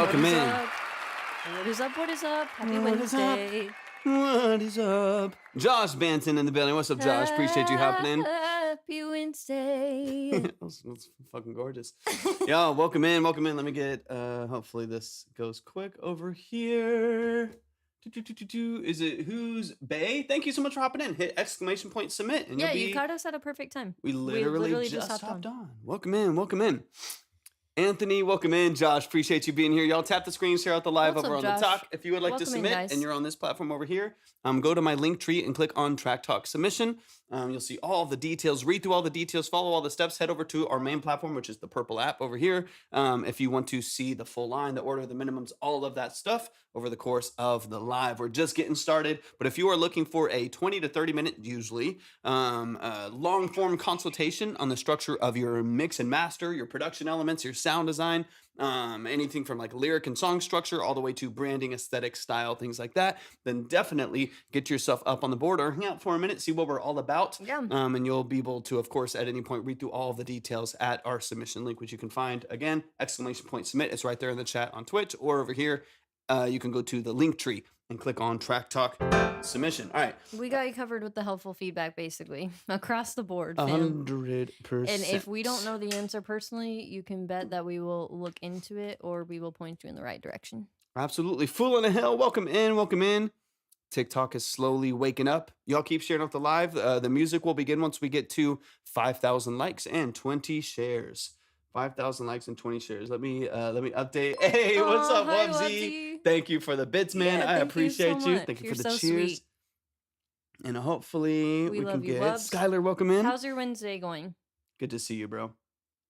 welcome in. What is up? What is up? Happy What is up? Wednesday. What is up? Josh Banton in the building. What's up, Josh? Appreciate you hopping in. Happy Wednesday. That's fucking gorgeous. Yo, welcome in. Welcome in. Let me get, hopefully this goes quick over here. Is it Who's Bay? Thank you so much for hopping in. Hit exclamation point submit. And Yeah, you caught us at a perfect time. We literally just hopped on. Welcome in. Welcome in. Anthony, welcome in. Josh, appreciate you being here. Y'all tap the screen, share out the live over on the top. If you would like to submit and you're on this platform over here, go to my link tree and click on Track Talk Submission. You'll see all the details, read through all the details, follow all the steps, head over to our main platform, which is the purple app over here. If you want to see the full line, the order, the minimums, all of that stuff over the course of the live. We're just getting started, but if you are looking for a 20 to 30 minute, usually, long form consultation on the structure of your mix and master, your production elements, your sound design, anything from like lyric and song structure all the way to branding, aesthetic, style, things like that, then definitely get yourself up on the board or hang out for a minute, see what we're all about. Yeah. And you'll be able to, of course, at any point, read through all the details at our submission link, which you can find, again, exclamation point submit. It's right there in the chat on Twitch, or over here, you can go to the link tree and click on Track Talk Submission. All right. We got you covered with the helpful feedback, basically, across the board. 100%. And if we don't know the answer personally, you can bet that we will look into it or we will point you in the right direction. Absolutely. Fool in the Hill, welcome in, welcome in. TikTok is slowly waking up. Y'all keep sharing up the live. The music will begin once we get to 5,000 likes and 20 shares. 5,000 likes and 20 shares. Let me update. Hey, what's up, Wubsy? Thank you for the bits, man. I appreciate you. Thank you for the cheers. Sweet. And hopefully we can get Wubs. Skylar. Welcome in. How's your Wednesday going? Good to see you, bro.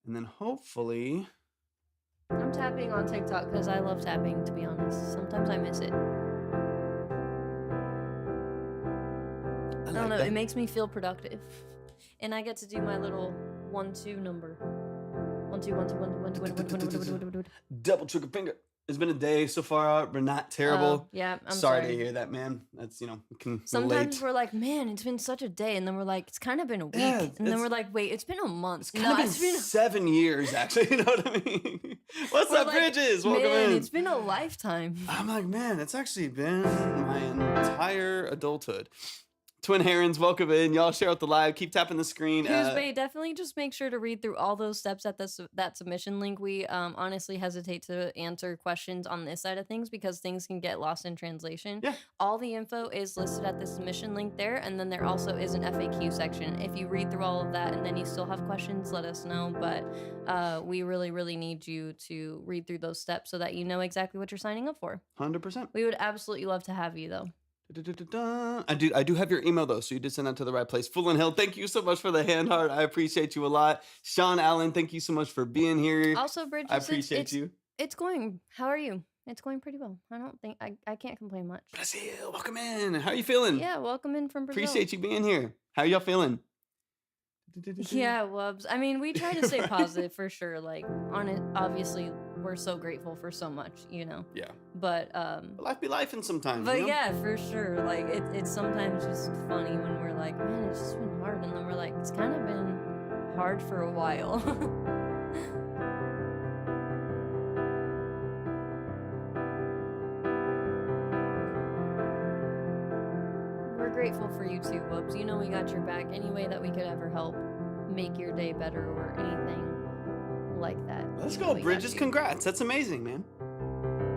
And then hopefully I'm tapping on TikTok because I love tapping, to be honest. Sometimes I miss it. I don't know. It makes me feel productive, and I get to do my little 1-2 number. 1 2 1 2 1 2 1 2 1 2 double trigger finger. It's been a day so far, but not terrible. Yeah, I'm sorry to hear that, man. That's, can sometimes we're like, man, it's been such a day, and then we're like, it's kind of been a week, and then we're like, wait, it's been a month. It's kind of been 7 years, actually. You know what I mean? What's up, Bridges? Welcome in. It's been a lifetime. I'm like, man, it's actually been my entire adulthood. Twin Herons, welcome in. Y'all share out the live. Keep tapping the screen. Definitely just make sure to read through all those steps at that submission link. We honestly hesitate to answer questions on this side of things because things can get lost in translation. Yeah. All the info is listed at the submission link there, and then there also is an FAQ section. If you read through all of that and then you still have questions, let us know. But we really, really need you to read through those steps so that you know exactly what you're signing up for. 100%. We would absolutely love to have you, though. I do have your email though, so you did send that to the right place. Full and Hill, thank you so much for the hand heart. I appreciate you a lot. Sean Allen, thank you so much for being here. Also, Bridget, I appreciate you. It's going. How are you? It's going pretty well. I don't think I can't complain much. Brazil, welcome in. How are you feeling? Yeah, welcome in from Brazil. Appreciate you being here. How y'all feeling? Yeah, Wubs. I mean, we try to stay positive for sure. Like, obviously, we're so grateful for so much, Yeah. But life be lifing sometimes. But yeah, for sure. Like, it's sometimes just funny when we're like, man, it's just been hard, and then we're like, it's kind of been hard for a while. We're grateful for you too, Wubs. You know we got your back any way that we could ever help make your day better or anything like that. Let's go, Bridges. Congrats. That's amazing, man.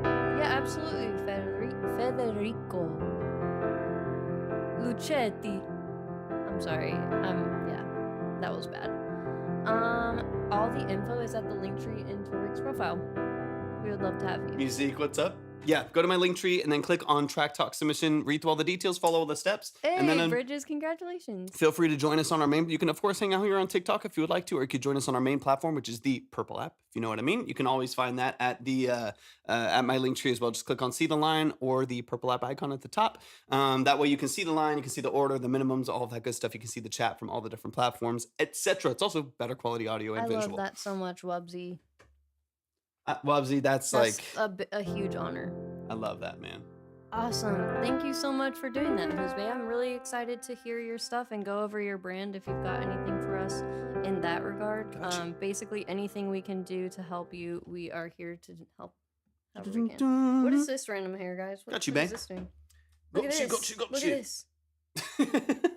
Yeah, absolutely. Federico Lucetti. I'm sorry. Yeah, that was bad. All the info is at the link tree in Torik's profile. We would love to have you. Musique, what's up? Yeah, go to my link tree and then click on Track Talk Submission. Read through all the details, follow all the steps. Hey, and then Bridges, congratulations. Feel free to join us on our main. You can, of course, hang out here on TikTok if you would like to, or you could join us on our main platform, which is the Purple app, if you know what I mean. You can always find that at the at my link tree as well. Just click on See the Line or the Purple app icon at the top. That way you can see the line, you can see the order, the minimums, all of that good stuff. You can see the chat from all the different platforms, etc. It's also better quality audio and visual. I love that so much, Wubsy. Wubsy, that's like a huge honor. I love that, man. Awesome. Thank you so much for doing that, Jose. I'm really excited to hear your stuff and go over your brand if you've got anything for us in that regard. Gotcha. Basically, anything we can do to help you, we are here to help What is this random hair, guys? Got you, what babe. is this doing? Look at this. Look at this.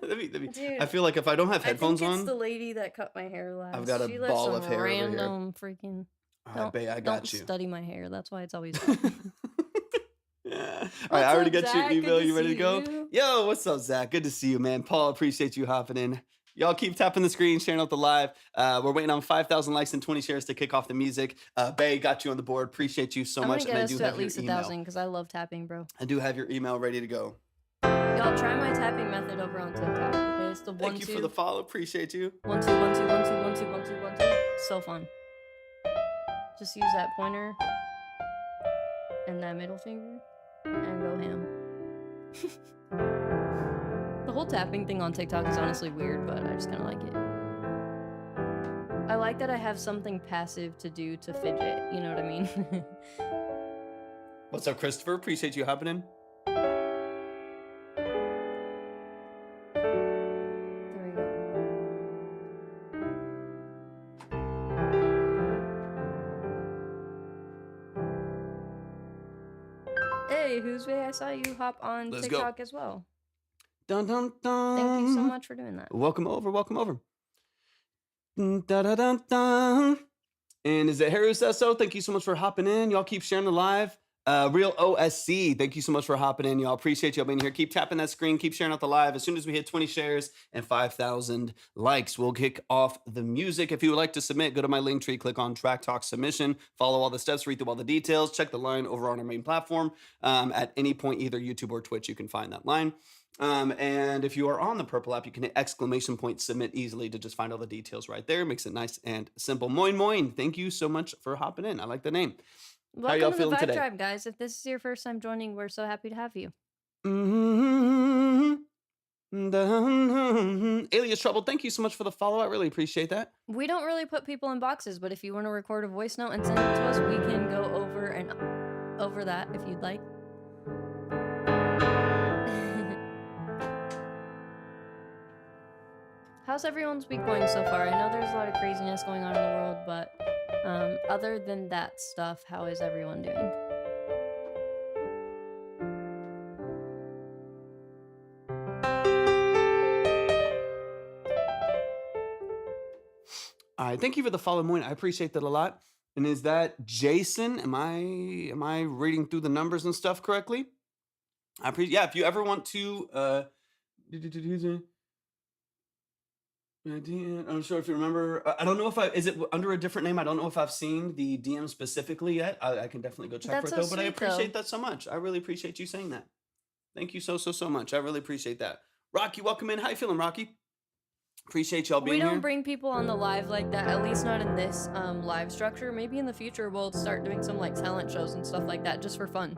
let me. Dude, I feel like if I don't have headphones I think on, it's the lady that cut my hair last. I've got a ball of hair random over here. Freaking. I got you. Don't study my hair. That's why it's always. Yeah. All right, I already got your email. You ready to go? Yo, what's up, Zach? Good to see you, man. Paul, appreciate you hopping in. Y'all keep tapping the screen, sharing out the live. We're waiting on 5,000 likes and 20 shares to kick off the music. Bay, got you on the board. Appreciate you so much. I'm gonna get us to at least 1,000 because I love tapping, bro. I do have your email ready to go. Y'all try my tapping method over on TikTok. Okay, it's the 1 2. Thank you for the follow. Appreciate you. 1 2 1 2 1 2 1 2 1 2 1 2. So fun. Just use that pointer and that middle finger and go ham. The whole tapping thing on TikTok is honestly weird, but I just kind of like it. I like that I have something passive to do to fidget, you know what I mean? What's up, Christopher? Appreciate you hopping in. There we go. Hey, who's way? I saw you hop on TikTok as well. Dun, dun, dun. Thank you so much for doing that. Welcome over. Welcome over. Dun, dun, dun, dun. And is it Harry says so? Thank you so much for hopping in. Y'all keep sharing the live. Real OSC, thank you so much for hopping in. Y'all appreciate y'all being here. Keep tapping that screen. Keep sharing out the live. As soon as we hit 20 shares and 5,000 likes, we'll kick off the music. If you would like to submit, go to my link tree, click on Track Talk Submission, follow all the steps, read through all the details, check the line over on our main platform. At any point, either YouTube or Twitch, you can find that line. And if you are on the purple app, you can hit ! submit easily to just find all the details right there. Makes it nice and simple. Moin moin. Thank you so much for hopping in. I like the name. Welcome How y'all to feeling the Vibe today? Tribe, guys. If this is your first time joining, we're so happy to have you. Alias Trouble, thank you so much for the follow. I really appreciate that. We don't really put people in boxes, but if you want to record a voice note and send it to us, we can go over that if you'd like. How's everyone's week going so far? I know there's a lot of craziness going on in the world, but other than that stuff, how is everyone doing? All right, thank you for the follow, Moin. I appreciate that a lot. And is that Jason? Am I reading through the numbers and stuff correctly? I appreciate. Yeah, if you ever want to, I'm sure if you remember. I don't know if is it under a different name. I don't know if I've seen the DM specifically yet. I can definitely go check for it though. But I appreciate that so much. I really appreciate you saying that. Thank you so much. I really appreciate that. Rocky, welcome in. How you feeling, Rocky? Appreciate y'all being here. We don't bring people on the live like that, at least not in this live structure. Maybe in the future we'll start doing some like talent shows and stuff like that just for fun.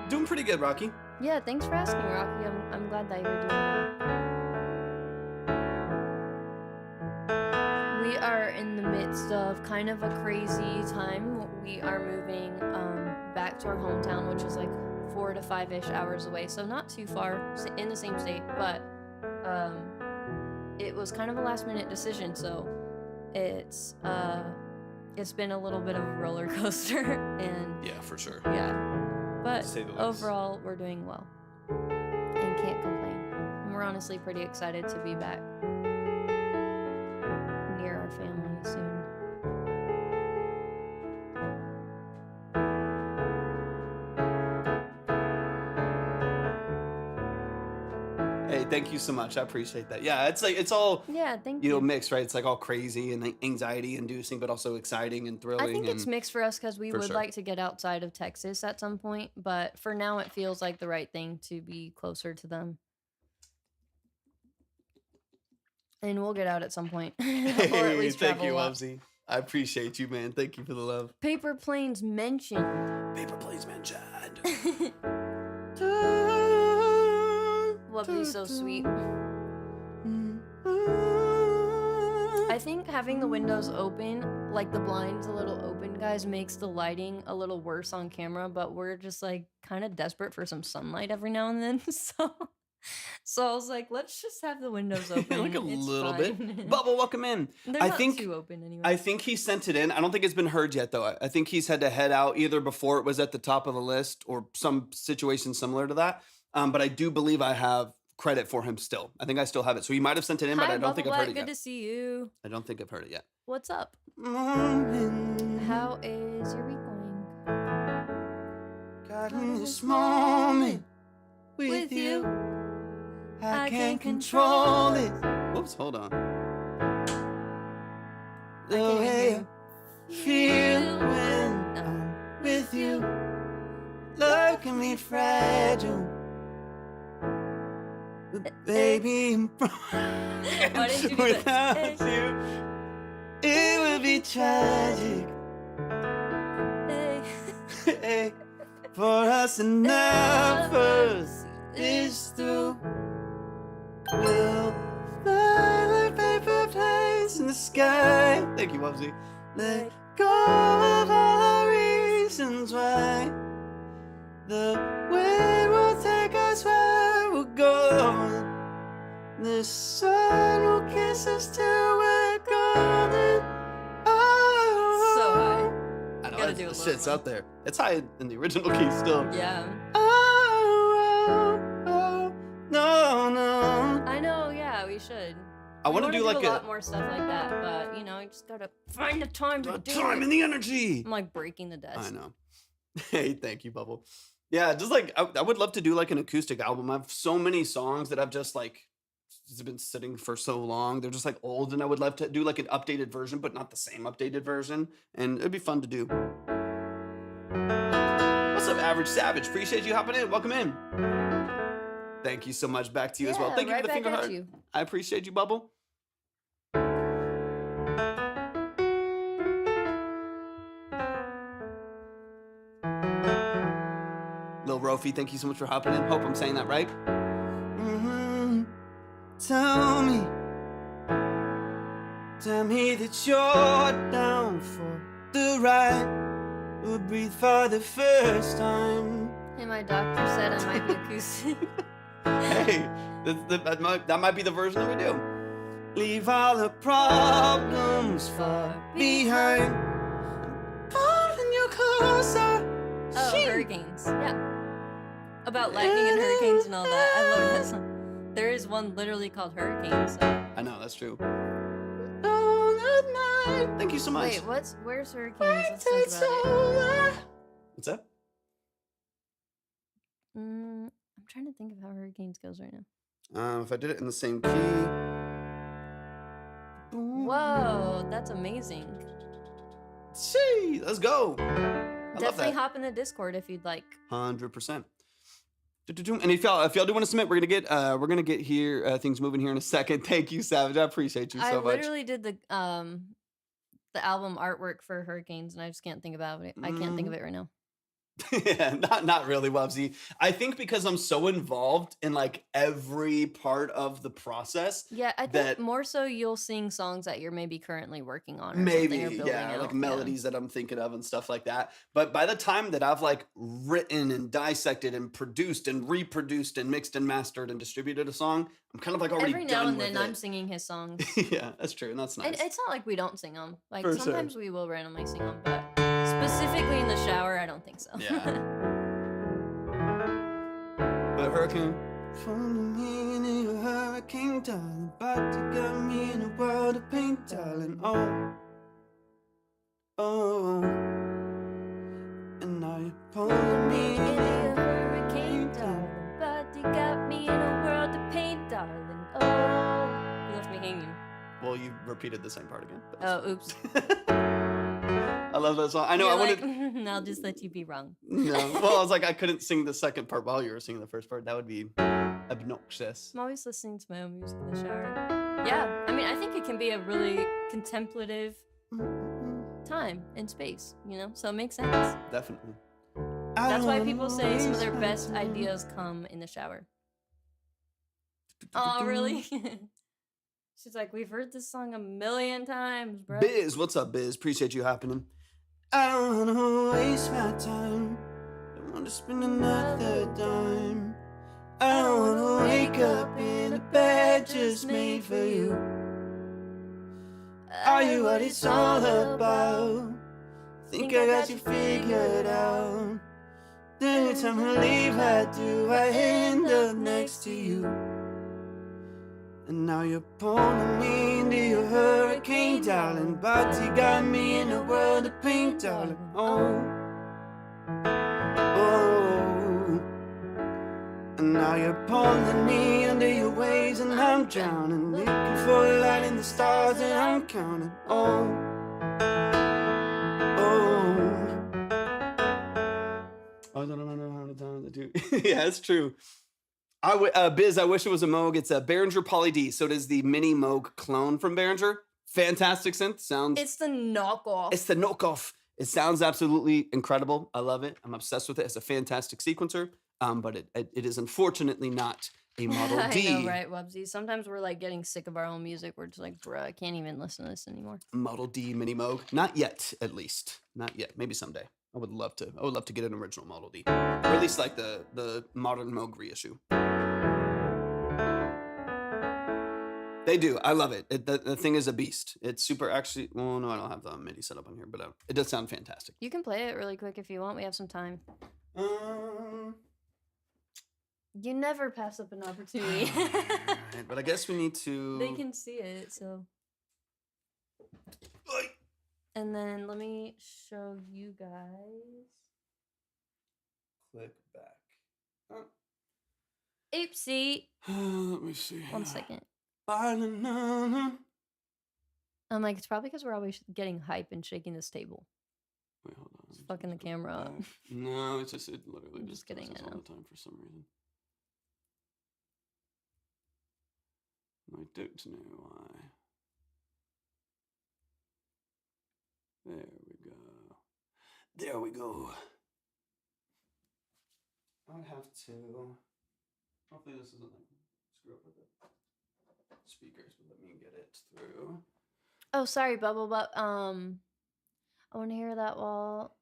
Doing pretty good, Rocky. Yeah, thanks for asking, Rocky. I'm glad that you're doing well. We are in the midst of kind of a crazy time. We are moving back to our hometown, which is like 4 to 5-ish hours away, so not too far in the same state, but it was kind of a last-minute decision, so it's been a little bit of a roller coaster, and yeah, for sure. Yeah, but overall, we're doing well and can't complain. And we're honestly pretty excited to be back near our family soon. Hey, thank you so much. I appreciate that. Yeah, it's like it's all thank you. Mixed, right? It's like all crazy and like anxiety inducing, but also exciting and thrilling. I think it's mixed for us because we would like to get outside of Texas at some point, but for now it feels like the right thing to be closer to them. And we'll get out at some point. Or at least thank you, travel Obsi. I appreciate you, man. Thank you for the love. Paper planes mentioned. Paper planes mentioned. Lovely's so sweet. I think having the windows open, like the blinds a little open, guys, makes the lighting a little worse on camera, but we're just like kind of desperate for some sunlight every now and then, so So I was like, let's just have the windows open. Like a It's little fine. bit. Bubble, welcome in. They're I not think too open anyway. I think he sent it in. I don't think it's been heard yet, though. I think he's had to head out either before it was at the top of the list or some situation similar to that. But I do believe I have credit for him still. I think I still have it. So he might have sent it in, but I don't think I've heard it yet. Good to see you. I don't think I've heard it yet. What's up? Moment. How is your week going? Got in this moment with you. I can't control it. Whoops, hold on. The way I feel when I'm with you. Look at me fragile. But baby, Why didn't you do without that? you, it would be tragic. Hey. Hey, for us to never is through. We'll fly like paper planes in the sky. Thank you, Wubsy. Let go of all our reasons why. The wind will take us where we're going. The sun will kiss us till we're golden. Oh, So high. I know Gotta do a this little shit's more. up there. It's high in the original key still. Yeah. Oh, no, no. I know, yeah, we should. I want to do like a lot more stuff like that, but you know, you just gotta find the time to the do time it. and the energy. I'm like breaking the desk. I know. Hey, thank you, Bubble. Yeah, just like I would love to do like an acoustic album. I have so many songs that I've just like it's been sitting for so long. They're just like old, and I would love to do like an updated version, but not the same updated version. And it'd be fun to do. What's up, Average Savage? Appreciate you hopping in. Welcome in. Thank you so much. Back to you as well. Thank you for the finger heart. I appreciate you, Bubble. Lil Rofi, thank you so much for hopping in. Hope I'm saying that right. Tell me that you're down for the ride. We'll breathe for the first time. Hey, my doctor said I might be acoustic. Hey, that might be the version that we do. Leave all the problems far behind. I'm pulling you closer. Oh, hurricanes. Yeah. About lightning and hurricanes and all that. I love that song. There is one literally called Hurricanes. So. I know, that's true. Thank you so much. Wait, where's Hurricanes? Let's think about it. What's that? I'm trying to think of how Hurricanes goes right now. If I did it in the same key. Whoa, that's amazing. See, let's go. Definitely hop in the Discord if you'd like. 100%. And if y'all do want to submit, we're gonna get here things moving here in a second. Thank you, Savage. I appreciate you so much. I literally did the album artwork for Hurricanes, and I just can't think about it. I can't think of it right now. Yeah, not really, Wubsy. I think because I'm so involved in like every part of the process. Yeah, I think more so you'll sing songs that you're maybe currently working on. Or maybe, or yeah, out. like melodies that I'm thinking of and stuff like that. But by the time that I've like written and dissected and produced and reproduced and mixed and mastered and distributed a song, I'm kind of like already every done now and with then it. I'm singing his songs. Yeah, that's true, and that's nice. It's not like we don't sing them. Like For sometimes sure. we will randomly sing them, but specifically in the shower, I don't think so. Yeah. But hurricane. From me in a hurricane, darling. About to get me in a world of pain, darling. Oh, oh. And now you're pulling me in a hurricane, darling. But you got me in a world of pain, darling. Oh, you left me hanging. Well, you repeated the same part again. Oh, oops. I love that song. I know. You're I wanted. like, I'll just let you be wrong. No. Well, I was like, I couldn't sing the second part while you were singing the first part. That would be obnoxious. I'm always listening to my own music in the shower. Yeah, I mean, I think it can be a really contemplative time and space, you know? So it makes sense. Definitely. That's why people say some of their best ideas come in the shower. Oh, really? She's like, we've heard this song a million times, bro. Biz, what's up, Biz? Appreciate you happening. I don't wanna waste my time. Don't wanna spend another dime. I don't wanna wake up in a bed just made for you. Are you what it's all about? Think I got you figured out. Every time I leave, how do I end up next to you? And now you're pulling me into your hurricane, darling. But you got me in a world of pink, darling. Oh, oh. And now you're pulling me under your waves, and I'm drowning, looking for a light in the stars, and I'm counting. Oh, oh. I don't know how to do. Yeah, it's true. Biz, I wish it was a Moog. It's a Behringer Poly D, so it is the mini Moog clone from Behringer. Fantastic synth. Sounds. It's the knockoff. It's the knockoff. It sounds absolutely incredible. I love it. I'm obsessed with it. It's a fantastic sequencer, but it is unfortunately not a Model D. I know, right, Wubsy? Sometimes we're like getting sick of our own music. We're just like, bruh, I can't even listen to this anymore. Model D mini Moog. Not yet, at least. Not yet. Maybe someday. I would love to get an original Model D, or at least like the modern Moog reissue. They do. I love it. The thing is a beast. It's super. Actually, well, no, I don't have the MIDI set up on here, but it does sound fantastic. You can play it really quick if you want. We have some time. You never pass up an opportunity. Right, but I guess we need to. They can see it, so. And then let me show you guys. Click back. Oopsie. Let me see. 1 second. I'm like, it's probably because we're always getting hype and shaking this table. Wait, hold on. It's fucking the camera up. No, it's just it literally I'm just kidding. does this all the time for some reason. I don't know why. There we go. There we go. I'd have to. Hopefully this isn't like screw up with the speakers, but let me get it through. Oh, sorry, Bubble, but I want to hear that while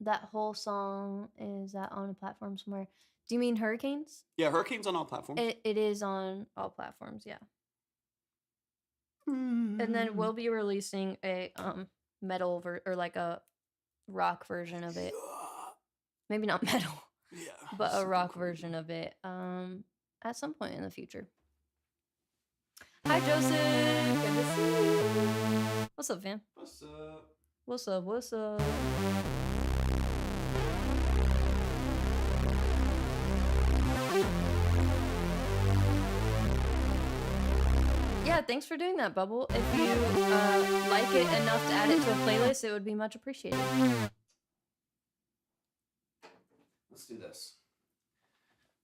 that whole song is that on a platform somewhere. Do you mean Hurricanes? Yeah, Hurricanes on all platforms. It is on all platforms, yeah. And then we'll be releasing a metal or like a rock version of it. Maybe not metal. Yeah. But a rock version of it at some point in the future. Hi, Joseph. Good to see you. What's up, fam? What's up? What's up? What's up? Yeah, thanks for doing that, Bubble. If you like it enough to add it to a playlist, it would be much appreciated. Let's do this.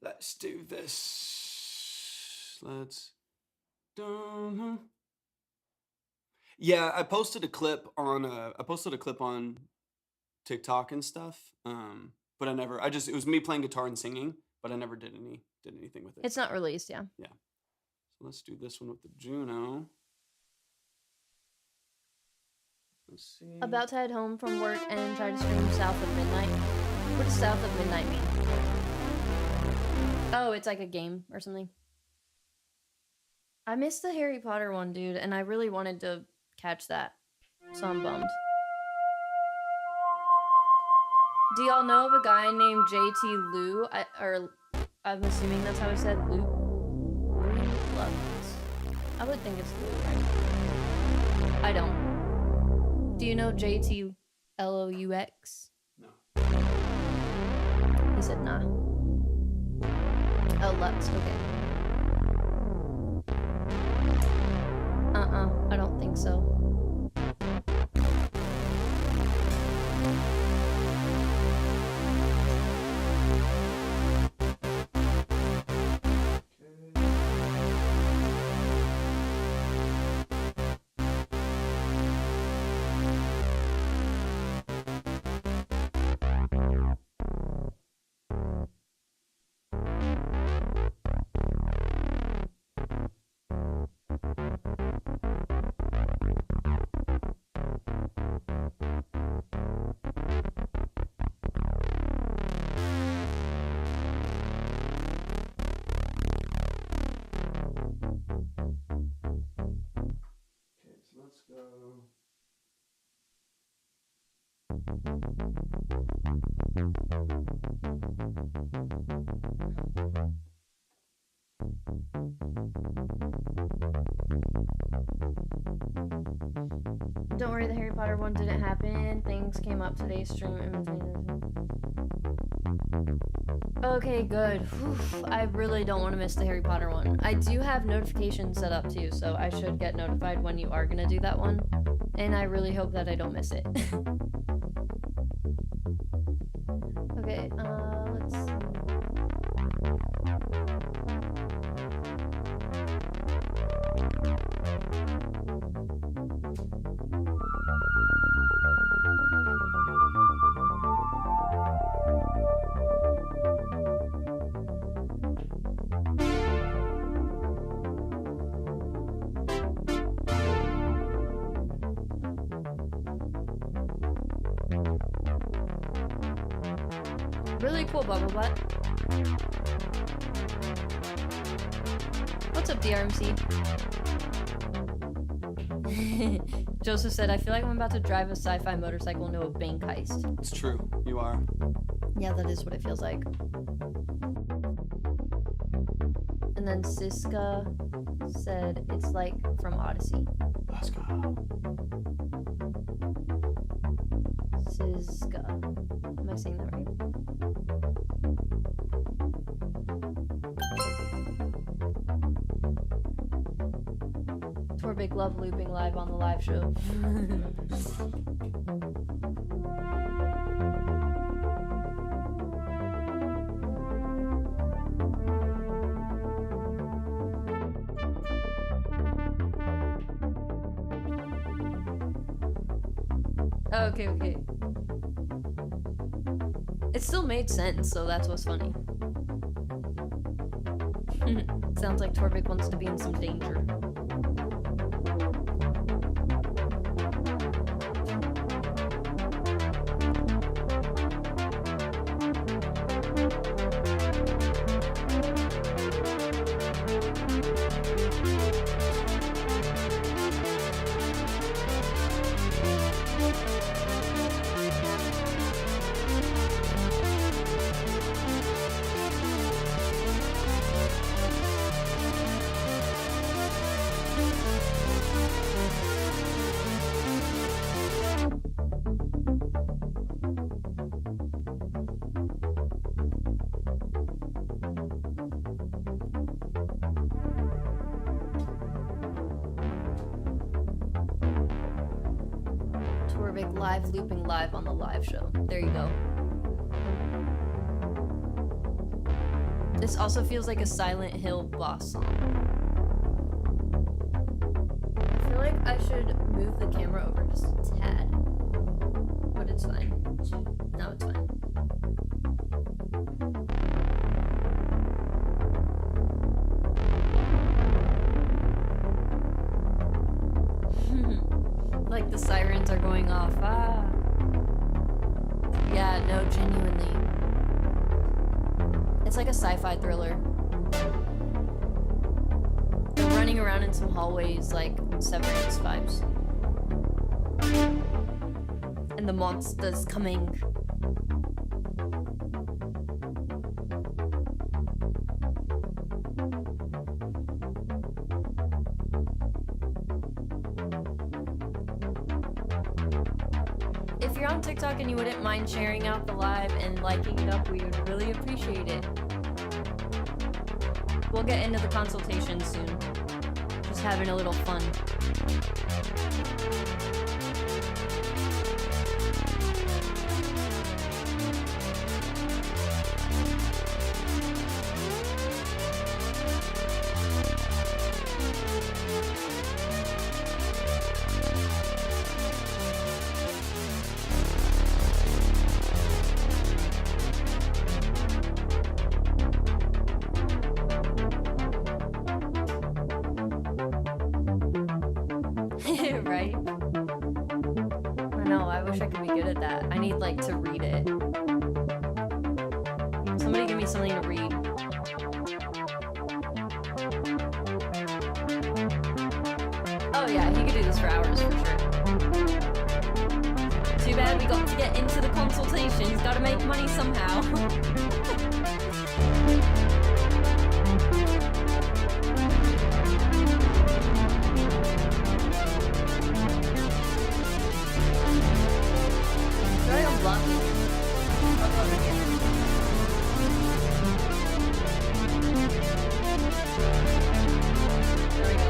Let's do this. Let's. Yeah, I posted a clip on TikTok and stuff. But it was me playing guitar and singing, but I never did anything with it. It's not released, yeah. Yeah. So let's do this one with the Juno. Let's see. About to head home from work and try to stream South of Midnight. What does South of Midnight mean? Oh, it's like a game or something. I missed the Harry Potter one, dude, and I really wanted to catch that. So I'm bummed. Do y'all know of a guy named JT Lou? I'm assuming that's how I said Lou. I would think it's Lou, right? I don't. Do you know JT Laux? No. He said nah. Oh, Lux, okay. I don't think so. Don't worry, the Harry Potter one didn't happen. Things came up today's stream in between. Okay, good. Whew, I really don't want to miss the Harry Potter one. I do have notifications set up too, so I should get notified when you are gonna do that one. And I really hope that I don't miss it. Okay, let's see. Really cool, Bubble Butt. What's up, DRMC? Joseph said, I feel like I'm about to drive a sci-fi motorcycle into a bank heist. It's true. You are. Yeah, that is what it feels like. And then Siska said, it's like from Odyssey. Let's go. Siska. Am I saying that right? Big love looping live on the live show. Okay. It still made sense, so that's what's funny. Sounds like Torvik wants to be in some danger. Live looping live on the live show. There you go. This also feels like a Silent Hill boss song. I feel like I should move the camera over just a tad. But it's fine. No, it's fine. Like the sirens are going off. Ah. Yeah, no, genuinely. It's like a sci-fi thriller. They're running around in some hallways like Severance vibes. And the monster's coming. If you're on TikTok and you wouldn't mind sharing out the live and liking it up, we would really appreciate it. We'll get into the consultation soon. Just having a little fun. Right? I know, I wish I could be good at that. I need, like, to read it. Somebody give me something to read. Oh yeah, he could do this for hours for sure. Too bad we got to get into the consultation. He's got to make money somehow. Try to unblock it. Unblock it again. There we go.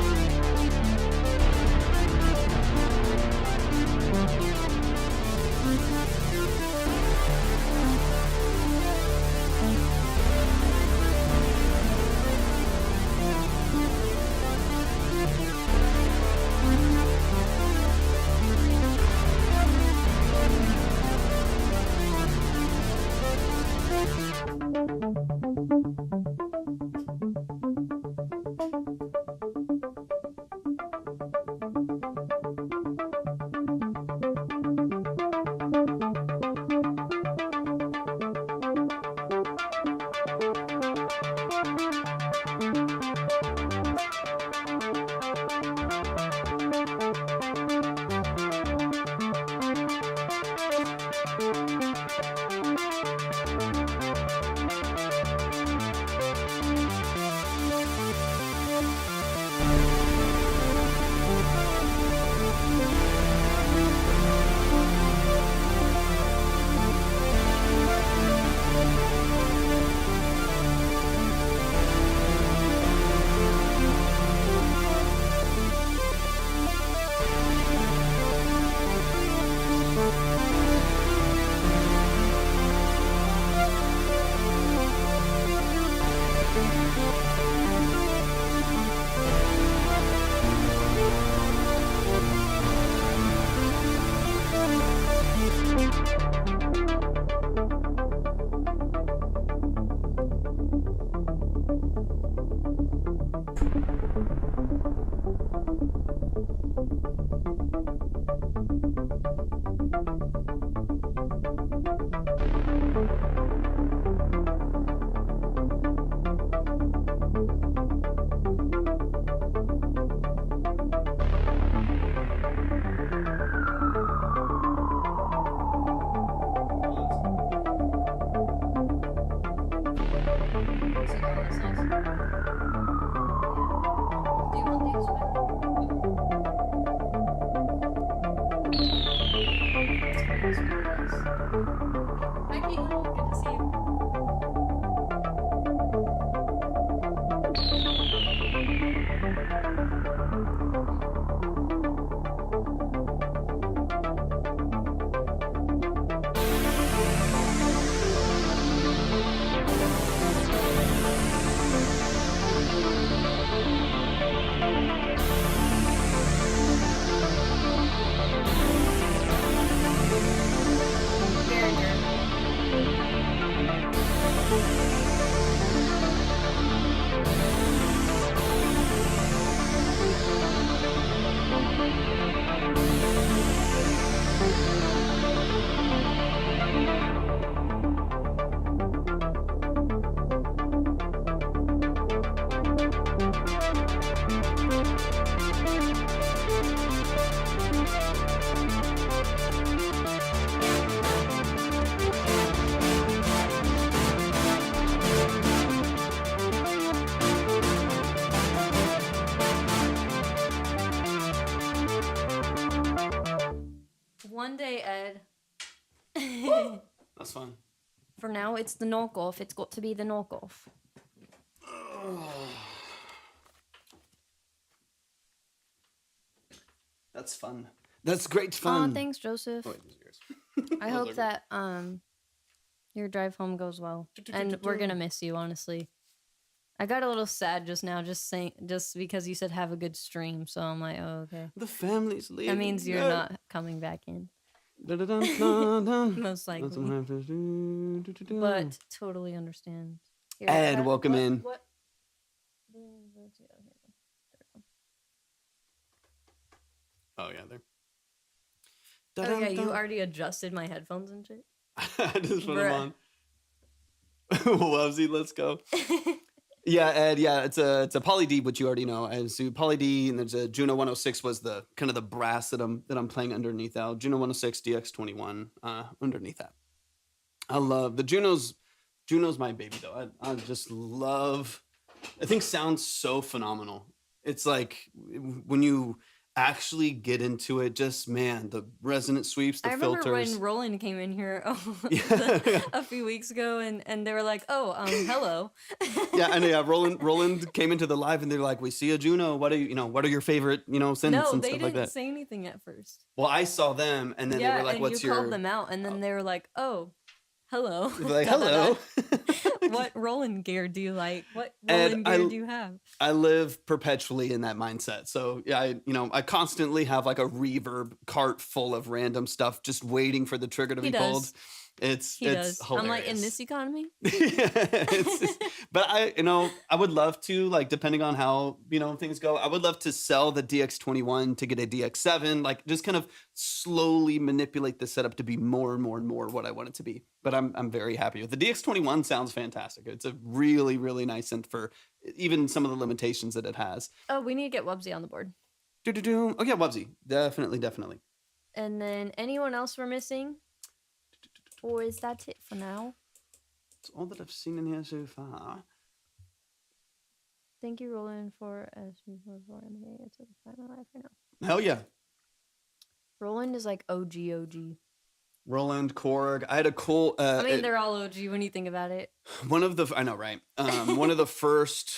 One day, Ed. That's fun. For now, it's the knockoff. It's got to be the knockoff. That's fun. That's great fun. Oh, thanks, Joseph. Oh, wait, these are yours. I hope that your drive home goes well. And we're gonna miss you, honestly. I got a little sad just now, just because you said have a good stream. So I'm like, oh, okay. The family's leaving. That means you're not coming back in. Most likely. But totally understand. Here, Ed, welcome in. What? Oh, yeah, there. Oh, yeah, you already adjusted my headphones and shit? I just put them on. Wubsy, let's go. Yeah, Ed. Yeah, it's a Poly D, which you already know. I do Poly D, and there's a Juno 106 was the kind of the brass that I'm playing underneath that. Juno 106 DX21 underneath that. I love the Junos. Juno's my baby though. I just love. I think sounds so phenomenal. It's like when you actually get into it, just man, the resonant sweeps, the I remember filters. when Roland came in here Yeah. a few weeks ago, and they were like, "Oh, hello." Yeah, I know. Yeah, Roland came into the live, and they're like, "We see a Juno. What are what are your favorite synths and No, stuff they like didn't that?" say anything at first. Well, I saw them, and then they were like, and "What's you your?" called them out, and then they were like, "Oh, hello." They're like, Da, da, da. "Hello." What Roland gear do you like? What And Roland gear do you have? I live perpetually in that mindset. So yeah, I constantly have like a reverb cart full of random stuff just waiting for the trigger to He be does. pulled. It's He does. hilarious. I'm like, in this economy? But I would love to, like, depending on how, things go, I would love to sell the DX21 to get a DX7, like just kind of slowly manipulate the setup to be more and more and more what I want it to be. But I'm very happy with the DX21. Sounds fantastic. It's a really, really nice synth for even some of the limitations that it has. Oh, we need to get Wubsy on the board. Oh yeah, Wubsy. Definitely. And then anyone else we're missing? Or is that it for now? It's all that I've seen in here so far. Thank you, Roland, for asking for MK. It's a final life right now. Hell yeah. Roland is like OG. Roland, Korg. I had a cool. They're all OG when you think about it. I know, right? One of the first.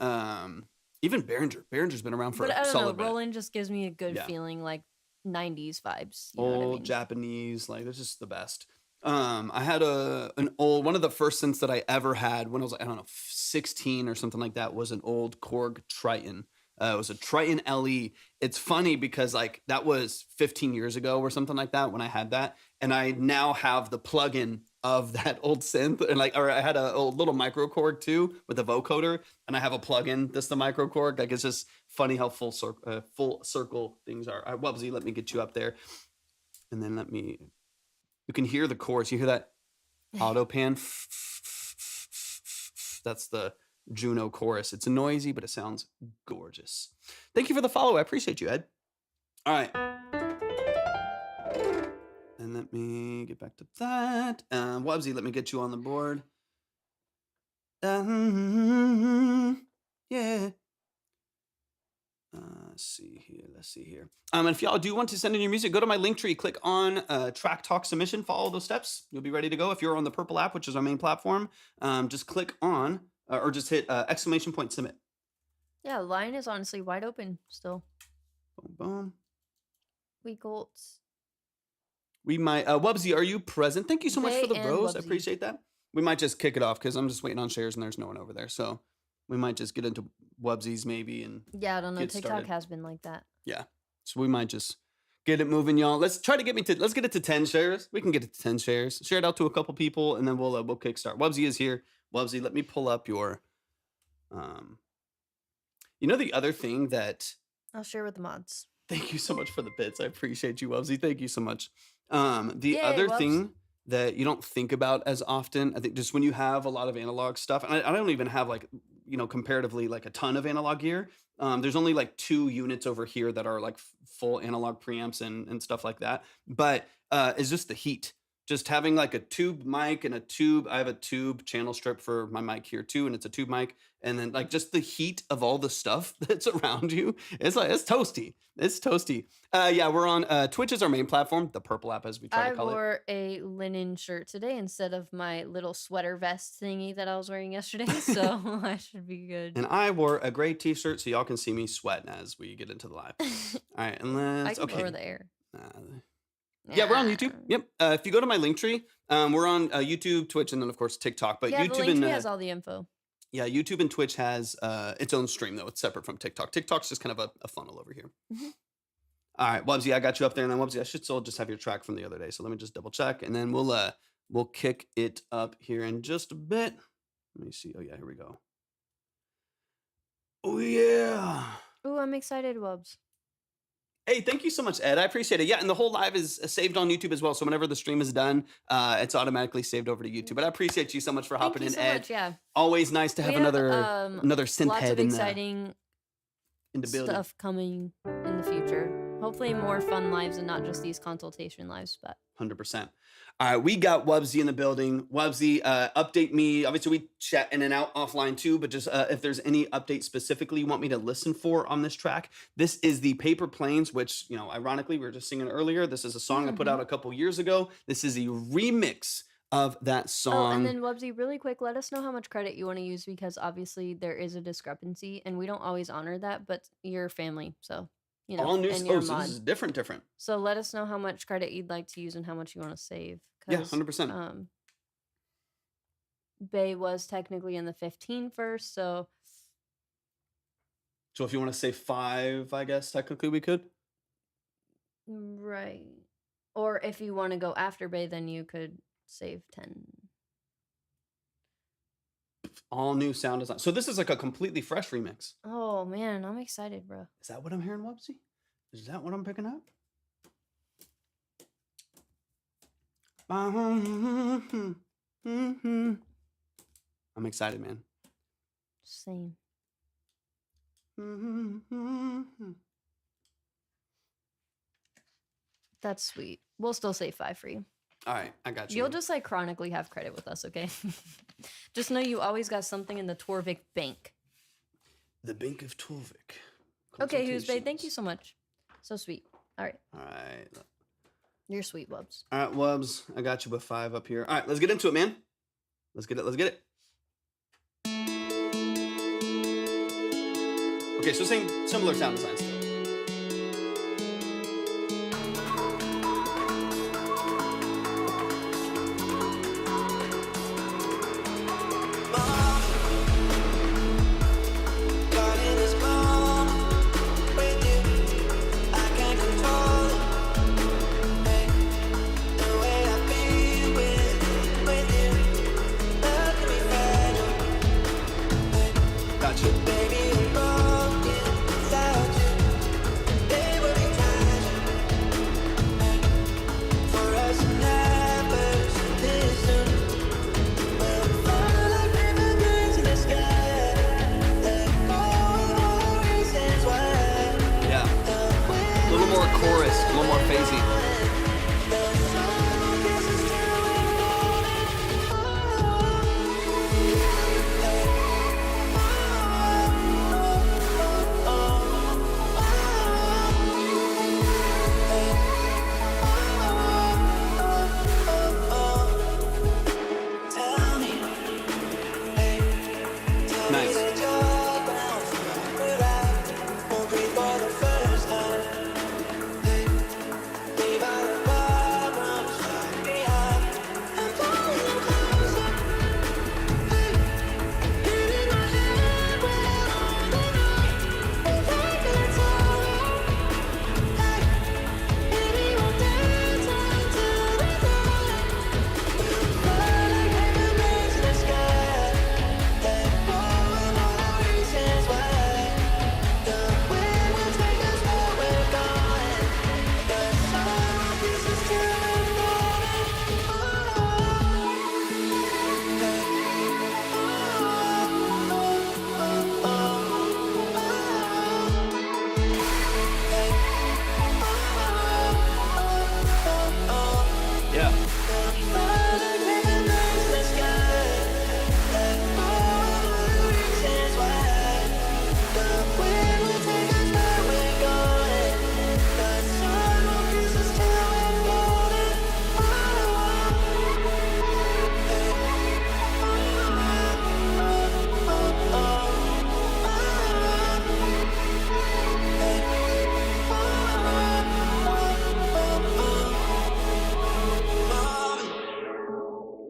Even Behringer. Behringer's been around for a solid minute. Roland just gives me a good feeling, like 90s vibes. Old Japanese, like, it's just the best. I had one of the first synths that I ever had when I was, I don't know, 16 or something like that, was an old Korg Triton. It was a Triton LE. It's funny because like that was 15 years ago or something like that when I had that, and I now have the plugin of that old synth, and or I had a old little micro Korg too with a vocoder, and I have a plugin that's the micro Korg. Like, it's just funny how full circle things are. Wubsy, let me get you up there, and then you can hear the chorus. You hear that auto pan? That's the Juno chorus. It's noisy, but it sounds gorgeous. Thank you for the follow. I appreciate you, Ed. All right. And let me get back to that. Wubsy, let me get you on the board. Yeah. Let's see here. And if y'all do want to send in your music, go to my link tree, click on Track Talk Submission, follow those steps. You'll be ready to go. If you're on the Purple app, which is our main platform, just click on or just hit ! submit. Yeah, line is honestly wide open still. Boom, boom. We might, Wubsy, are you present? Thank you so much for the bros. I appreciate that. We might just kick it off because I'm just waiting on shares and there's no one over there. So we might just get into Wubsies maybe. And yeah, I don't know. TikTok has been like that. Yeah. So we might just get it moving, y'all. Let's try to let's get it to 10 shares. We can get it to 10 shares. Share it out to a couple people and then we'll kickstart. Wubsy is here. Wubsy, let me pull up your, the other thing that I'll share with the mods. Thank you so much for the bits. I appreciate you, Wubsy. Thank you so much. The other thing that you don't think about as often, I think, just when you have a lot of analog stuff, and I don't even have comparatively like a ton of analog gear. There's only like 2 units over here that are like full analog preamps and stuff like that. But it's just the heat. Just having like a tube mic and a tube. I have a tube channel strip for my mic here too, and it's a tube mic. And then like just the heat of all the stuff that's around you. It's toasty. It's toasty. Yeah, we're on Twitch is our main platform, the Purple app as we try to call it. I wore a linen shirt today instead of my little sweater vest thingy that I was wearing yesterday, so I should be good. And I wore a gray t-shirt so y'all can see me sweating as we get into the live. All right, and let's I can lower the air. Yeah, we're on YouTube. Yep. If you go to my link tree, we're on YouTube, Twitch, and then of course TikTok. But YouTube the link tree has all the info. Yeah, YouTube and Twitch has its own stream though. It's separate from TikTok. TikTok's just kind of a funnel over here. Mm-hmm. All right, Wubsy, I got you up there, and then Wubsy, I should still just have your track from the other day. So let me just double check, and then we'll kick it up here in just a bit. Let me see. Oh yeah, here we go. Oh yeah. Oh, I'm excited, Wubs. Hey, thank you so much, Ed. I appreciate it. Yeah, and the whole live is saved on YouTube as well. So whenever the stream is done, it's automatically saved over to YouTube. But I appreciate you so much for hopping in, so Ed. Much, yeah. Always nice to have another synth lots head of exciting in the building. Stuff coming in the future. Hopefully more fun lives and not just these consultation lives, but 100%. All right, we got Wubsy in the building. Wubsy, update me. Obviously, we chat in and out offline too, but just if there's any update specifically you want me to listen for on this track. This is the Paper Planes, which, you know, ironically, we were just singing earlier. This is a song I put out a couple years ago. This is a remix of that song. Oh, and then Wubsy, really quick, let us know how much credit you want to use, because obviously there is a discrepancy and we don't always honor that, but you're family, so... You know, all new. So this is different. So let us know how much credit you'd like to use and how much you want to save. Yeah, 100%. Bay was technically in the 15 first, so if you want to say 5, I guess technically we could. Right. Or if you want to go after Bay, then you could save 10. All new sound design. So this is like a completely fresh remix. Oh man, I'm excited, bro. Is that what I'm hearing, Wubsy? Is that what I'm picking up? I'm excited, man. Same. That's sweet. We'll still say 5 for you. All right, I got you. You'll just like chronically have credit with us, okay? Just know you always got something in the Torvik bank. The Bank of Torvik. Okay, Who's Bay, thank you so much. So sweet. All right. All right. You're sweet, Wubs. All right, Wubs, I got you with 5 up here. All right, let's get into it, man. Let's get it. Okay, so similar sound design still.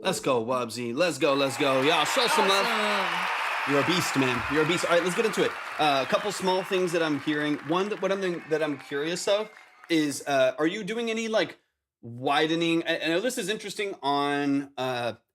Let's go, Wubsy. Let's go. Y'all, show some love. You're a beast, man. You're a beast. All right, let's get into it. A couple small things that I'm hearing. One, that I'm curious of is, are you doing any like widening? I know this is interesting on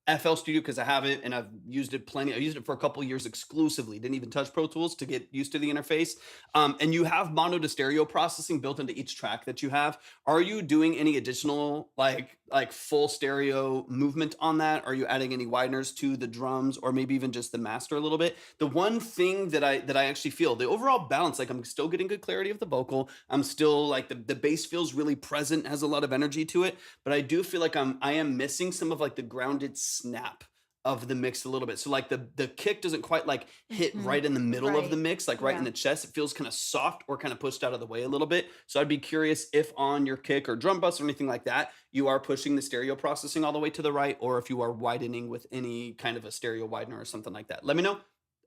FL Studio because I have it and I've used it plenty. I used it for a couple years exclusively. Didn't even touch Pro Tools to get used to the interface. And you have mono to stereo processing built into each track that you have. Are you doing any additional like full stereo movement on that? Are you adding any wideners to the drums or maybe even just the master a little bit? The one thing that I actually feel, the overall balance, like I'm still getting good clarity of the vocal. I'm still like the bass feels really present, has a lot of energy to it, but I do feel like I am missing some of like the grounded snap of the mix a little bit. So like the kick doesn't quite like hit right in the middle of the mix, like right in the chest. It feels kind of soft or kind of pushed out of the way a little bit. So I'd be curious if on your kick or drum bus or anything like that, you are pushing the stereo processing all the way to the right, or if you are widening with any kind of a stereo widener or something like that. Let me know.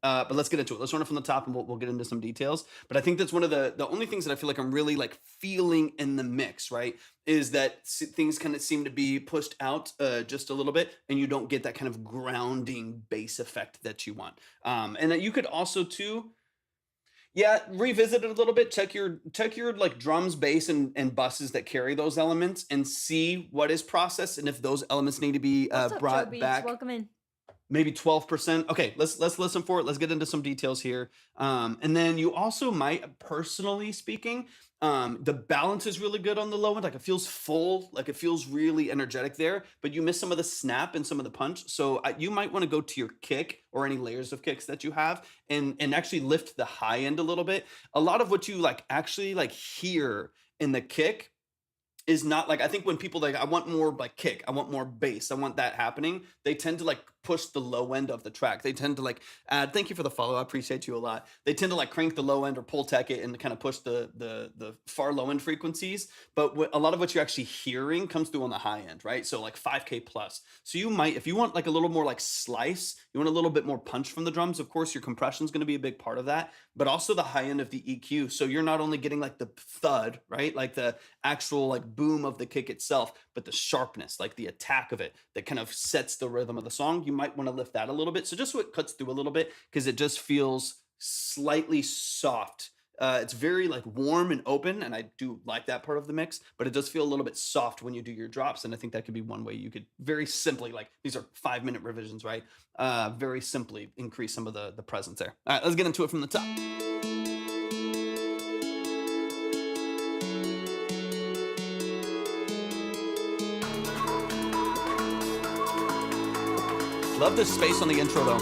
But let's get into it. Let's run it from the top and we'll get into some details. But I think that's one of the only things that I feel like I'm really like feeling in the mix, right? Is that things kind of seem to be pushed out just a little bit and you don't get that kind of grounding bass effect that you want. And that you could also too, revisit it a little bit. Check your like drums, bass, and buses that carry those elements and see what is processed and if those elements need to be brought back. Welcome in. Maybe 12%. Okay, let's listen for it. Let's get into some details here. And then you also might, personally speaking, the balance is really good on the low end. Like it feels full, like it feels really energetic there, but you miss some of the snap and some of the punch. So you might want to go to your kick or any layers of kicks that you have and actually lift the high end a little bit. A lot of what you like actually like hear in the kick is not like, I think when people like, I want more like kick, I want more bass, I want that happening, they tend to like push the low end of the track. They tend to like add, thank you for the follow, I appreciate you a lot. They tend to like crank the low end or pull tech it and kind of push the far low end frequencies. But a lot of what you're actually hearing comes through on the high end, right? So like 5K plus. So you might, if you want like a little more like slice, you want a little bit more punch from the drums, of course your compression is going to be a big part of that, but also the high end of the EQ. So you're not only getting like the thud, right? Like the actual like boom of the kick itself, but the sharpness, like the attack of it that kind of sets the rhythm of the song. You might want to lift that a little bit. So just so it cuts through a little bit, because it just feels slightly soft. It's very like warm and open, and I do like that part of the mix, but it does feel a little bit soft when you do your drops. And I think that could be one way you could very simply, like these are 5-minute revisions, right? Very simply increase some of the presence there. All right, let's get into it from the top. Love this space on the intro though.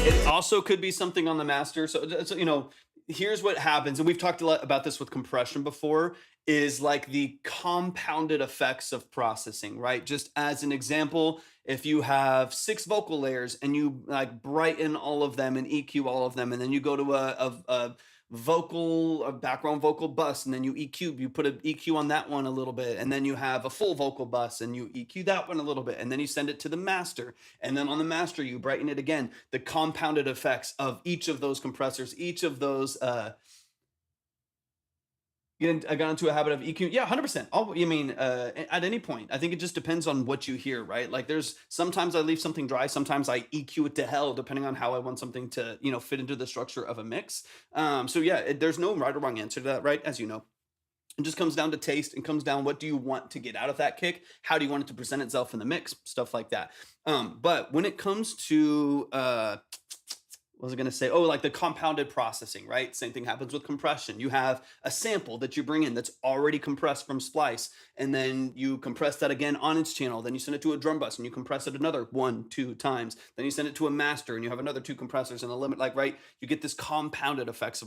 It also could be something on the master. So you know, here's what happens, and we've talked a lot about this with compression before, is like the compounded effects of processing, right? Just as an example, if you have 6 vocal layers and you like brighten all of them and EQ all of them, and then you go to a background vocal bus, and then you put an EQ on that one a little bit, and then you have a full vocal bus and you EQ that one a little bit, and then you send it to the master, and then on the master you brighten it again. The compounded effects of each of those compressors, each of those I got into a habit of EQ. Yeah, 100%. At any point, I think it just depends on what you hear, right? Like sometimes I leave something dry. Sometimes I EQ it to hell, depending on how I want something to, fit into the structure of a mix. There's no right or wrong answer to that, right? As you know, it just comes down to taste and comes down, what do you want to get out of that kick? How do you want it to present itself in the mix? Stuff like that. But when it comes to, what was I going to say? Oh, like the compounded processing, right? Same thing happens with compression. You have a sample that you bring in that's already compressed from Splice, and then you compress that again on its channel. Then you send it to a drum bus and you compress it another 1-2 times. Then you send it to a master and you have another 2 compressors and a limit, like, right? You get this compounded effect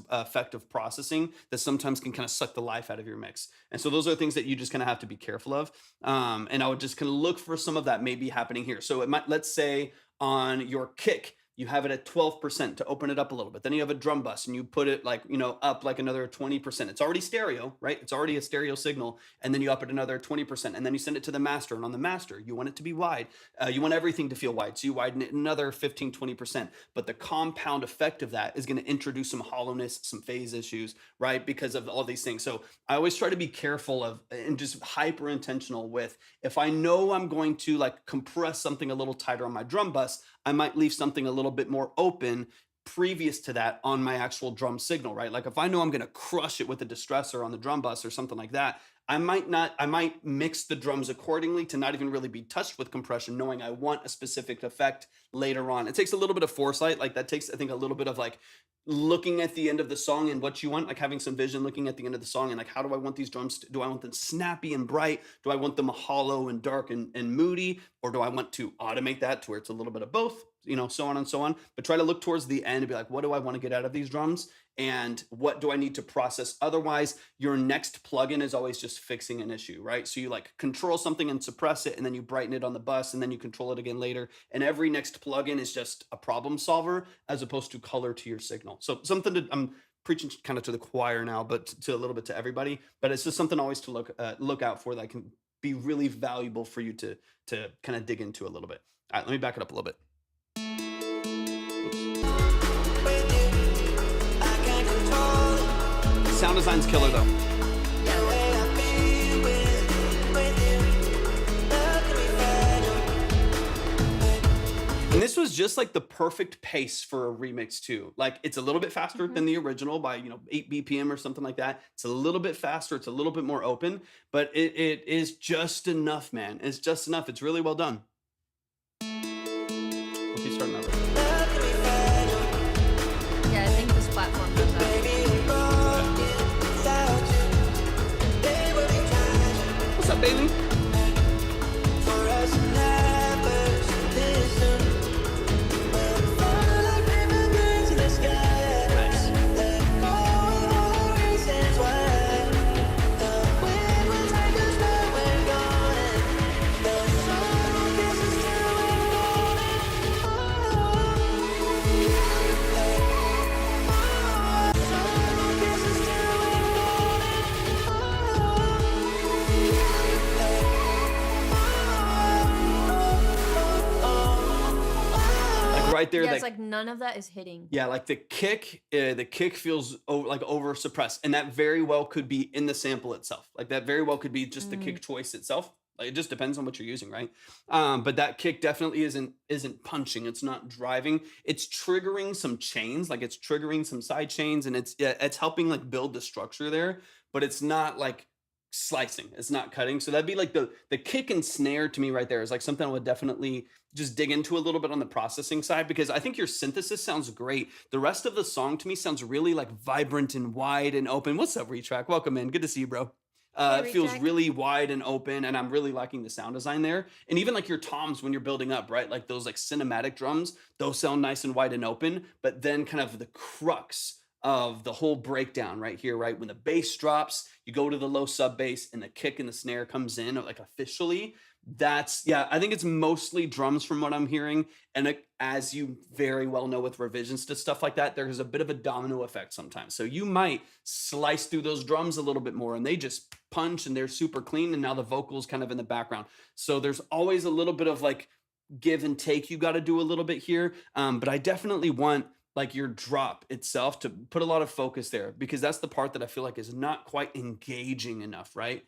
of processing that sometimes can kind of suck the life out of your mix. And so those are things that you just kind of have to be careful of. And I would just kind of look for some of that maybe happening here. So let's say on your kick, you have it at 12% to open it up a little bit. Then you have a drum bus and you put it like, up like another 20%. It's already stereo, right? It's already a stereo signal. And then you up it another 20%. And then you send it to the master. And on the master, you want it to be wide. You want everything to feel wide. So you widen it another 15-20%. But the compound effect of that is going to introduce some hollowness, some phase issues, right? Because of all these things. So I always try to be careful of and just hyper intentional with, if I know I'm going to like compress something a little tighter on my drum bus, I might leave something a little bit more open previous to that on my actual drum signal, right? Like if I know I'm going to crush it with a distressor on the drum bus or something like that, I might mix the drums accordingly to not even really be touched with compression, knowing I want a specific effect later on. It takes a little bit of foresight. Like that takes, I think, a little bit of like looking at the end of the song and what you want, like having some vision, looking at the end of the song and like, how do I want these drums? Do I want them snappy and bright? Do I want them hollow and dark and moody? Or do I want to automate that to where it's a little bit of both, you know, so on and so on. But try to look towards the end and be like, what do I want to get out of these drums? And what do I need to process? Otherwise, your next plugin is always just fixing an issue, right? So you like control something and suppress it, and then you brighten it on the bus, and then you control it again later. And every next plugin is just a problem solver as opposed to color to your signal. So something to, I'm preaching kind of to the choir now, but to a little bit to everybody. But it's just something always to look out for that can be really valuable for you to kind of dig into a little bit. All right, let me back it up a little bit. Sound design's killer though. And this was just like the perfect pace for a remix too. Like it's a little bit faster than the original by, 8 BPM or something like that. It's a little bit faster. It's a little bit more open, but it is just enough, man. It's just enough. It's really well done. Okay, starting over. Yeah, I think this platform does that. What's up, baby? Right there, yeah, it's like none of that is hitting. Yeah, like the kick feels over suppressed, and that very well could be in the sample itself. Like that very well could be just the kick choice itself. Like it just depends on what you're using, right? But that kick definitely isn't punching. It's not driving. It's triggering some chains, like it's triggering some side chains, and it's helping like build the structure there. But it's not like slicing. It's not cutting. So that'd be like the kick and snare to me right there is like something I would definitely just dig into a little bit on the processing side, because I think your synthesis sounds great. The rest of the song to me sounds really like vibrant and wide and open. What's up, Retrack? Welcome in. Good to see you, bro. It feels really wide and open, and I'm really liking the sound design there. And even like your toms when you're building up, right? Like those like cinematic drums, those sound nice and wide and open, but then kind of the crux of the whole breakdown right here, right? When the bass drops, you go to the low sub bass and the kick and the snare comes in like officially. I think it's mostly drums from what I'm hearing. And as you very well know with revisions to stuff like that, there's a bit of a domino effect sometimes. So you might slice through those drums a little bit more and they just punch and they're super clean. And now the vocals kind of in the background. So there's always a little bit of like give and take you got to do a little bit here. But I definitely want like your drop itself to put a lot of focus there, because that's the part that I feel like is not quite engaging enough, right?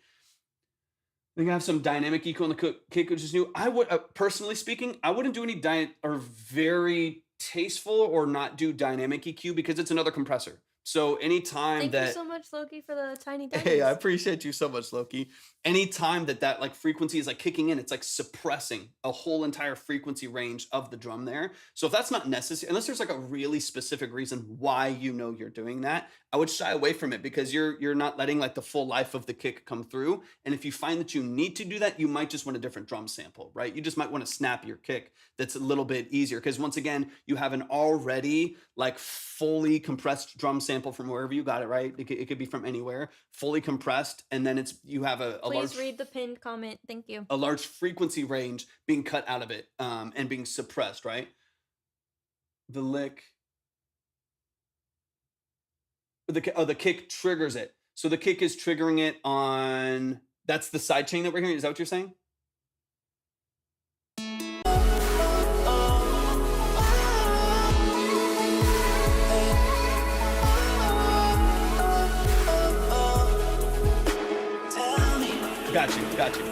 We have some dynamic EQ on the kick, which is new. I would, personally speaking, I wouldn't do any very tasteful or not do dynamic EQ because it's another compressor. So anytime Thank you so much, Loki, for the tiny dice. Hey, I appreciate you so much, Loki. Anytime that like frequency is like kicking in, it's like suppressing a whole entire frequency range of the drum there. So if that's not necessary, unless there's like a really specific reason why you're doing that, I would shy away from it, because you're not letting like the full life of the kick come through. And if you find that you need to do that, you might just want a different drum sample, right? You just might want to snap your kick that's a little bit easier, because once again, you have an already like fully compressed drum sample from wherever you got it, right? It could be from anywhere, fully compressed, and then you have a Please read the pinned comment. Thank you. A large frequency range being cut out of it, and being suppressed, right? The lick. The kick triggers it. So the kick is triggering it on, that's the side chain that we're hearing. Is that what you're saying? Got you.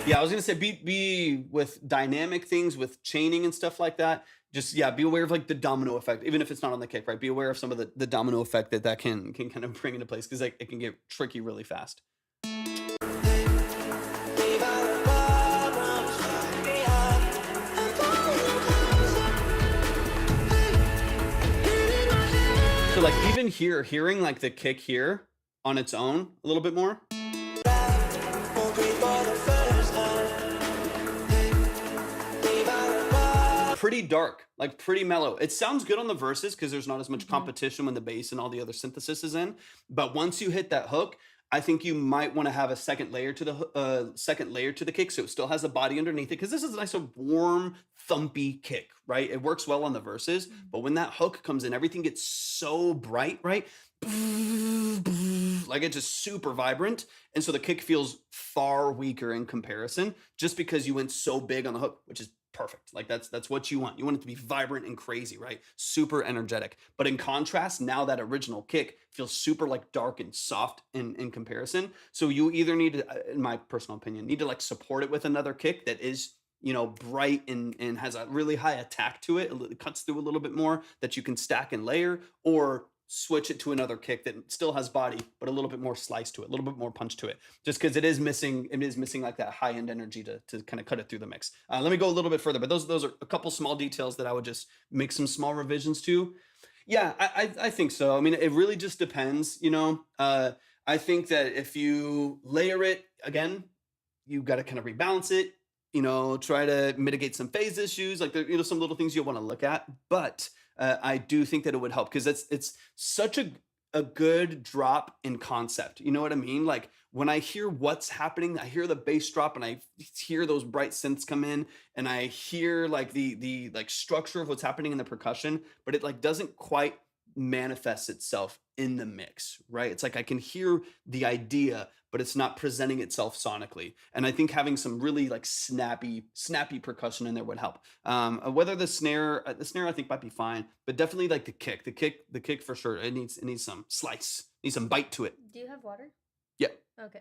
Yeah, I was gonna say be with dynamic things, with chaining and stuff like that. Just be aware of like the domino effect, even if it's not on the kick, right? Be aware of some of the domino effect that can kind of bring into place because like it can get tricky really fast. So like even here, hearing like the kick here on its own a little bit more. Pretty dark, like pretty mellow. It sounds good on the verses because there's not as much competition when the bass and all the other synthesis is in. But once you hit that hook, I think you might want to have a second layer to the kick, so it still has a body underneath it. Because this is a nice, warm, thumpy kick, right? It works well on the verses, but when that hook comes in, everything gets so bright, right? Like it's just super vibrant, and so the kick feels far weaker in comparison, just because you went so big on the hook, which is perfect. Like that's what you want. You want it to be vibrant and crazy, right? Super energetic. But in contrast, now that original kick feels super like dark and soft in comparison. So you either need to, in my personal opinion, need to like support it with another kick that is, bright and has a really high attack to it. It cuts through a little bit more that you can stack and layer, or switch it to another kick that still has body but a little bit more slice to it, a little bit more punch to it, just because it is missing like that high-end energy to kind of cut it through the mix. Let me go a little bit further, but those are a couple small details that I would just make some small revisions to. I think so. I mean, it really just depends. I think that if you layer it again, you got to kind of rebalance it, try to mitigate some phase issues, like there, some little things you'll want to look at. But I do think that it would help because it's such a good drop in concept. You know what I mean? Like when I hear what's happening, I hear the bass drop and I hear those bright synths come in, and I hear like the like structure of what's happening in the percussion, but it like doesn't quite manifest itself in the mix, right? It's like I can hear the idea, but it's not presenting itself sonically. And I think having some really like snappy percussion in there would help. Whether the snare I think might be fine, but definitely like the kick for sure. It needs some slice, needs some bite to it. Do you have water? Yeah. Okay.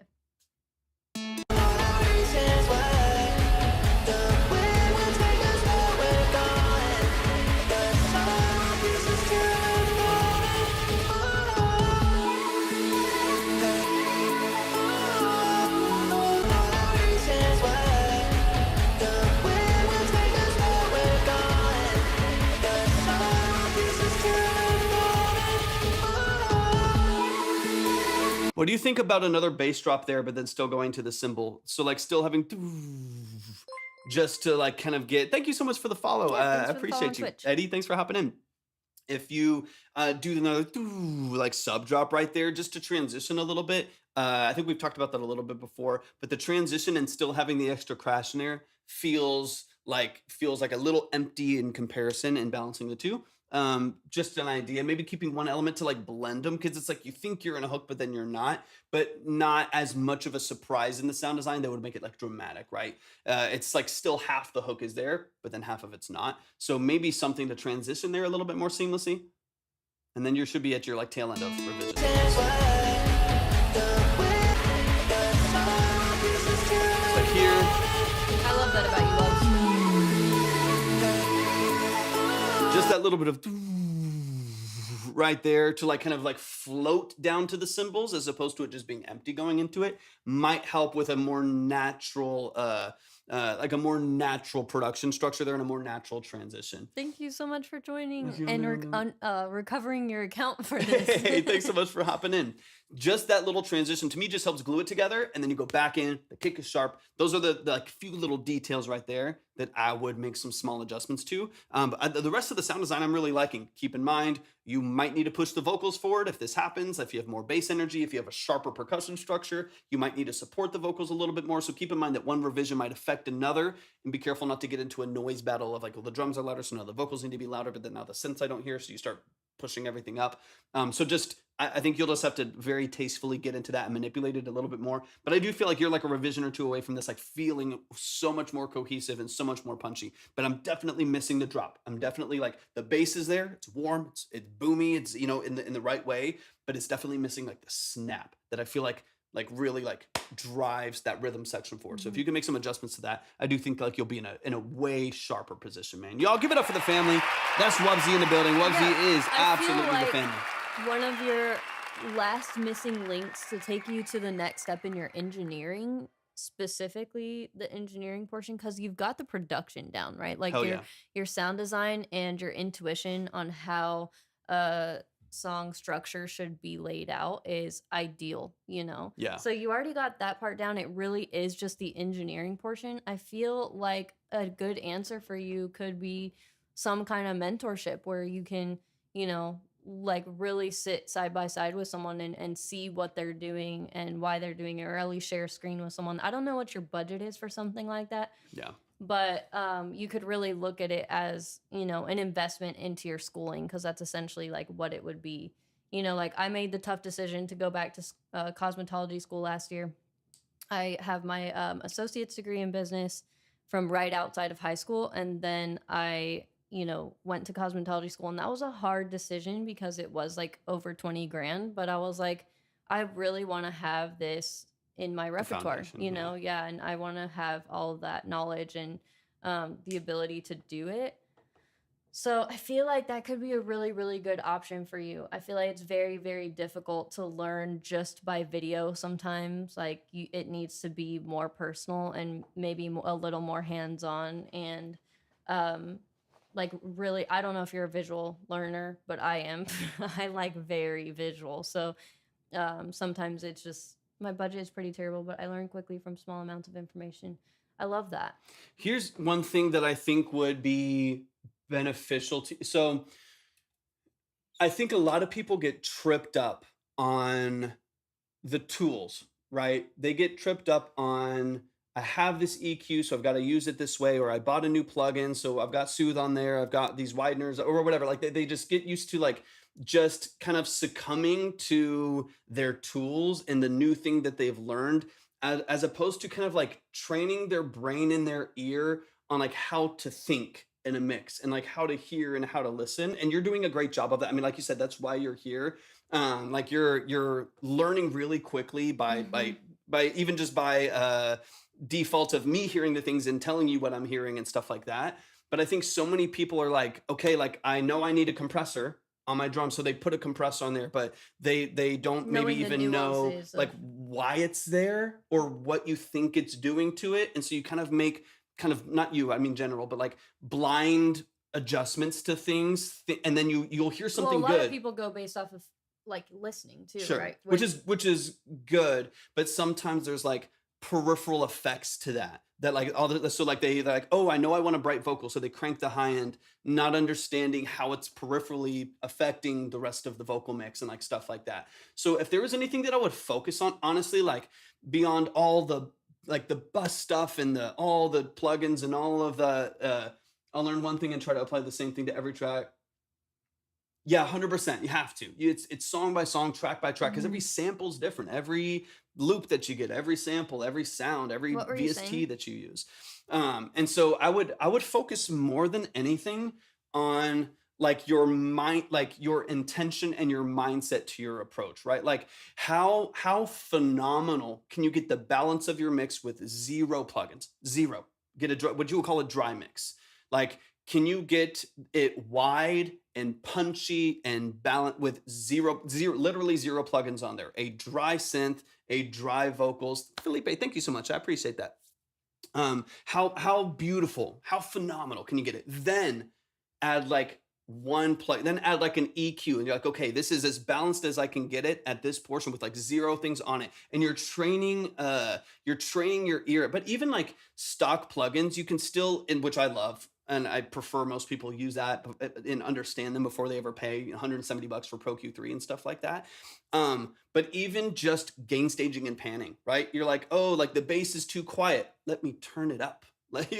What do you think about another bass drop there, but then still going to the cymbal? So like still having just to like kind of get. Thank you so much for the follow. I appreciate you, Eddie. Thanks for hopping in. If you do another like sub drop right there, just to transition a little bit. I think we've talked about that a little bit before, but the transition and still having the extra crash in there feels like a little empty in comparison and balancing the two. Just an idea, maybe keeping one element to like blend them, because it's like you think you're in a hook but then you're not, but not as much of a surprise in the sound design that would make it like dramatic, right? It's like still half the hook is there, but then half of it's not. So maybe something to transition there a little bit more seamlessly, and then you should be at your like tail end of revision. Like here, I love that about you, Loves. Just that little bit of right there to like kind of like float down to the cymbals, as opposed to it just being empty going into it, might help with a more natural like a more natural production structure there and a more natural transition. Thank you so much for joining and recovering your account for this. Hey, thanks so much for hopping in. Just that little transition to me just helps glue it together, and then you go back in, the kick is sharp. Those are the like few little details right there that I would make some small adjustments to. But the rest of the sound design I'm really liking. Keep in mind, you might need to push the vocals forward if this happens. If you have more bass energy, if you have a sharper percussion structure, you might need to support the vocals a little bit more. So keep in mind that one revision might affect another, and be careful not to get into a noise battle of like, well, the drums are louder, so now the vocals need to be louder, but then now the synths I don't hear, so you start pushing everything up. So just, I think you'll just have to very tastefully get into that and manipulate it a little bit more. But I do feel like you're like a revision or two away from this, like feeling so much more cohesive and so much more punchy. But I'm definitely missing the drop. I'm definitely like, the bass is there, it's warm, it's boomy, it's, in the right way, but it's definitely missing like the snap that I feel like like really like drives that rhythm section forward. So if you can make some adjustments to that, I do think like you'll be in a way sharper position, man. Y'all give it up for the family. That's Wubsy in the building. Wubsy is absolutely the family. One of your last missing links to take you to the next step in your engineering, specifically the engineering portion, because you've got the production down, right? Like your sound design and your intuition on how song structure should be laid out is ideal, Yeah. So you already got that part down. It really is just the engineering portion. I feel like a good answer for you could be some kind of mentorship where you can, like really sit side by side with someone and see what they're doing and why they're doing it, or at least share a screen with someone. I don't know what your budget is for something like that. Yeah. But you could really look at it as, an investment into your schooling, because that's essentially like what it would be. Like I made the tough decision to go back to cosmetology school last year. I have my associate's degree in business from right outside of high school. And then I, went to cosmetology school, and that was a hard decision because it was like over 20 grand. But I was like, I really want to have this in my repertoire, and I want to have all of that knowledge and the ability to do it. So I feel like that could be a really, really good option for you. I feel like it's very, very difficult to learn just by video sometimes. Like it needs to be more personal and maybe a little more hands-on. And like really, I don't know if you're a visual learner, but I am. I like very visual. So sometimes it's just, my budget is pretty terrible, but I learn quickly from small amounts of information. I love that. Here's one thing that I think would be beneficial to. So I think a lot of people get tripped up on the tools, right? They get tripped up on, I have this EQ, so I've got to use it this way, or I bought a new plugin, so I've got Soothe on there, I've got these wideners or whatever. Like they just get used to like just kind of succumbing to their tools and the new thing that they've learned, as opposed to kind of like training their brain and their ear on like how to think in a mix and like how to hear and how to listen. And you're doing a great job of that. I mean, like you said, that's why you're here. Like you're learning really quickly by even just by default of me hearing the things and telling you what I'm hearing and stuff like that. But I think so many people are like, okay, like I know I need a compressor on my drum, so they put a compressor on there, but they don't maybe even know like why it's there or what you think it's doing to it. And so you kind of make not you, I mean general, but like blind adjustments to things, and then you'll hear something good. A lot of people go based off of like listening too, sure, right? Which is good, but sometimes there's like peripheral effects to that like so like they're like, oh, I know I want a bright vocal, so they crank the high end, not understanding how it's peripherally affecting the rest of the vocal mix and like stuff like that. So if there was anything that I would focus on, honestly, like beyond all the like the bus stuff and all the plugins and all of the I'll learn one thing and try to apply the same thing to every track. Yeah, 100%. You have to. It's song by song, track by track, because every sample's different. Every loop that you get, every sample, every sound, every VST that you use. And so I would focus more than anything on like your mind, like your intention and your mindset to your approach, right? Like how phenomenal can you get the balance of your mix with zero plugins? Zero. Get what you would call a dry mix. Like, can you get it wide and punchy and balanced with literally zero plugins on there? A dry synth, a dry vocals. Felipe, thank you so much. I appreciate that. How beautiful, how phenomenal can you get it? Then add like one plug, then add like an EQ, and you're like, okay, this is as balanced as I can get it at this portion with like zero things on it. And you're training your ear. But even like stock plugins, you can still, in which I love, and I prefer most people use that and understand them before they ever pay $170 for Pro Q3 and stuff like that. But even just gain staging and panning, right? You're like, oh, like the bass is too quiet. Let me turn it up. Like,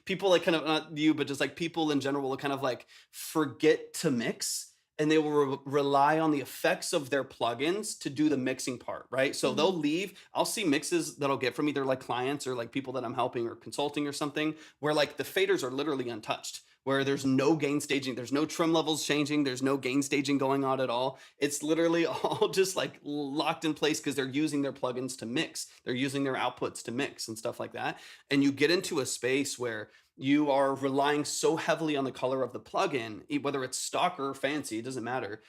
people like kind of, not you, but just like people in general will kind of like forget to mix, and they will rely on the effects of their plugins to do the mixing part, right? So they'll leave. I'll see mixes that I'll get from either like clients or like people that I'm helping or consulting or something, where like the faders are literally untouched, where there's no gain staging, there's no trim levels changing, there's no gain staging going on at all. It's literally all just like locked in place because they're using their plugins to mix. They're using their outputs to mix and stuff like that. And you get into a space where you are relying so heavily on the color of the plugin, whether it's stock or fancy, it doesn't matter,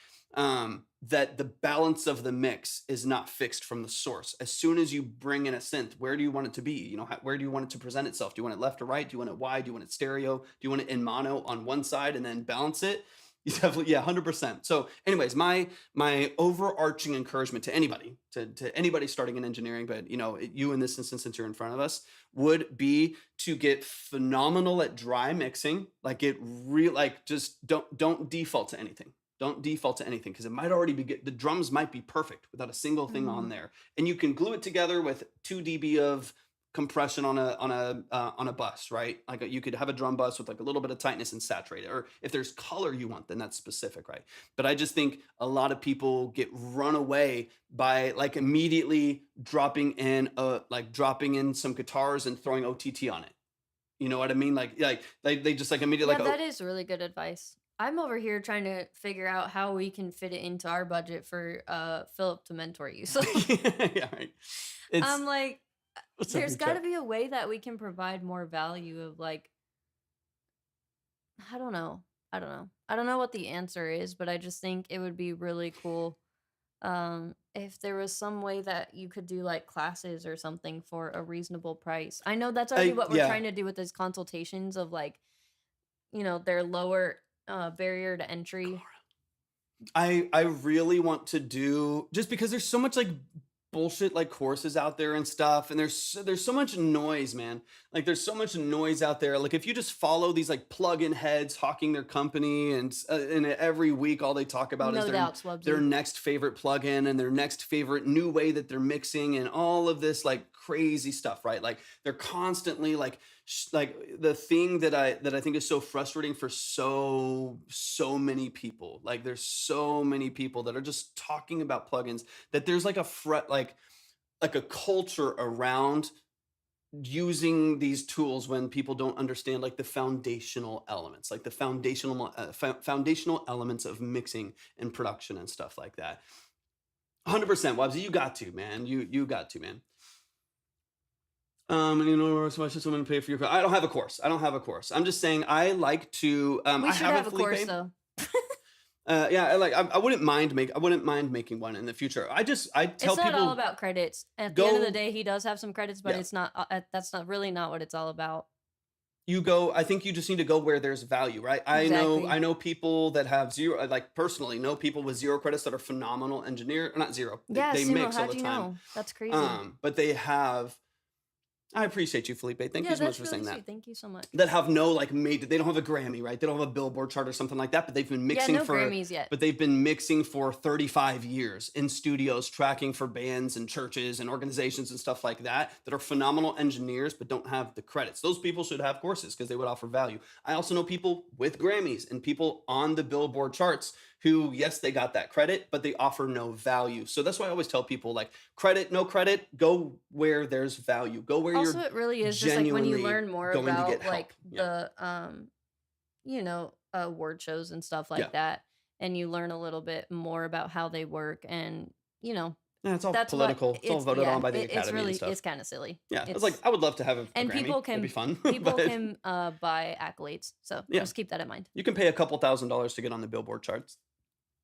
that the balance of the mix is not fixed from the source. As soon as you bring in a synth, where do you want it to be? You know, where do you want it to present itself? Do you want it left or right? Do you want it wide? Do you want it stereo? Do you want it in mono on one side and then balance it? You definitely, yeah, 100%. So anyways, my overarching encouragement to anybody, to anybody starting in engineering, but you know, you in this instance, since you're in front of us, would be to get phenomenal at dry mixing. Like get real, like just don't default to anything. Don't default to anything because it might already be good. The drums might be perfect without a single thing on there, and you can glue it together with 2 dB of compression on a bus, right? Like you could have a drum bus with like a little bit of tightness and saturate it, or if there's color you want, then that's specific, right? But I just think a lot of people get run away by like immediately dropping in some guitars and throwing OTT on it. You know what I mean? Like they just like immediately Yeah, that is really good advice. I'm over here trying to figure out how we can fit it into our budget for Philip to mentor you. So yeah, right. I'm like, there's got to be a way that we can provide more value of like, I don't know what the answer is, but I just think it would be really cool if there was some way that you could do like classes or something for a reasonable price. I know that's already what we're trying to do with these consultations of like, you know, their lower barrier to entry. I really want to do, just because there's so much like bullshit like courses out there and stuff, and there's so much noise, man. Like there's so much noise out there. Like if you just follow these like plug-in heads hawking their company, and every week all they talk about is their next favorite plugin and their next favorite new way that they're mixing and all of this like crazy stuff, right? Like they're constantly like the thing that I think is so frustrating for so many people. Like there's so many people that are just talking about plugins, that there's like a culture around using these tools when people don't understand like the foundational elements, like the foundational elements of mixing and production and stuff like that. 100%, Wabsy, you got to, man. You got to, man. And you know, so much should someone pay for your? I don't have a course. I'm just saying I like to. We should have a course though. Yeah, I wouldn't mind making one in the future. I tell people it's not all about credits. At the end of the day, he does have some credits, but it's not. That's not really not what it's all about. I think you just need to go where there's value, right? Exactly. I know people that have zero, like personally know people with 0 credits that are phenomenal engineer, not zero. Yeah, they mix all the time. Know? That's crazy. But they have. I appreciate you, Felipe. Thank you so much for saying that. Thank you so much. That have no like they don't have a Grammy, right? They don't have a Billboard chart or something like that, but they've been mixing Grammys yet. But they've been mixing for 35 years in studios, tracking for bands and churches and organizations and stuff like that are phenomenal engineers, but don't have the credits. Those people should have courses because they would offer value. I also know people with Grammys and people on the Billboard charts who, yes, they got that credit, but they offer no value. So that's why I always tell people, like, credit, no credit, go where there's value. Go where also, it really is just like when you learn more about like the award shows and stuff like that, and you learn a little bit more about how they work, and yeah, it's all political. It's all voted on by the Academy and stuff. It's kind of silly. Yeah, it's like I would love to have a and Grammy. People can It'd be fun. People can buy accolades, so just keep that in mind. You can pay a couple $1,000s to get on the Billboard charts.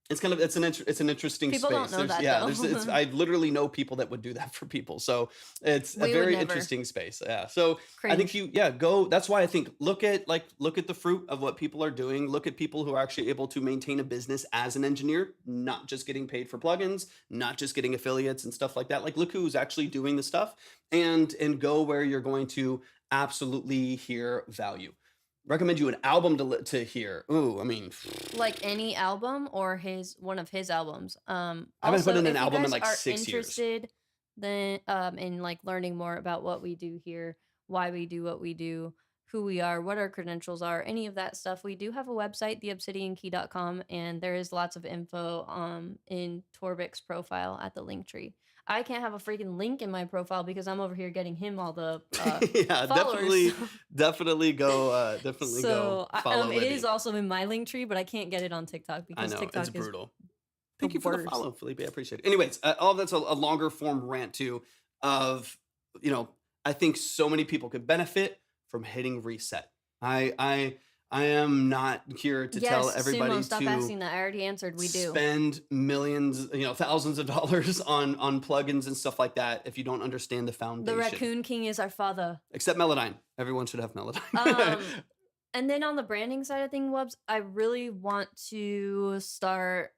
It's an interesting people space. Don't know that, I literally know people that would do that for people. So it's a very interesting space. Yeah. So I think go. That's why I think look at the fruit of what people are doing. Look at people who are actually able to maintain a business as an engineer, not just getting paid for plugins, not just getting affiliates and stuff like that. Like look who's actually doing the stuff, and go where you're going to absolutely hear value. Recommend you an album to hear. Ooh, I mean, like any album or one of his albums. I haven't put in an album in like 6 years. Interested then in like learning more about what we do here, why we do what we do, who we are, what our credentials are, any of that stuff. We do have a website, theobsidiankey.com, and there is lots of info in Torvik's profile at the link tree. I can't have a freaking link in my profile because I'm over here getting him all the yeah, followers. definitely go So follow it Libby. is also in my link tree, but I can't get it on TikTok because I know, TikTok it's is brutal. Thank you for the worst. follow, Felipe. I appreciate it. Anyways, all of that's a longer form rant too of, I think so many people could benefit from hitting reset. I am not here to tell everybody Sumo, stop to asking that. I already answered. We do. spend millions, thousands of dollars on plugins and stuff like that if you don't understand the foundation. The Raccoon King is our father. Except Melodyne. Everyone should have Melodyne. And then on the branding side of things, Wubs, I really want to start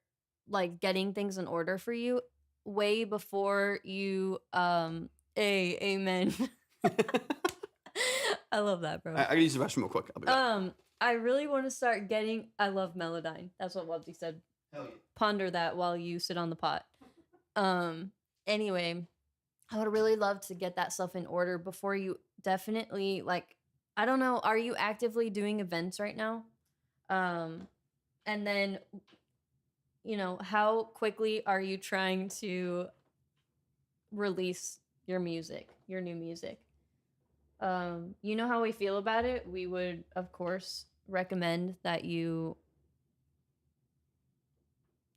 like getting things in order for you way before you amen. I love that, bro. I gotta use the restroom real quick. I'll be back. I really want to start getting. I love Melodyne. That's what Wubsy said. Hell yeah. Ponder that while you sit on the pot. Anyway, I would really love to get that stuff in order before you definitely like. I don't know. Are you actively doing events right now? And then, how quickly are you trying to release your music, your new music? You know how we feel about it. We would, of course, recommend that you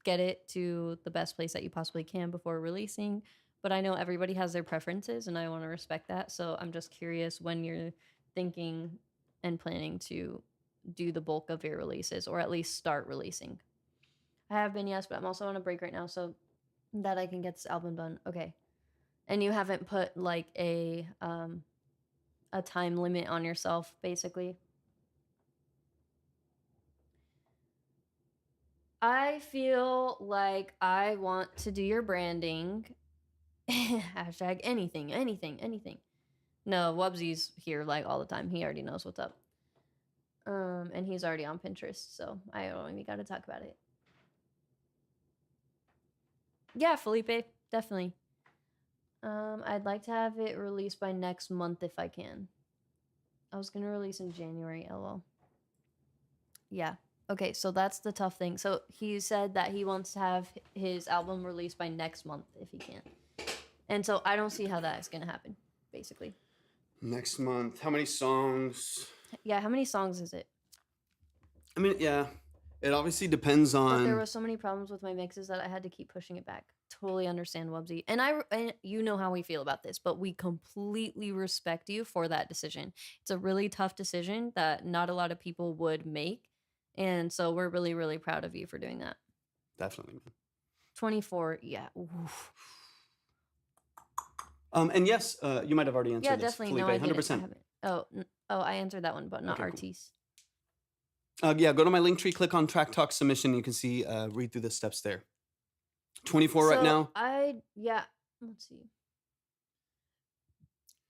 get it to the best place that you possibly can before releasing. But I know everybody has their preferences, and I want to respect that. So I'm just curious when you're thinking and planning to do the bulk of your releases, or at least start releasing. I have been, yes, but I'm also on a break right now so that I can get this album done. Okay. And you haven't put like a time limit on yourself, basically. I feel like I want to do your branding. Hashtag anything. No, Wubsy's here like all the time. He already knows what's up. And he's already on Pinterest, so I don't even gotta talk about it. Yeah, Felipe, definitely. I'd like to have it released by next month if I can. I was gonna release in January, lol. Yeah. Okay, so that's the tough thing. So he said that he wants to have his album released by next month if he can. And so I don't see how that is gonna happen, basically. Next month. How many songs? Yeah, how many songs is it? I mean, yeah. It obviously depends on. But there were so many problems with my mixes that I had to keep pushing it back. Totally understand, Wubsy. And you know how we feel about this, but we completely respect you for that decision. It's a really tough decision that not a lot of people would make. And so we're really, really proud of you for doing that. Definitely, man. 24, yeah. Oof. And yes, you might have already answered this. Definitely. Felipe, no, I 100%. didn't. I answered that one, but not Okay, Artis. Cool. Yeah, go to my link tree, click on Track Talk Submission. You can see, read through the steps there. 24 right now. Let's see.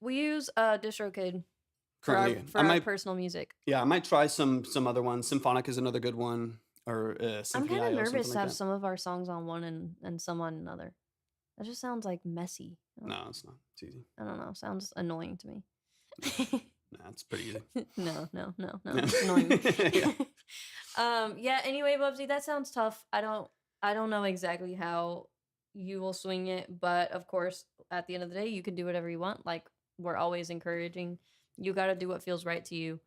We use DistroKid Currently, for our personal music. Yeah, I might try some other ones. Symphonic is another good one. Or I'm kind of nervous to have that. some of our songs on one and some on another. That just sounds like messy. No, it's not. It's easy. I don't know. Sounds annoying to me. Nah, it's pretty easy. No. It's annoying. Yeah. Anyway, Bubsy, that sounds tough. I don't know exactly how you will swing it, but of course, at the end of the day, you can do whatever you want. Like, we're always encouraging. You got to do what feels right to you.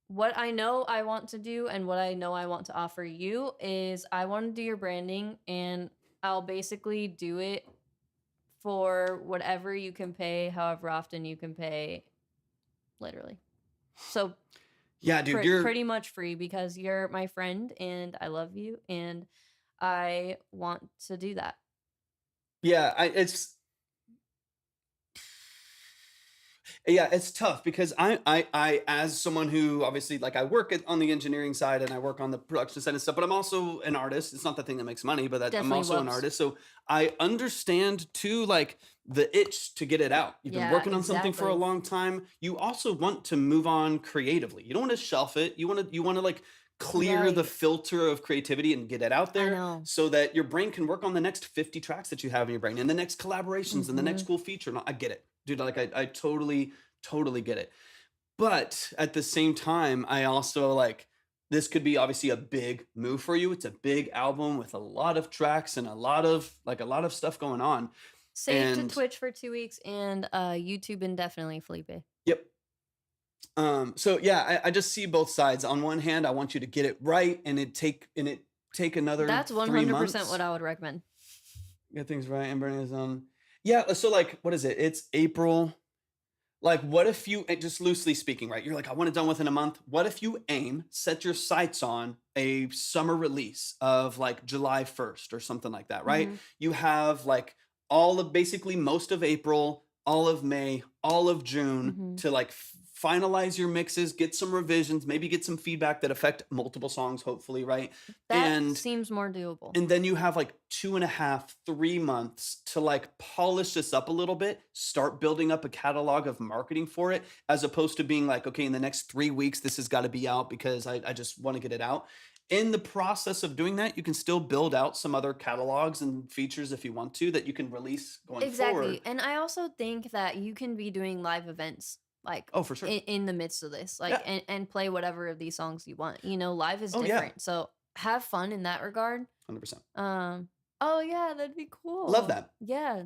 What I know I want to do and what I know I want to offer you is I want to do your branding, and I'll basically do it for whatever you can pay, however often you can pay, literally. So yeah, dude, you're pretty much free because you're my friend and I love you and I want to do that. Yeah, it's tough because I as someone who obviously like I work on the engineering side and I work on the production side and stuff, but I'm also an artist. It's not the thing that makes money, but I'm also an artist. So I understand too, like the itch to get it out. You've been working on something for a long time. You also want to move on creatively. You don't want to shelf it. You want to like clear the filter of creativity and get it out there so that your brain can work on the next 50 tracks that you have in your brain and the next collaborations and the next cool feature. I get it. Dude, like I totally get it. But at the same time, I also like this could be obviously a big move for you. It's a big album with a lot of tracks and a lot of stuff going on. Save to Twitch for 2 weeks and YouTube indefinitely, Felipe. Yep. So yeah, I just see both sides. On one hand, I want you to get it right, and it take another. That's 100% what I would recommend. Get things right and burning his own. Yeah. So like, what is it? It's April. Like, what if you, just loosely speaking, right? You're like, I want it done within a month. What if you set your sights on a summer release of like July 1st or something like that, right? Mm-hmm. You have like basically most of April, all of May, all of June to like finalize your mixes, get some revisions, maybe get some feedback that affect multiple songs, hopefully, right? That seems more doable. And then you have like 2.5, 3 months to like polish this up a little bit, start building up a catalog of marketing for it, as opposed to being like, okay, in the next 3 weeks, this has got to be out because I just want to get it out. In the process of doing that, you can still build out some other catalogs and features if you want to that you can release going forward. Exactly. And I also think that you can be doing live events like for sure in the midst of this, like and play whatever of these songs you want. You know, live is different. So have fun in that regard. 100%. Oh yeah, that'd be cool. Love that. Yeah.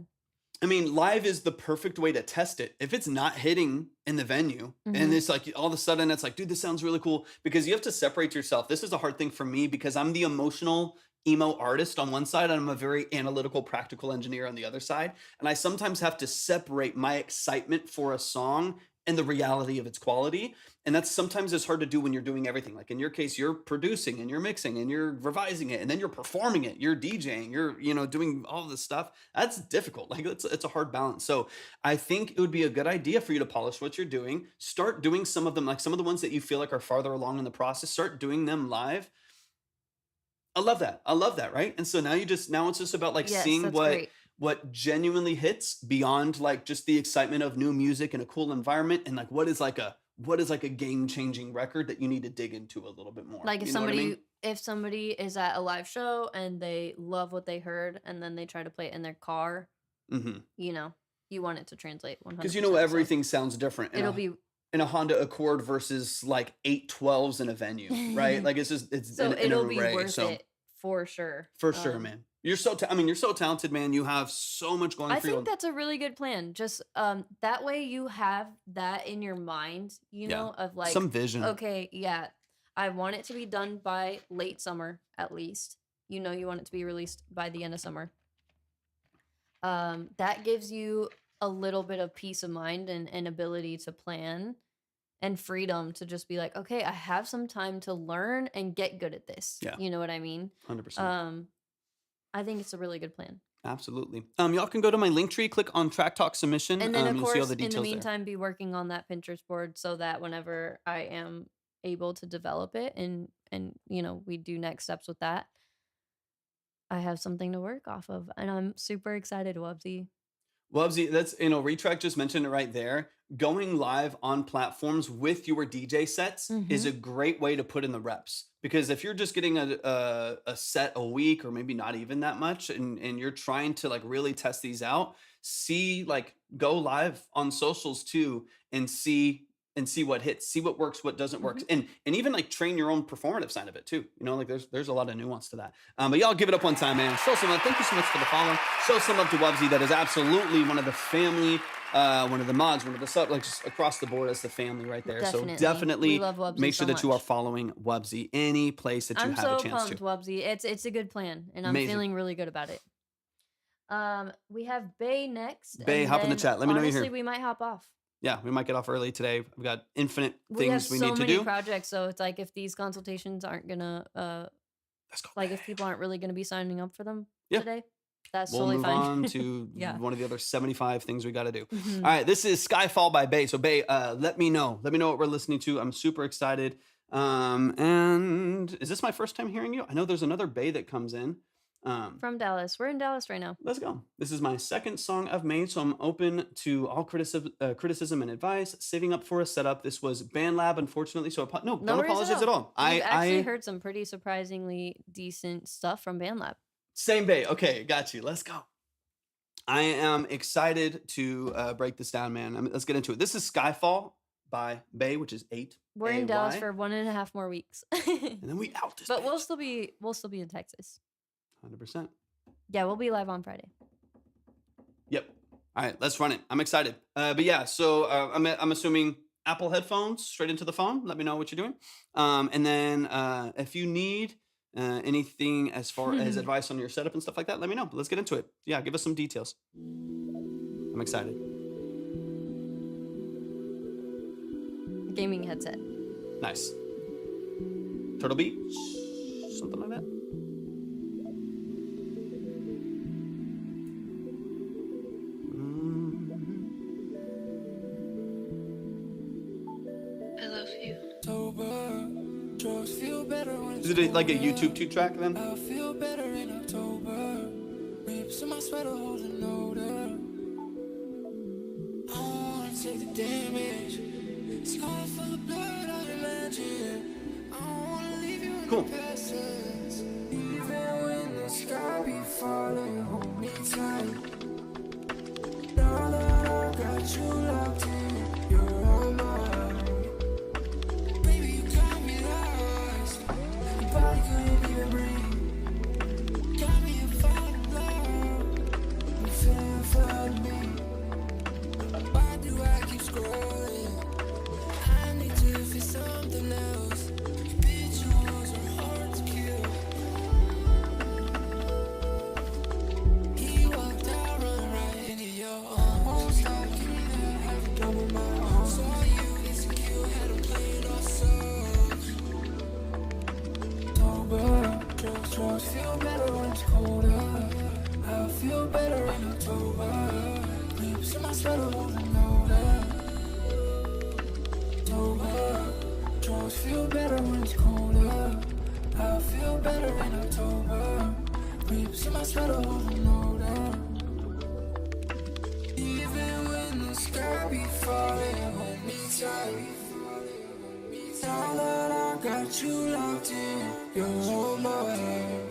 I mean, live is the perfect way to test it. If it's not hitting in the venue and it's like all of a sudden it's like, dude, this sounds really cool, because you have to separate yourself. This is a hard thing for me because I'm the emotional emo artist on one side and I'm a very analytical, practical engineer on the other side. And I sometimes have to separate my excitement for a song and the reality of its quality. And that's sometimes it's hard to do when you're doing everything. Like in your case, you're producing and you're mixing and you're revising it and then you're performing it, you're DJing, you're doing all this stuff. That's difficult. Like it's a hard balance. So I think it would be a good idea for you to polish what you're doing, start doing some of them, like some of the ones that you feel like are farther along in the process, start doing them live. I love that. Right. And so now it's just about like seeing what genuinely hits beyond like just the excitement of new music and a cool environment, and like what is like a game-changing record that you need to dig into a little bit more. Like if somebody is at a live show and they love what they heard and then they try to play it in their car, you know, you want it to translate 100%. Because everything sounds different. It'll be in a Honda Accord versus like 812s in a venue, right? Like it's so it'll be worth it for sure. For sure, man. You're so talented, man. You have so much going for you. I think that's a really good plan. Just that way you have that in your mind, you know, of like some vision. Okay, yeah. I want it to be done by late summer at least. You know, you want it to be released by the end of summer. That gives you a little bit of peace of mind and ability to plan and freedom to just be like, okay, I have some time to learn and get good at this. Yeah. You know what I mean? 100%. I think it's a really good plan. Absolutely. Y'all can go to my link tree, click on Track Talk Submission, and then of you'll course, see all the details in the meantime, be working on that Pinterest board so that whenever I am able to develop it and you know, we do next steps with that, I have something to work off of, and I'm super excited, Wubsy. Wubsy, that's, Retrack just mentioned it right there. Going live on platforms with your DJ sets is a great way to put in the reps. Because if you're just getting a set a week, or maybe not even that much, and you're trying to like really test these out, go live on socials too and see what hits, see what works, what doesn't work, and even like train your own performative side of it too. You know, like there's a lot of nuance to that. But y'all give it up one time, man. Show some love. Thank you so much for the follow. Show some love to Wubsy. That is absolutely one of the family, one of the mods, one of the sub, like just across the board as the family right there. Definitely. So definitely We love Wubsy make sure so that you are much. following Wubsy any place that you have a chance to. I'm so pumped, Wubsy. It's a good plan, and I'm feeling really good about it. We have Bay next. Bay, hop in the chat. Let me know you're here. Honestly, we might hop off. Yeah, we might get off early today. We've got infinite We have things we so need to many do. projects, so it's like if these consultations aren't gonna, Let's go. like if people aren't really gonna be signing up for them Yeah. today, that's We'll totally move fine. on to Yeah. one of the other 75 things we got to do. Mhm. All right, this is Skyfall by Bay. So Bay, let me know what we're listening to. I'm super excited. And is this my first time hearing you? I know there's another Bay that comes in. From Dallas. We're in Dallas right now. Let's go. This is my second song I've made, so I'm open to all criticism and advice. Saving up for a setup. This was BandLab, unfortunately. So don't apologize at all. I actually heard some pretty surprisingly decent stuff from BandLab. Same Bay. Okay, got you. Let's go. I am excited to break this down, man. Let's get into it. This is Skyfall by Bay, which is 8. We're in Dallas for 1.5 more weeks. And then we out this. But bitch. we'll still be in Texas. 100%. Yeah, we'll be live on Friday. Yep. All right, let's run it. I'm excited. But yeah, so I'm assuming Apple headphones straight into the phone. Let me know what you're doing. And then if you need anything as far as advice on your setup and stuff like that, let me know. But let's get into it. Yeah, give us some details. I'm excited. Gaming headset. Nice. Turtle Beach, something like that. I love you. Is it like a YouTube 2 track then? I feel better in October. Rips in my sweater holding odor. I wanna take the damage. Scar full of blood, I imagine. I wanna leave you in Cool. the passage. Even when the sky be falling, hold me tight. Now that I got you locked in, you're all mine. Baby, you got me lost. Your body couldn't even breathe. Got me a fire of love. You fell for me. Why do I keep scrolling? I need to feel something else. Your visuals are hard to kill. He walked out, run right into your arms. Won't stop, give me that, have you done with my arms? Saw you insecure, had him playing our songs. October, drugs feel better when it's colder. I feel better in October. Lips in my sweater holding odor. October, drugs feel better when it's colder. I feel better in October. Lips in my sweater holding odor. Even when the sky be falling, hold me tight. Now that I got you locked in, you're all mine.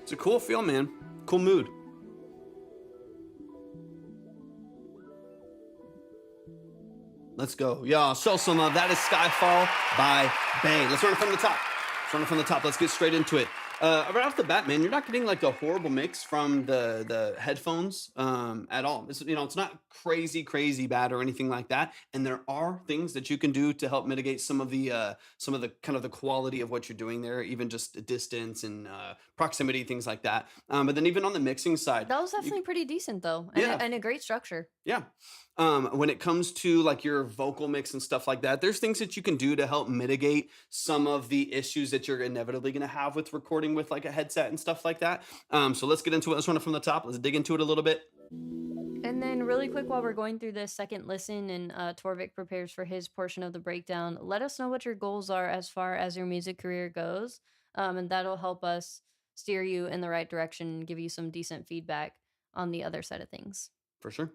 It's a cool feel, man. Cool mood. Let's go. Yeah, show some love. That is Skyfall by Bay. Let's run it from the top. Let's get straight into it. Right off the bat, man, you're not getting like a horrible mix from the headphones at all. It's not crazy bad or anything like that. And there are things that you can do to help mitigate some of the kind of the quality of what you're doing there, even just distance and proximity, things like that. But then even on the mixing side, That was definitely pretty decent though, and, Yeah. and a great structure. yeah. When it comes to like your vocal mix and stuff like that, there's things that you can do to help mitigate some of the issues that you're inevitably going to have with recording with like a headset and stuff like that. So let's get into it. Let's run it from the top. Let's dig into it a little bit. And then really quick, while we're going through this second listen and Torvik prepares for his portion of the breakdown, let us know what your goals are as far as your music career goes. And that'll help us steer you in the right direction and give you some decent feedback on the other side of things. For sure.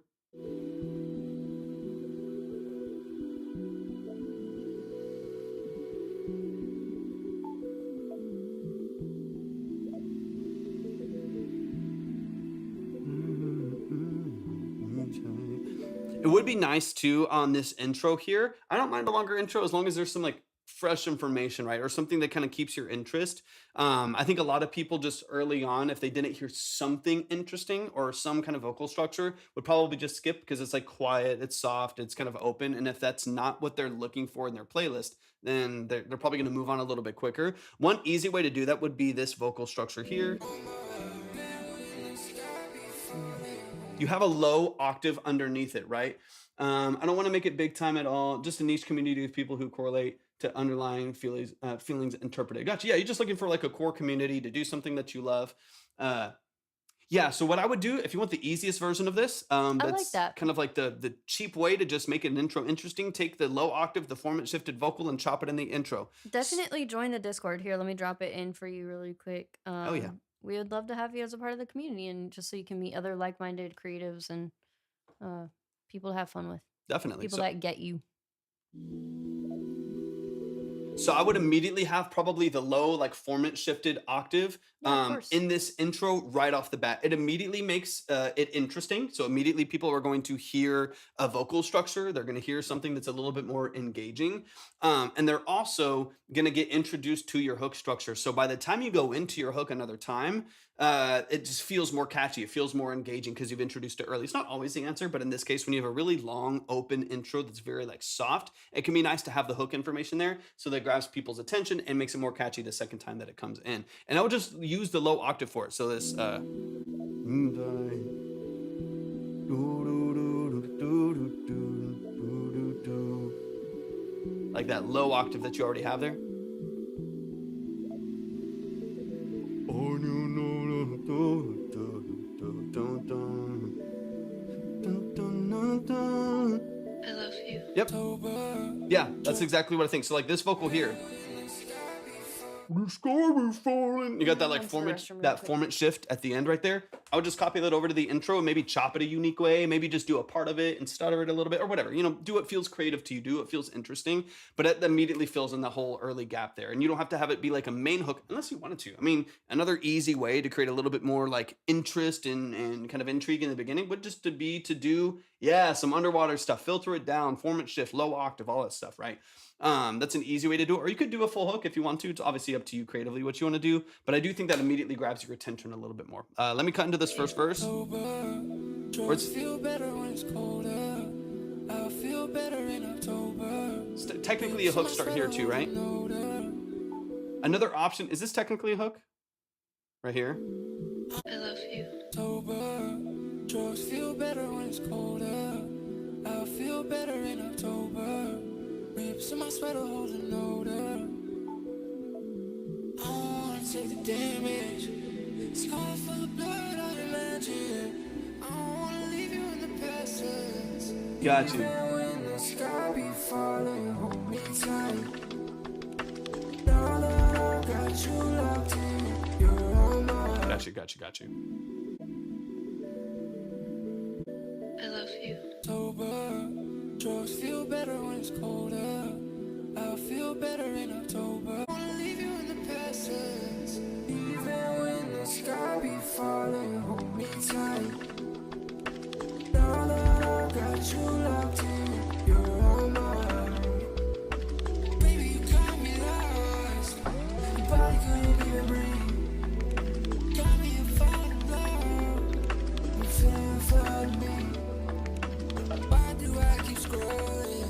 It would be nice too on this intro here. I don't mind a longer intro as long as there's some like fresh information, right? Or something that kind of keeps your interest. I think a lot of people just early on, if they didn't hear something interesting or some kind of vocal structure, would probably just skip because it's like quiet, it's soft, it's kind of open. And if that's not what they're looking for in their playlist, then they're probably going to move on a little bit quicker. One easy way to do that would be this vocal structure here. You have a low octave underneath it, right? I don't want to make it big time at all. Just a niche community of people who correlate to underlying feelings interpreted. Gotcha. Yeah, you're just looking for like a core community to do something that you love. Yeah, so what I would do, if you want the easiest version of this, like that's that. kind of like the cheap way to just make an intro interesting. Take the low octave, the format shifted vocal, and chop it in the intro. Definitely join the Discord here. Let me drop it in for you really quick. Oh, yeah. We would love to have you as a part of the community, and just so you can meet other like-minded creatives and people to have fun with. Definitely. People that get you. So I would immediately have probably the low, like formant shifted octave in this intro right off the bat. It immediately makes it interesting. So immediately people are going to hear a vocal structure. They're going to hear something that's a little bit more engaging. And they're also going to get introduced to your hook structure. So by the time you go into your hook another time, it just feels more catchy. It feels more engaging because you've introduced it early. It's not always the answer, but in this case, when you have a really long open intro that's very like soft, it can be nice to have the hook information there so that grabs people's attention and makes it more catchy the second time that it comes in. And I would just use the low octave for it. So this like that low octave that you already have there. I love you. Yep. Yeah, that's exactly what I think. So like this vocal here. You got that like formant shift at the end right there. I would just copy that over to the intro and maybe chop it a unique way. Maybe just do a part of it and stutter it a little bit or whatever. You know, do what feels creative to you. Do what feels interesting. But it immediately fills in the whole early gap there. And you don't have to have it be like a main hook unless you wanted to. I mean, another easy way to create a little bit more like interest and kind of intrigue in the beginning would just to do, yeah, some underwater stuff. Filter it down, formant shift, low octave, all that stuff, right? That's an easy way to do it. Or you could do a full hook if you want to. It's obviously up to you creatively what you want to do. But I do think that immediately grabs your attention a little bit more. Let me cut into this first verse. Technically a hook start here too, right? Another option, is this technically a hook? Right here. I love you. Drugs feel better when it's colder. I feel better in October. Rips in my sweater holding odor. I wanna take the damage. Scar full of blood, I'd imagine. I don't wanna leave you in the passage. Got you. Even when the sky be falling, hold me tight. Now that I got you locked in, you're all mine. Got you. I love you. October, drugs feel better when it's colder. I'll feel better in October. I wanna leave you in the passage. Even when the sky be falling, hold me tight. Now that I got you locked in, you're all mine. Baby, you got me lost. Your body couldn't even breathe. Got me a fall in love. I'm feeling flood me. Why do I keep scrolling?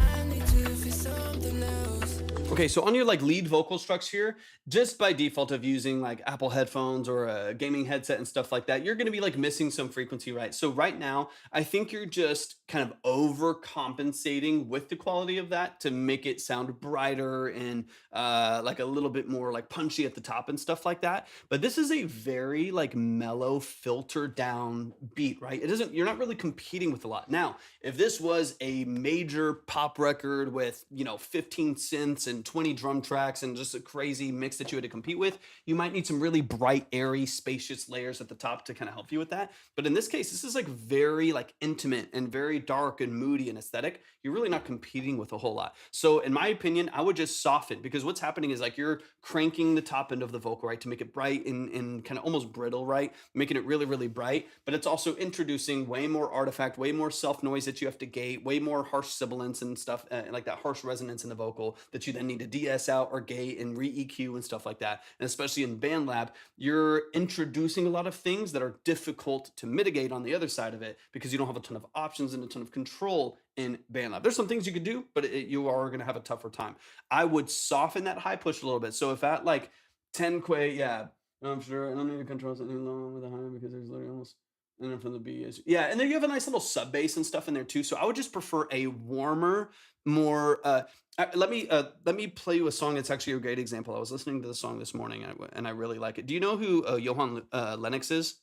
I need to feel something else. Okay, so on your like lead vocal structure here, just by default of using like Apple headphones or a gaming headset and stuff like that, you're going to be like missing some frequency, right? So right now, I think you're just kind of overcompensating with the quality of that to make it sound brighter and like a little bit more like punchy at the top and stuff like that. But this is a very like mellow, filtered down beat, right? You're not really competing with a lot. Now, if this was a major pop record with, 15 synths and 20 drum tracks and just a crazy mix that you had to compete with, you might need some really bright, airy, spacious layers at the top to kind of help you with that. But in this case, this is like very like intimate and very dark and moody and aesthetic. You're really not competing with a whole lot. So in my opinion, I would just soften, because what's happening is like you're cranking the top end of the vocal, right, to make it bright and kind of almost brittle, right, making it really, really bright. But it's also introducing way more artifact, way more self noise that you have to gate, way more harsh sibilance and stuff, like that harsh resonance in the vocal that you then need to de-ess out or gate and re-EQ and stuff like that. And especially in BandLab, you're introducing a lot of things that are difficult to mitigate on the other side of it because you don't have a ton of options and a ton of control in BandLab. There's some things you could do, but you are going to have a tougher time. I would soften that high push a little bit. So if at like 10 quay, yeah, I'm sure I don't need to control something low with a high because there's literally almost, and then from the B is, yeah, and then you have a nice little sub bass and stuff in there too. So I would just prefer a warmer, more. Let me play you a song that's actually a great example. I was listening to the song this morning and I really like it. Do you know who Johan Lennox is?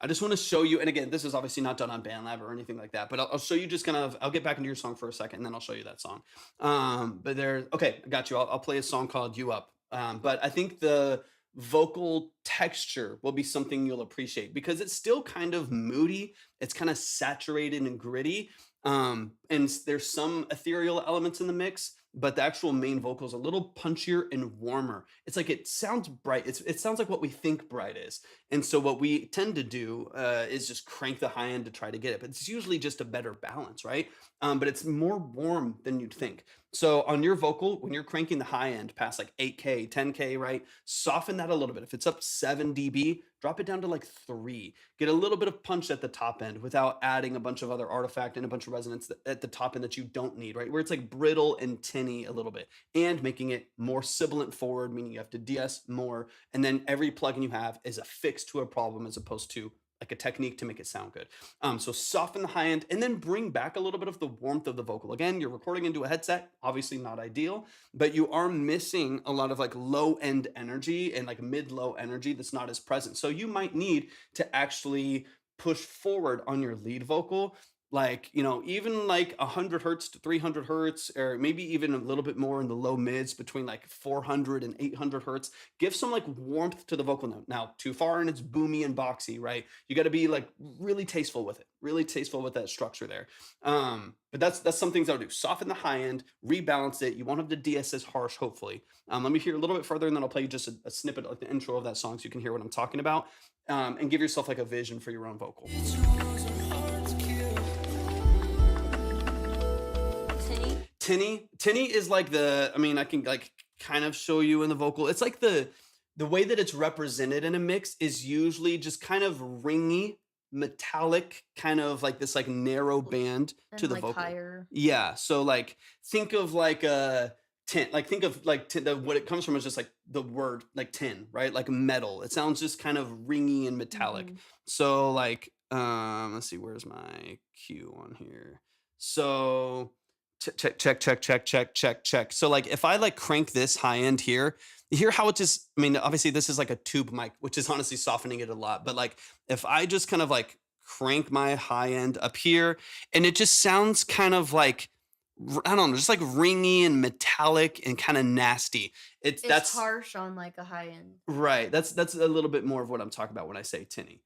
I just want to show you, and again, this is obviously not done on BandLab or anything like that, but I'll show you just kind of, I'll get back into your song for a second and then I'll show you that song. Okay, I got you. I'll play a song called You Up. But I think the vocal texture will be something you'll appreciate because it's still kind of moody. It's kind of saturated and gritty. And there's some ethereal elements in the mix, but the actual main vocal is a little punchier and warmer. It's like it sounds bright. It sounds like what we think bright is. And so what we tend to do is just crank the high end to try to get it. But it's usually just a better balance, right? But it's more warm than you'd think. So on your vocal, when you're cranking the high end past like 8K, 10K, right? Soften that a little bit. If it's up 7 dB, drop it down to like 3. Get a little bit of punch at the top end without adding a bunch of other artifact and a bunch of resonance at the top end that you don't need, right? Where it's like brittle and tinny a little bit, and making it more sibilant forward, meaning you have to DS more. And then every plugin you have is a fix to a problem as opposed to like a technique to make it sound good. So soften the high end and then bring back a little bit of the warmth of the vocal. Again, you're recording into a headset, obviously not ideal, but you are missing a lot of like low end energy and like mid-low energy that's not as present. So you might need to actually push forward on your lead vocal, like, you know, even like 100 hertz to 300 hertz, or maybe even a little bit more in the low mids between like 400 and 800 hertz. Give some like warmth to the vocal note. Now, too far and it's boomy and boxy, right? You got to be like really tasteful with it, really tasteful with that structure there. But that's some things I would do. Soften the high end, rebalance it. You won't have the DS as harsh, hopefully. Let me hear a little bit further, and then I'll play you just a snippet, like the intro of that song, so you can hear what I'm talking about, and give yourself like a vision for your own vocal. Tinny is like the, I mean, I can like kind of show you in the vocal. It's like the way that it's represented in a mix is usually just kind of ringy, metallic, kind of like this like narrow band And to the like vocal. higher. Yeah. So like think of like a tin, like think of like what it comes from is just like the word like tin, right? Like metal. It sounds just kind of ringy and metallic. Mhm. So like, let's see, where's my cue on here? So check. So like if I like crank this high end here, you hear how it just, I mean, obviously this is like a tube mic, which is honestly softening it a lot. But like if I just kind of like crank my high end up here, and it just sounds kind of like, I don't know, just like ringy and metallic and kind of nasty. It's That's harsh on like a high end. right. That's a little bit more of what I'm talking about when I say tinny.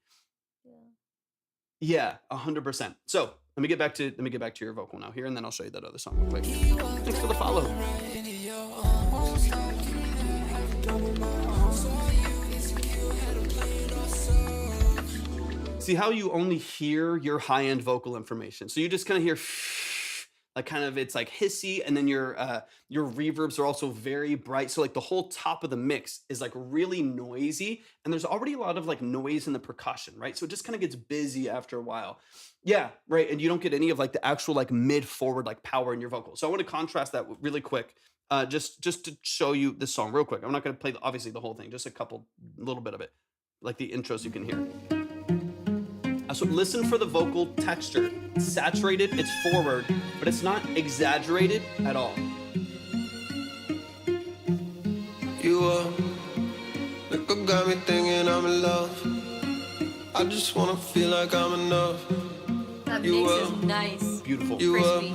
Yeah. Yeah, 100%. So let me get back to your vocal now here, and then I'll show you that other song real quick. Thanks for the follow. See how you only hear your high-end vocal information. So you just kind of hear like kind of, it's like hissy, and then your reverbs are also very bright. So like the whole top of the mix is like really noisy, and there's already a lot of like noise in the percussion, right? So it just kind of gets busy after a while. Yeah, right. And you don't get any of like the actual like mid forward like power in your vocal. So I want to contrast that really quick, just to show you this song real quick. I'm not going to play obviously the whole thing, just a little bit of it, like the intros you can hear. So listen for the vocal texture. It's saturated, it's forward, but it's not exaggerated at all. You liquor got me thinking I'm in love. I just wanna feel like I'm enough. That mix is nice. Beautiful. Crispy.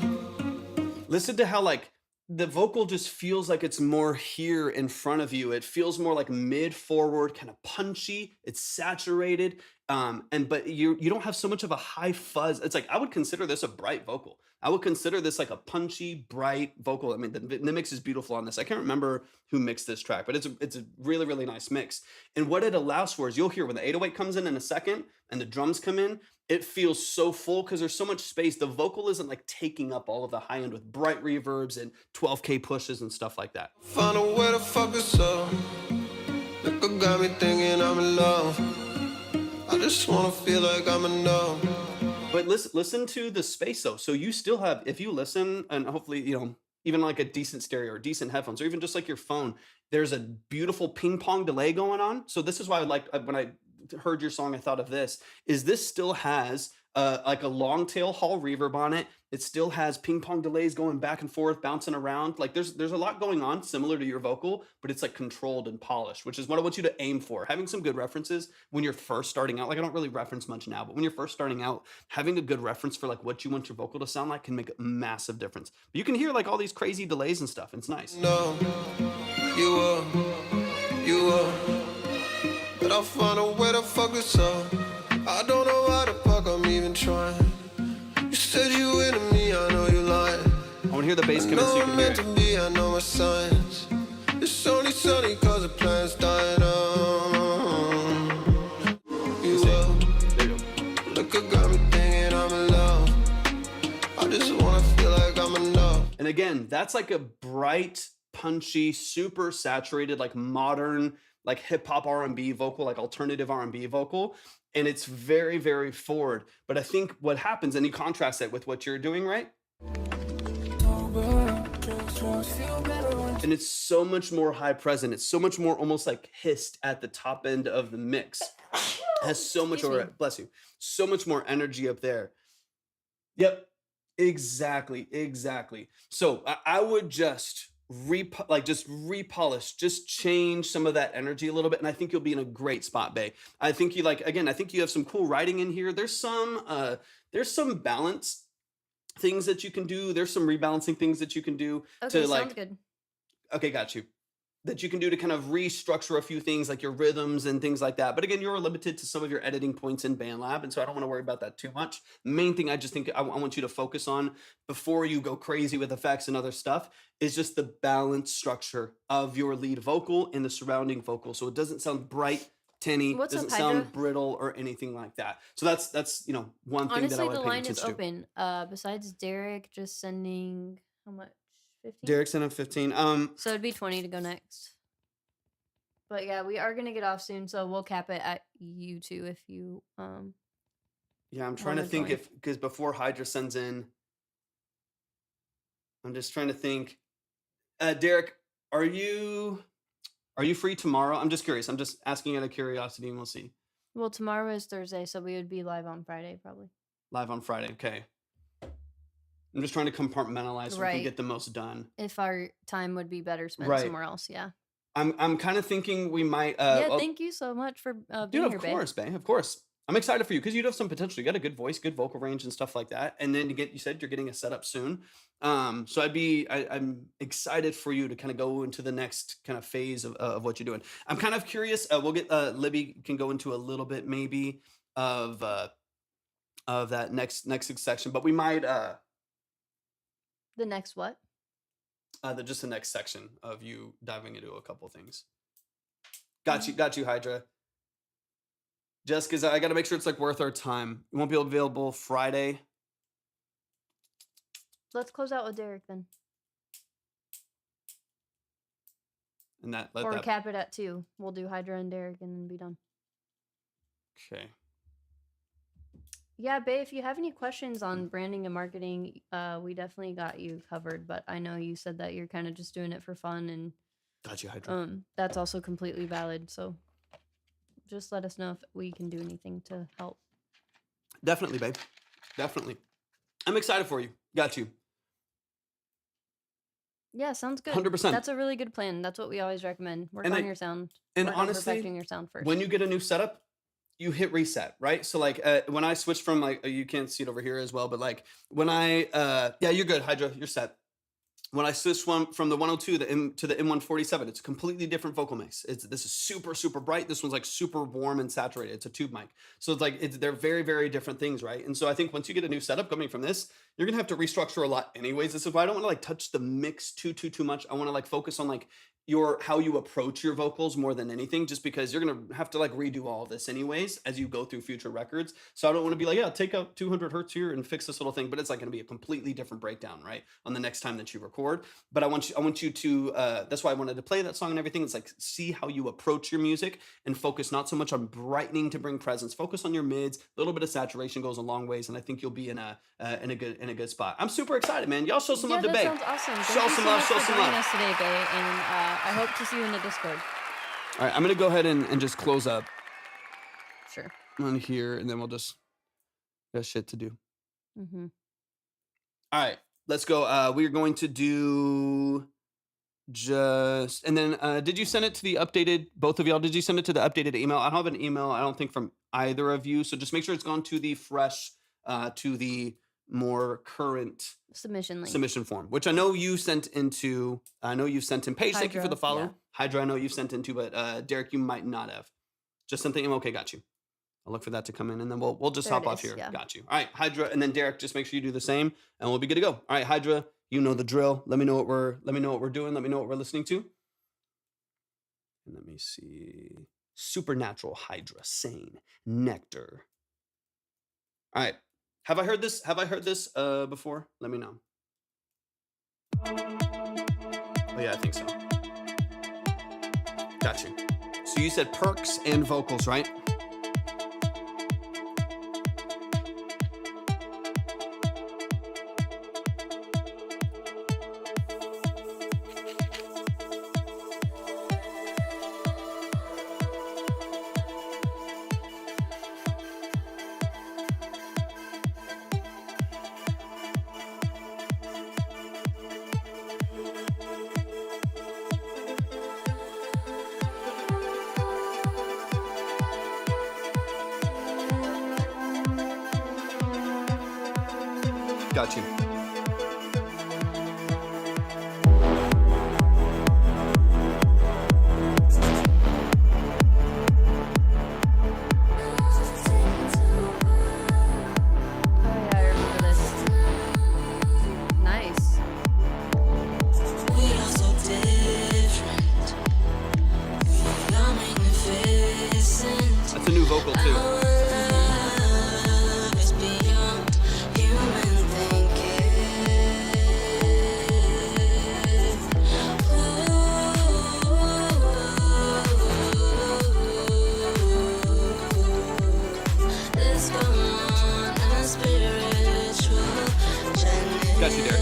Listen to how like the vocal just feels like it's more here in front of you. It feels more like mid forward, kind of punchy. It's saturated. But you don't have so much of a high fuzz. It's like, I would consider this a bright vocal. I would consider this like a punchy, bright vocal. I mean, the mix is beautiful on this. I can't remember who mixed this track, but it's a really, really nice mix. And what it allows for is, you'll hear when the 808 comes in a second and the drums come in, it feels so full because there's so much space. The vocal isn't like taking up all of the high end with bright reverbs and 12K pushes and stuff like that. Find a way to fuck us up. Liquor got me thinking I'm in love. I just wanna feel like I'm enough. But listen to the space though. So you still have, if you listen, and hopefully, you know, even like a decent stereo or decent headphones, or even just like your phone, there's a beautiful ping pong delay going on. So this is why I like, when I heard your song, I thought of this, is this still has like a long tail hall reverb on it. It still has ping pong delays going back and forth, bouncing around. Like there's a lot going on similar to your vocal, but it's like controlled and polished, which is what I want you to aim for. Having some good references when you're first starting out. Like I don't really reference much now, but when you're first starting out, having a good reference for like what you want your vocal to sound like can make a massive difference. But you can hear like all these crazy delays and stuff. And it's nice. No, you are, but I'll find a way to fuck us up. I don't know why the fuck I'm even trying. You said you into me. hear the bass come in so you can hear it. I know my signs. It's only sunny cause the plans died on. You look, I got me thinking I'm alone. I just wanna feel like I'm enough. And again, that's like a bright, punchy, super saturated, like modern, like hip hop R&B vocal, like alternative R&B vocal. And it's very, very forward. But I think what happens, and you contrast it with what you're doing, right? And it's so much more high present. It's so much more almost like hissed at the top end of the mix. It has so much, bless you, so much more energy up there. Yep, exactly. So I would just repolish, just change some of that energy a little bit, and I think you'll be in a great spot, Bae. I think you I think you have some cool writing in here. There's some balance things that you can do. There's some rebalancing things that you can do to sounds good. Okay, got you. That you can do to kind of restructure a few things like your rhythms and things like that. But again, you're limited to some of your editing points in BandLab, and so I don't want to worry about that too much. Main thing I just think I want you to focus on before you go crazy with effects and other stuff is just the balanced structure of your lead vocal and the surrounding vocal, so it doesn't sound bright, tinny, doesn't sound brittle or anything like that. So that's one thing that I would pay attention to. Honestly, the line is open. Besides Derek just sending how much? 15? Derek sent him 15. So it'd be 20 to go next. But yeah, we are gonna get off soon, so we'll cap it at you two if you Yeah, I'm trying to think because before Hydra sends in, I'm just trying to think. Derek, are you free tomorrow? I'm just curious. I'm just asking out of curiosity, and we'll see. Well, tomorrow is Thursday, so we would be live on Friday, probably. Live on Friday, okay. I'm just trying to compartmentalize so we can get the most done. If our time would be better spent somewhere else, yeah. I'm kind of thinking we might. Thank you so much for being here, Bae. Of course. I'm excited for you because you have some potential. You got a good voice, good vocal range, and stuff like that. And then you said you're getting a setup soon. So I'm excited for you to kind of go into the next kind of phase of what you're doing. I'm kind of curious. We'll get Libby can go into a little bit maybe of that next section, but we might. The next what? Just the next section of you diving into a couple things. Got you, Hydra. Just because I got to make sure it's like worth our time. It won't be available Friday. Let's close out with Derek then. And cap it at 2. We'll do Hydra and Derek and then be done. Okay. Yeah, Bae, if you have any questions on branding and marketing, we definitely got you covered. But I know you said that you're kind of just doing it for fun, and got you, Hydra. That's also completely valid. So just let us know if we can do anything to help. Definitely, babe. Definitely. I'm excited for you. Got you. Yeah, sounds good. 100%. That's a really good plan. That's what we always recommend. Work on your sound. And honestly, perfecting your sound first. When you get a new setup, you hit reset, right? So like when I switched from you can't see it over here as well, but like when I you're good, Hydra, you're set. When I switched from the 102 to the M147, it's a completely different vocal mix. This is super, super bright. This one's like super warm and saturated. It's a tube mic. So it's like, they're very, very different things, right? And so I think once you get a new setup coming from this, you're going to have to restructure a lot anyways. This is why I don't want to like touch the mix too much. I want to like focus on like how you approach your vocals more than anything, just because you're going to have to like redo all of this anyways as you go through future records. So I don't want to be like, yeah, take out 200 hertz here and fix this little thing, but it's like going to be a completely different breakdown, right? On the next time that you record. But I want you to, that's why I wanted to play that song and everything. It's like, see how you approach your music and focus not so much on brightening to bring presence, focus on your mids. A little bit of saturation goes a long ways. And I think you'll be in a good spot. I'm super excited, man. Y'all show some love to Bae. Sounds awesome. Show some love, show some love. Us today, Bae, and I hope to see you in the Discord. All right, I'm going to go ahead and just close up. Sure. On here, and then we'll just got shit to do. Mm-hmm. All right, let's go. We're going to do and then did you send it to the updated, both of y'all, did you send it to the updated email? I don't have an email, I don't think, from either of you. So just make sure it's gone to the fresh, to the more current submission form, which I know you sent into. I know you've sent in. Paige, thank you for the follow. Yeah. Hydra, I know you've sent into, but Derek, you might not have. Just sent the email. Okay, got you. I'll look for that to come in, and then we'll just hop off here. Yeah. Got you. All right, Hydra, and then Derek, just make sure you do the same, and we'll be good to go. All right, Hydra, You know the drill. Let me know what we're doing. Let me know what we're listening to. And let me see. Supernatural Hydra, Sane, Nectar. All right. Have I heard this before? Let me know. Oh yeah, I think so. Got you. So you said perks and vocals, right? Got you. That's a new vocal too. Got you, Derek.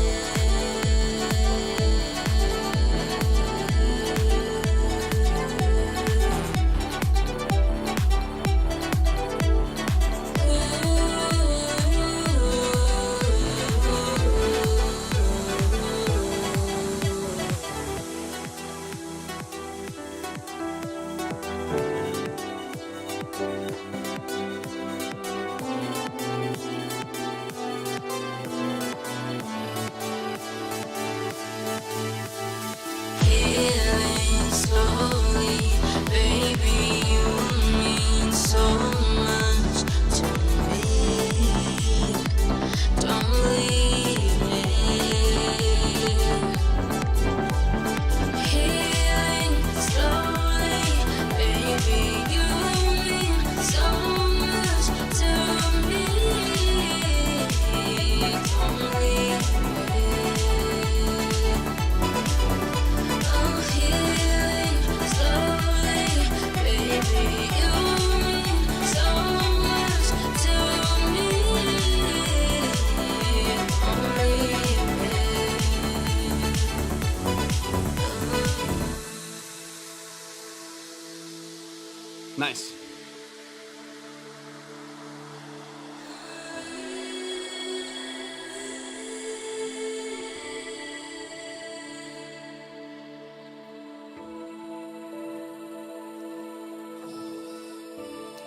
Nice.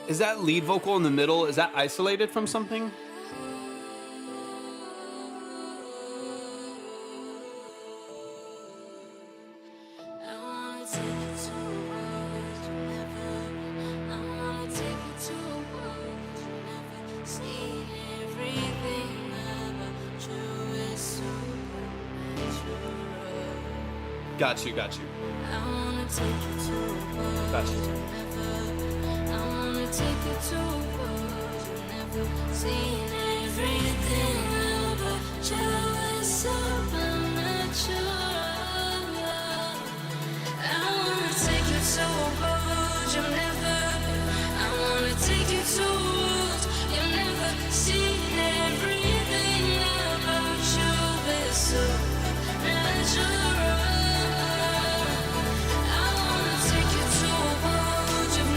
Is that lead vocal in the middle? Is that isolated from something? Got you. Got you.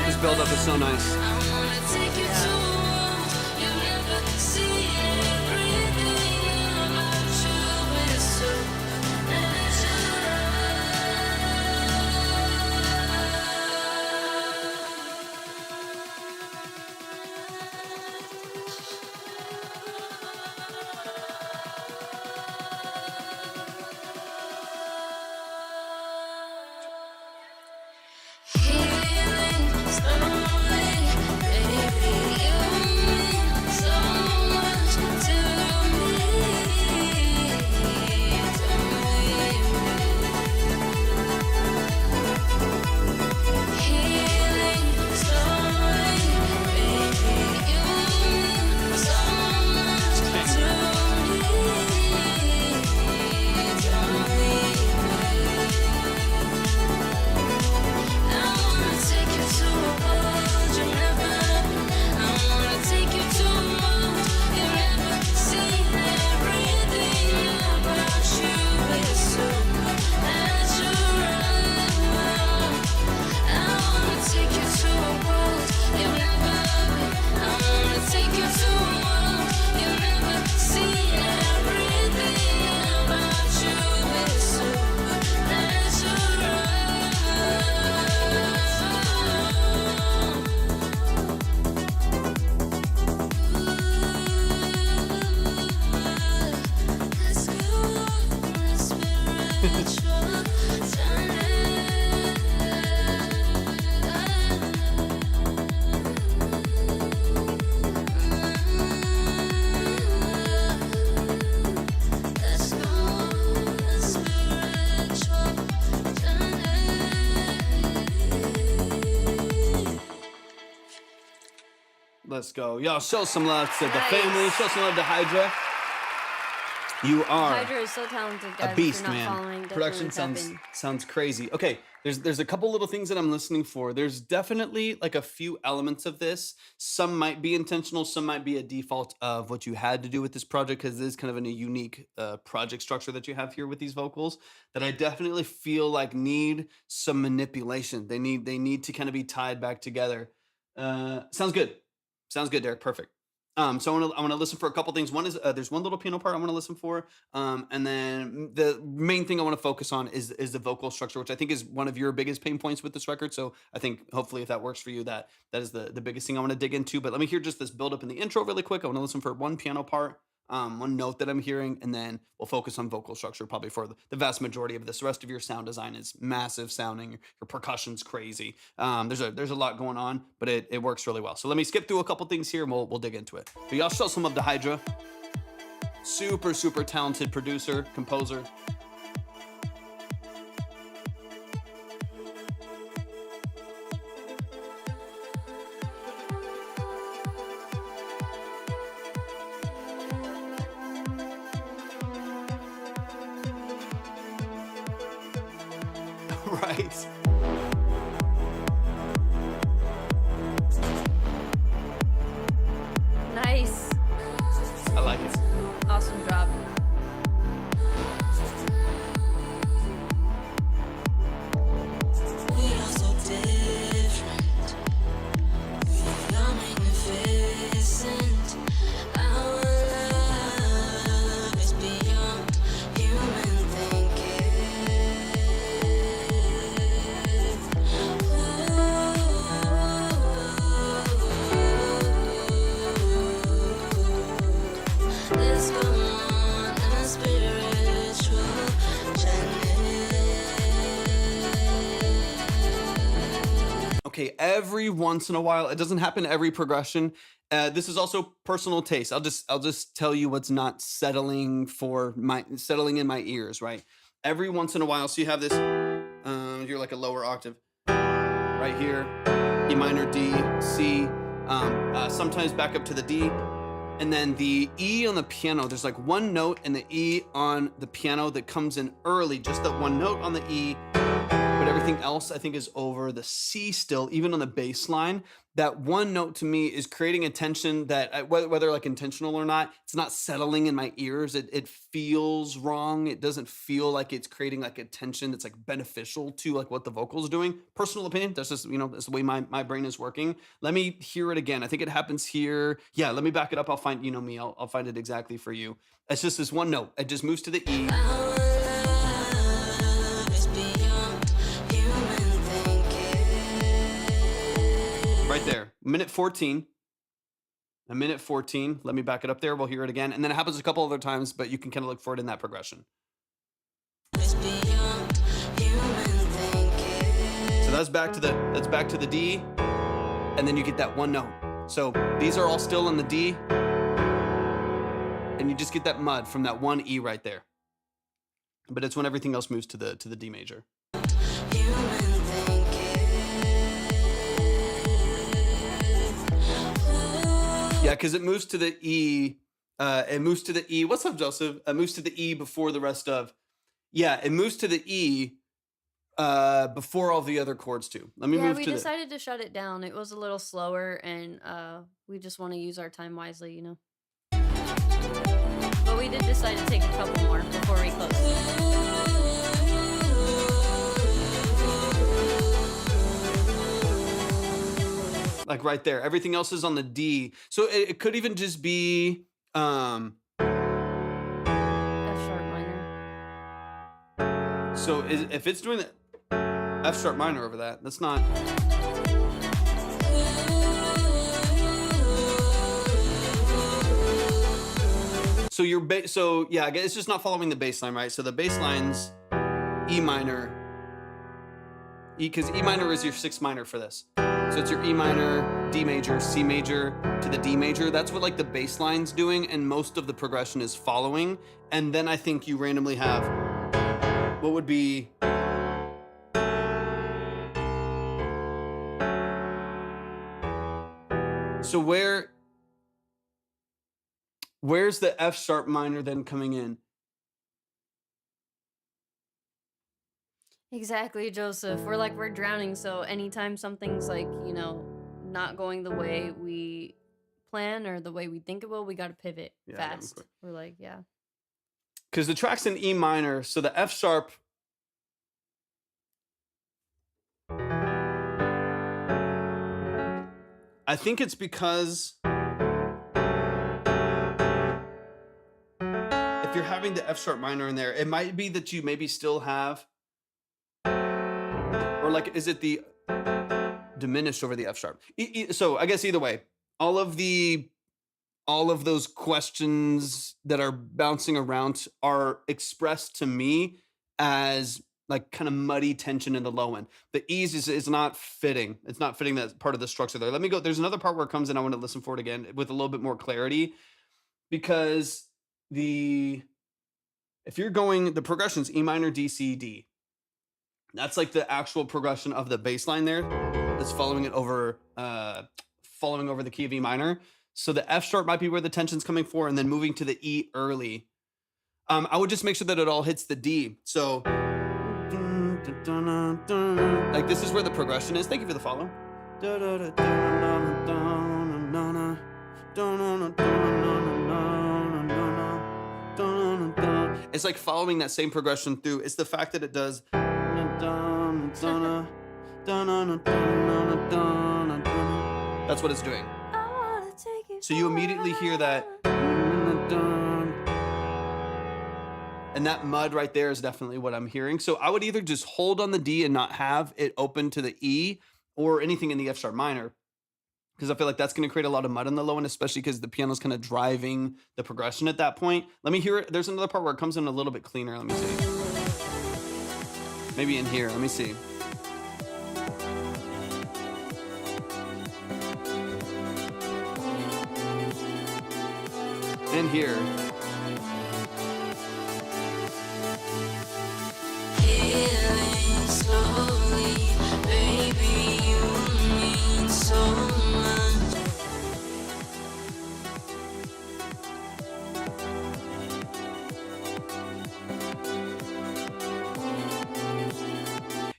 This build up is so nice. Slowly, baby, you mean so much. Let's go. Y'all show some love to the family. Show some love to Hydra. You are Hydra is so talented, guys. a beast, if you're not man. following, Production sounds crazy. Okay, there's a couple little things that I'm listening for. There's definitely like a few elements of this. Some might be intentional, some might be a default of what you had to do with this project, because it is kind of a unique project structure that you have here with these vocals that I definitely feel like need some manipulation. They need to kind of be tied back together. Sounds good. Sounds good, Derek. Perfect. So I want to listen for a couple things. One is there's one little piano part I want to listen for, and then the main thing I want to focus on is the vocal structure, which I think is one of your biggest pain points with this record. So I think hopefully if that works for you, that is the biggest thing I want to dig into. But let me hear just this build up in the intro really quick. I want to listen for one piano part, one note that I'm hearing, and then we'll focus on vocal structure probably for the vast majority of this. The rest of your sound design is massive sounding. Your percussion's crazy. There's a lot going on, but it works really well. So let me skip through a couple things here and we'll dig into it. But y'all show some love to Hydra. Super, super talented producer, composer. Right. Nice. I like it. Awesome job. We are so different. We are magnificent. Our love is beyond human thinking. Let's go on a spiritual journey. Okay, every once in a while, it doesn't happen every progression. This is also personal taste. I'll just tell you what's not settling in my ears, right? Every once in a while, so you have this, you're like a lower octave right here, E minor, D, C, sometimes back up to the D, and then the E on the piano. There's like one note in the E on the piano that comes in early, just that one note on the E. But everything else I think is over the C still, even on the bass line. That one note to me is creating a tension that, whether like intentional or not, it's not settling in my ears. It feels wrong. It doesn't feel like it's creating like a tension that's like beneficial to like what the vocal's doing. Personal opinion, that's just, that's the way my brain is working. Let me hear it again. I think it happens here. Yeah, let me back it up. I'll find, me, I'll find it exactly for you. It's just this one note. It just moves to the E. Our love is beyond human thinking. Right there, minute 14. A minute 14. Let me back it up there. We'll hear it again. And then it happens a couple other times, but you can kind of look for it in that progression. It's beyond human thinking. So that's back to the D. And then you get that one note. So these are all still in the D. And you just get that mud from that one E right there. But it's when everything else moves to the D major. Human thinking. Yeah, because it moves to the E. It moves to the E. What's up, Joseph? It moves to the E before the rest of. Yeah, it moves to the E before all the other chords too. Let me move to we decided to shut it down. It was a little slower, and we just want to use our time wisely, But we did decide to take a couple more before we close. Like right there. Everything else is on the D. So it could even just be F sharp minor. so if it's doing the F sharp minor over that, that's not. So yeah, it's just not following the bass line, right? So the bass line's E minor. Because E minor is your 6th minor for this. So it's your E minor, D major, C major to the D major. That's what like the bass line's doing, and most of the progression is following. And then I think you randomly have what would be So where's the F sharp minor then coming in? Exactly, Joseph. We're drowning, so anytime something's like, not going the way we plan or the way we think it will, we gotta pivot fast. We're like, yeah. Because the track's in E minor, so the F sharp. I think it's because if you're having the F sharp minor in there, it might be that you maybe still have, or like, is it the diminished over the F sharp? So I guess either way, all of those questions that are bouncing around are expressed to me as like kind of muddy tension in the low end. The E's is not fitting. It's not fitting that part of the structure there. Let me go. There's another part where it comes in. I want to listen for it again with a little bit more clarity, because if you're going, the progression's E minor, D, C, D. That's like the actual progression of the bass line there. That's following over the key of E minor. So the F sharp might be where the tension's coming for, and then moving to the E early. I would just make sure that it all hits the D. So like this is where the progression is. Thank you for the follow. It's like following that same progression through. It's the fact that it does. That's what it's doing. So you immediately hear that. And that mud right there is definitely what I'm hearing. So I would either just hold on the D and not have it open to the E, or anything in the F sharp minor, because I feel like that's going to create a lot of mud on the low end, especially because the piano's kind of driving the progression at that point. Let me hear it. There's another part where it comes in a little bit cleaner. Let me see. Maybe in here. Let me see. In here. Healing slowly, baby, you mean so much.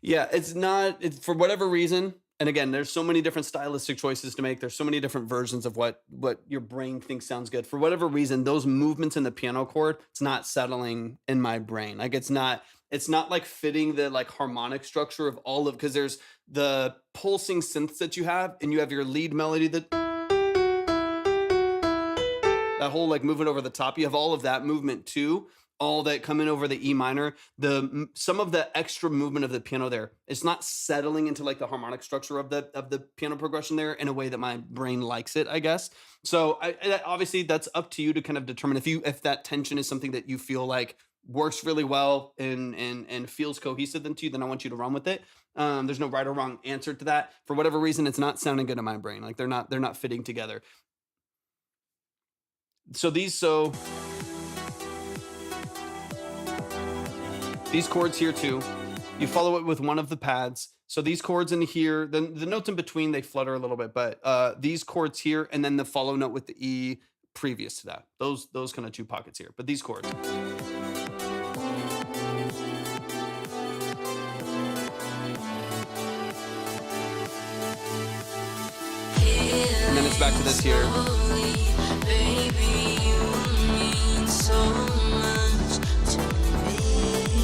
Yeah, it's not, for whatever reason. And again, there's so many different stylistic choices to make. There's so many different versions of what your brain thinks sounds good. For whatever reason, those movements in the piano chord, it's not settling in my brain. Like it's not like fitting the like harmonic structure of all of, because there's the pulsing synths that you have, and you have your lead melody that whole like movement over the top. You have all of that movement too. All that coming over the E minor, some of the extra movement of the piano there, it's not settling into like the harmonic structure of the piano progression there in a way that my brain likes it, I guess. So obviously that's up to you to kind of determine if that tension is something that you feel like works really well and feels cohesive to you, then I want you to run with it. There's no right or wrong answer to that. For whatever reason, it's not sounding good in my brain. Like they're not fitting together. These chords here too, you follow it with one of the pads. So these chords in here, the notes in between, they flutter a little bit, but these chords here, and then the follow note with the E previous to that. Those kind of two pockets here, but these chords. And then it's back to this here.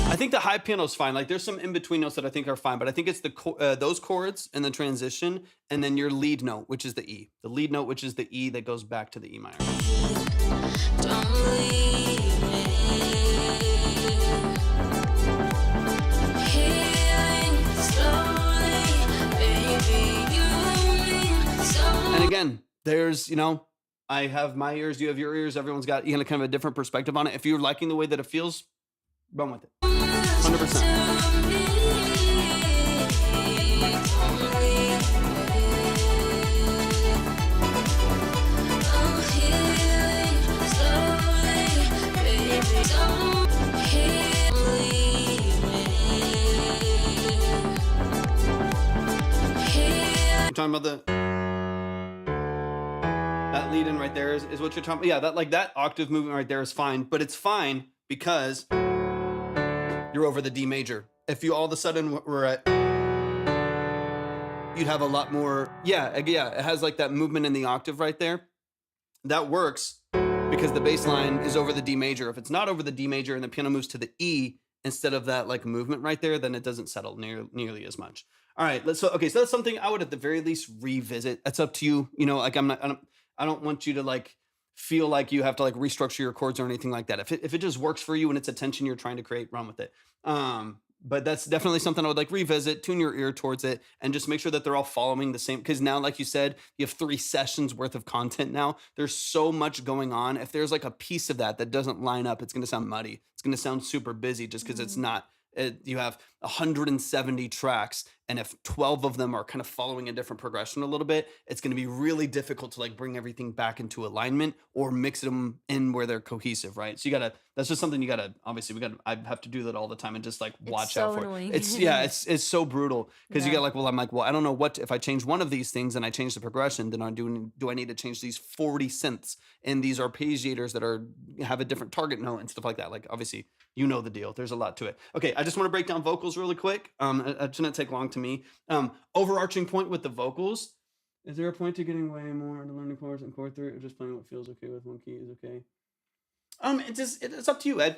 I think the high piano is fine. Like there's some in between notes that I think are fine, but I think it's those chords and the transition, and then your lead note, which is the E. The lead note, which is the E that goes back to the E minor. And again, there's, I have my ears, you have your ears, everyone's got kind of a different perspective on it. If you're liking the way that it feels, run with it. 100%. You're talking about the... that lead in right there is what you're talking about. Yeah, that octave movement right there is fine, but it's fine because you're over the D major. If you all of a sudden were at, you'd have a lot more, it has like that movement in the octave right there. That works because the bass line is over the D major. If it's not over the D major and the piano moves to the E instead of that like movement right there, then it doesn't settle nearly as much. All right, so that's something I would at the very least revisit. That's up to you. You know, like I don't want you to like feel like you have to like restructure your chords or anything like that. If it just works for you and it's a tension you're trying to create, run with it. But that's definitely something I would like revisit, tune your ear towards it, and just make sure that they're all following the same. Because now, like you said, you have 3 sessions worth of content now. There's so much going on. If there's like a piece of that doesn't line up, it's going to sound muddy. It's going to sound super busy just because it's not. You have 170 tracks, and if 12 of them are kind of following a different progression a little bit, it's going to be really difficult to like bring everything back into alignment or mix them in where they're cohesive, right? So that's just something obviously I have to do that all the time and just like watch out for annoying. it. It's so brutal because you get like, well, I'm like, well, I don't know if I change one of these things and I change the progression, then do I need to change these 40 synths and these arpeggiators that have a different target note and stuff like that? Like, obviously, you know the deal. There's a lot to it. Okay, I just want to break down vocals really quick. It shouldn't take long to me. Overarching point with the vocals. Is there a point to getting way more to learning chords and chord 3, or just playing what feels okay with one key is okay? It's up to you, Ed.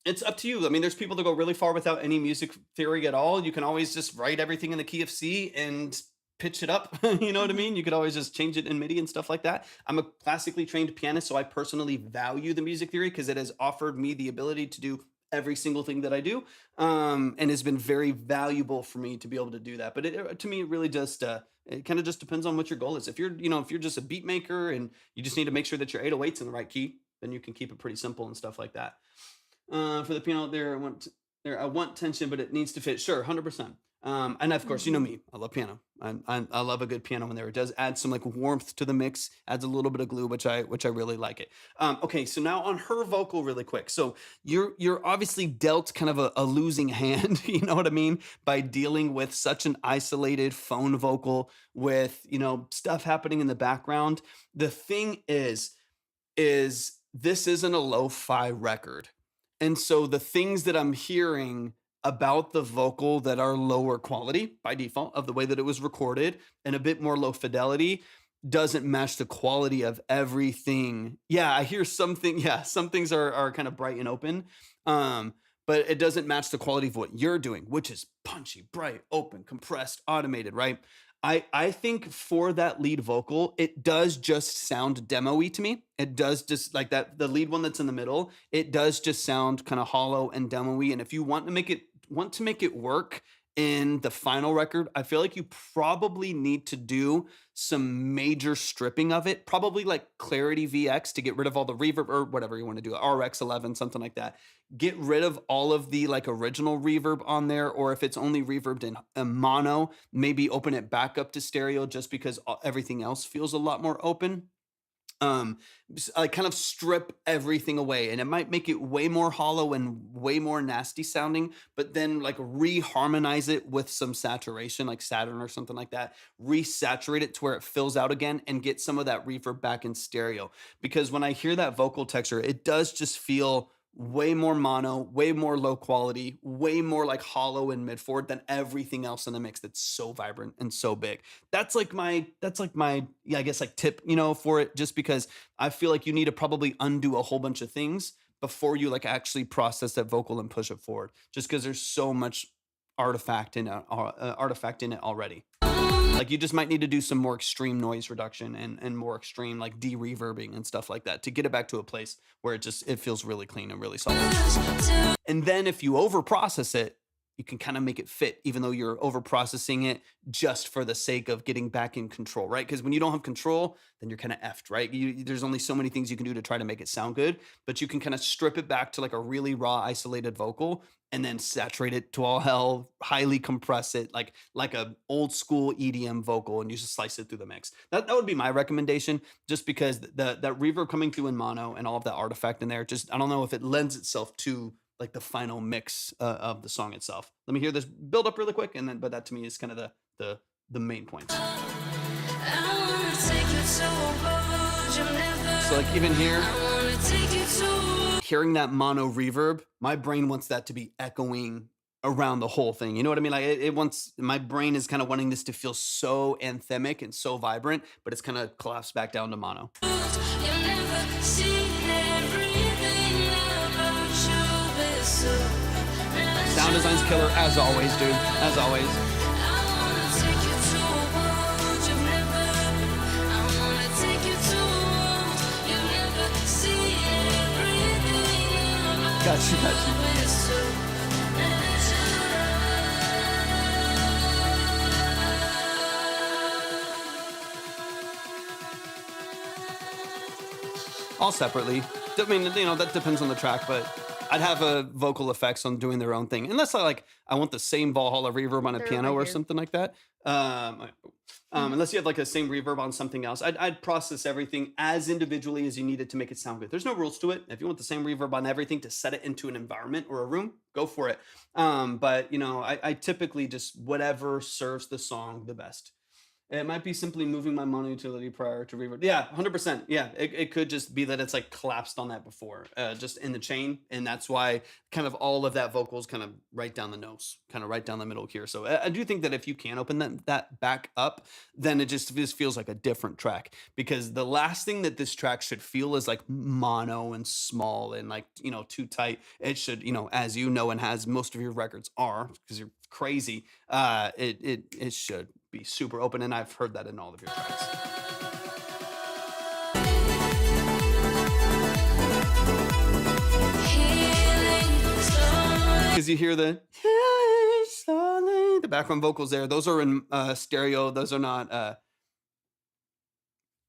It's up to you. I mean, there's people that go really far without any music theory at all. You can always just write everything in the key of C and pitch it up. You know what I mean? You could always just change it in MIDI and stuff like that. I'm a classically trained pianist, so I personally value the music theory because it has offered me the ability to do every single thing that I do, and has been very valuable for me to be able to do that. But to me, it really just it kind of just depends on what your goal is. If you're just a beat maker and you just need to make sure that your 808's in the right key, then you can keep it pretty simple and stuff like that. For the piano, I want tension, but it needs to fit. Sure, 100%. And of course, you know me, I love piano. I love a good piano in there. It does add some like warmth to the mix, adds a little bit of glue, which I really like it. Okay, so now on her vocal really quick. So you're obviously dealt kind of a losing hand, you know what I mean? By dealing with such an isolated phone vocal with, stuff happening in the background. The thing is this isn't a lo-fi record. And so the things that I'm hearing about the vocal that are lower quality by default of the way that it was recorded and a bit more low fidelity doesn't match the quality of everything. Yeah, I hear something. Yeah, some things are kind of bright and open, but it doesn't match the quality of what you're doing, which is punchy, bright, open, compressed, automated, right? I think for that lead vocal, it does just sound demo-y to me. It does just like that, the lead one that's in the middle, it does just sound kind of hollow and demo-y. And if you want to make it work in the final record, I feel like you probably need to do some major stripping of it, probably like Clarity VX to get rid of all the reverb or whatever you want to do, RX11, something like that. Get rid of all of the like original reverb on there, or if it's only reverbed in mono, maybe open it back up to stereo just because everything else feels a lot more open. I kind of strip everything away, and it might make it way more hollow and way more nasty sounding, but then like reharmonize it with some saturation, like Saturn or something like that. Resaturate it to where it fills out again and get some of that reverb back in stereo. Because when I hear that vocal texture, it does just feel way more mono, way more low quality, way more like hollow and mid forward than everything else in the mix that's so vibrant and so big. That's like my I guess like tip, for it, just because I feel like you need to probably undo a whole bunch of things before you like actually process that vocal and push it forward, just because there's so much artifact in it already. Like you just might need to do some more extreme noise reduction and more extreme like de-reverbing and stuff like that to get it back to a place where it feels really clean and really solid. And then if you over process it, you can kind of make it fit, even though you're over processing it just for the sake of getting back in control, right? Because when you don't have control, then you're kind of effed, right? There's only so many things you can do to try to make it sound good, but you can kind of strip it back to like a really raw, isolated vocal and then saturate it to all hell, highly compress it like a old school EDM vocal, and you just slice it through the mix. That would be my recommendation, just because that reverb coming through in mono and all of that artifact in there, just I don't know if it lends itself to like the final mix of the song itself. Let me hear this build up really quick, but that to me is kind of the main points. So like even here, hearing that mono reverb, my brain wants that to be echoing around the whole thing. You know what I mean? Like it wants, my brain is kind of wanting this to feel so anthemic and so vibrant, but it's kind of collapsed back down to mono. Sound design's killer as always, dude. As always. Got you. All separately. I mean, you know, that depends on the track, but I'd have vocal effects on doing their own thing. Unless I want the same Valhalla reverb on a piano or something like that. Unless you have like the same reverb on something else, I'd process everything as individually as you need it to make it sound good. There's no rules to it. If you want the same reverb on everything to set it into an environment or a room, go for it. But you know, I typically just whatever serves the song the best. It might be simply moving my mono utility prior to reverb. Yeah, 100%. Yeah, it could just be that it's like collapsed on that before, just in the chain. And that's why kind of all of that vocal is kind of right down the nose, kind of right down the middle here. So I do think that if you can open that back up, then it just feels like a different track. Because the last thing that this track should feel is like mono and small and like, you know, too tight. It should, you know, as you know, and as most of your records are, because you're crazy, it should be super open, and I've heard that in all of your tracks. Because you hear the background vocals there. Those are in stereo. Those are not.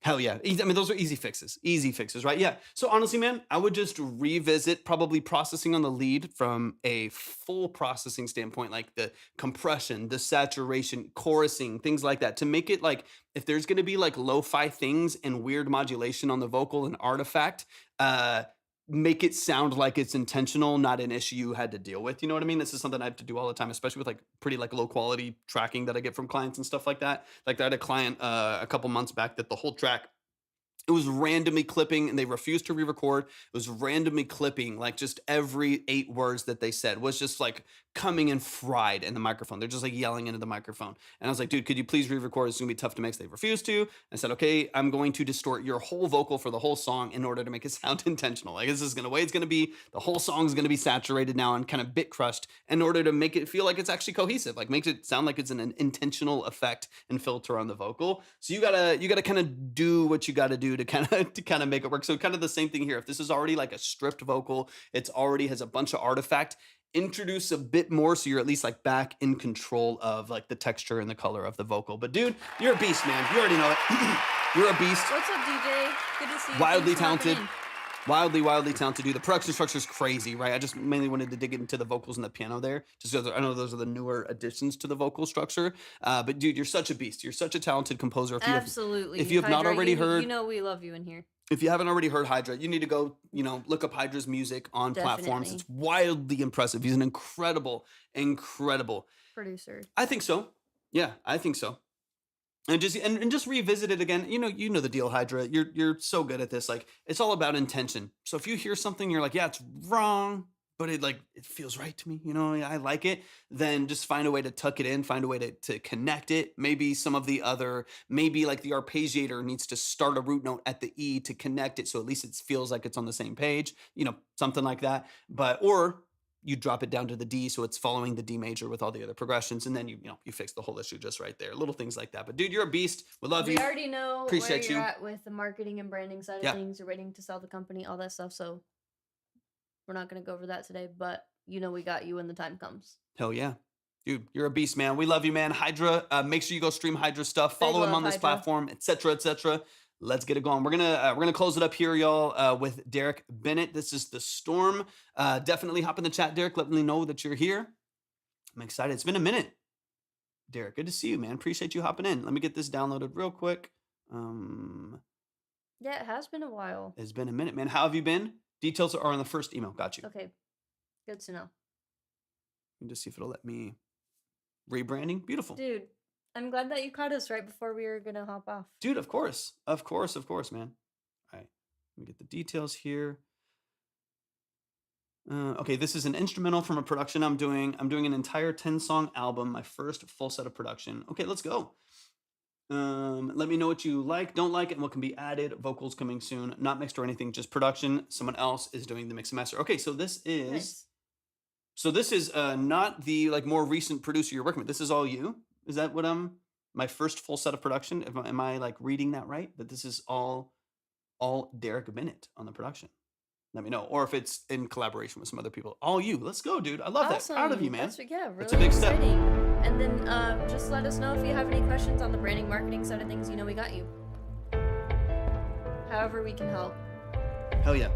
Hell yeah. I mean, those are easy fixes. Easy fixes, right? Yeah. So honestly, man, I would just revisit probably processing on the lead from a full processing standpoint, like the compression, the saturation, chorusing, things like that, to make it like, if there's going to be like lo-fi things and weird modulation on the vocal and artifact, make it sound like it's intentional, not an issue you had to deal with. You know what I mean? This is something I have to do all the time, especially with like pretty like low quality tracking that I get from clients and stuff like that. Like I had a client a couple months back that the whole track, it was randomly clipping, and they refused to re-record. It was randomly clipping, like just every 8 words that they said was just like coming in fried in the microphone. They're just like yelling into the microphone. And I was like, dude, could you please re-record? It's gonna be tough to mix. They refused to. I said, okay, I'm going to distort your whole vocal for the whole song in order to make it sound intentional. Like this is gonna way it's gonna be, the whole song is gonna be saturated now and kind of bit crushed in order to make it feel like it's actually cohesive, like makes it sound like it's an intentional effect and filter on the vocal. So you gotta kind of do what you gotta do to kind of make it work. So kind of the same thing here. If this is already like a stripped vocal, it's already has a bunch of artifact, introduce a bit more so you're at least like back in control of like the texture and the color of the vocal. But dude, you're a beast, man. You already know it. You're a beast. What's up, DJ? Good to see you. Wildly talented. Wildly talented dude. The production structure is crazy, right? I just mainly wanted to dig into the vocals and the piano there, just because I know those are the newer additions to the vocal structure. But dude, you're such a beast. You're such a talented composer. Absolutely. If you have not already heard, you know we love you in here. If you haven't already heard Hydra, you need to go, you know, look up Hydra's music on platforms. It's wildly impressive. He's an incredible producer. I think so. Yeah, I think so. And just revisit it again. You know the deal, Hydra. You're so good at this. Like, it's all about intention. So if you hear something, you're like, yeah, it's wrong, but it feels right to me. You know, I like it. Then just find a way to tuck it in. Find a way to connect it. Maybe maybe like the arpeggiator needs to start a root note at the E to connect it, so at least it feels like it's on the same page. You know, something like that. Or you drop it down to the D so it's following the D major with all the other progressions, and then you fix the whole issue just right there. Little things like that. But dude, you're a beast. We love you. We already know Appreciate where you're at with the marketing and branding side of things. You're waiting to sell the company, all that stuff. So we're not going to go over that today, but you know we got you when the time comes. Hell yeah. Dude, you're a beast, man. We love you, man. Hydra, make sure you go stream Hydra stuff. Follow him on this platform, etc., etc. Let's get it going. We're gonna close it up here, y'all, with Derek Bennett. This is The Storm. Definitely hop in the chat, Derek. Let me know that you're here. I'm excited. It's been a minute. Derek, good to see you, man. Appreciate you hopping in. Let me get this downloaded real quick. Yeah, it has been a while. It's been a minute, man. How have you been? Details are on the first email. Got you. Okay. Good to know. Let me just see if it'll let me. Rebranding. Beautiful. Dude, I'm glad that you caught us right before we were going to hop off. Dude, of course. Of course, man. All right. Let me get the details here. Okay, this is an instrumental from a production I'm doing. I'm doing an entire 10-song album, my first full set of production. Okay, let's go. Let me know what you like, don't like, and what can be added. Vocals coming soon. Not mixed or anything, just production. Someone else is doing the mix and master. Okay, so this is Nice. Not the like more recent producer you're working with. This is all you. Is that what my first full set of production? Am I like reading that right? That this is all Derek Bennett on the production. Let me know. Or if it's in collaboration with some other people. All you. Let's go, dude. I love that. Proud of you, man. That's, yeah, really It's a big step. exciting. And then just let us know if you have any questions on the branding, marketing side of things. You know we got you. However we can help. Hell yeah.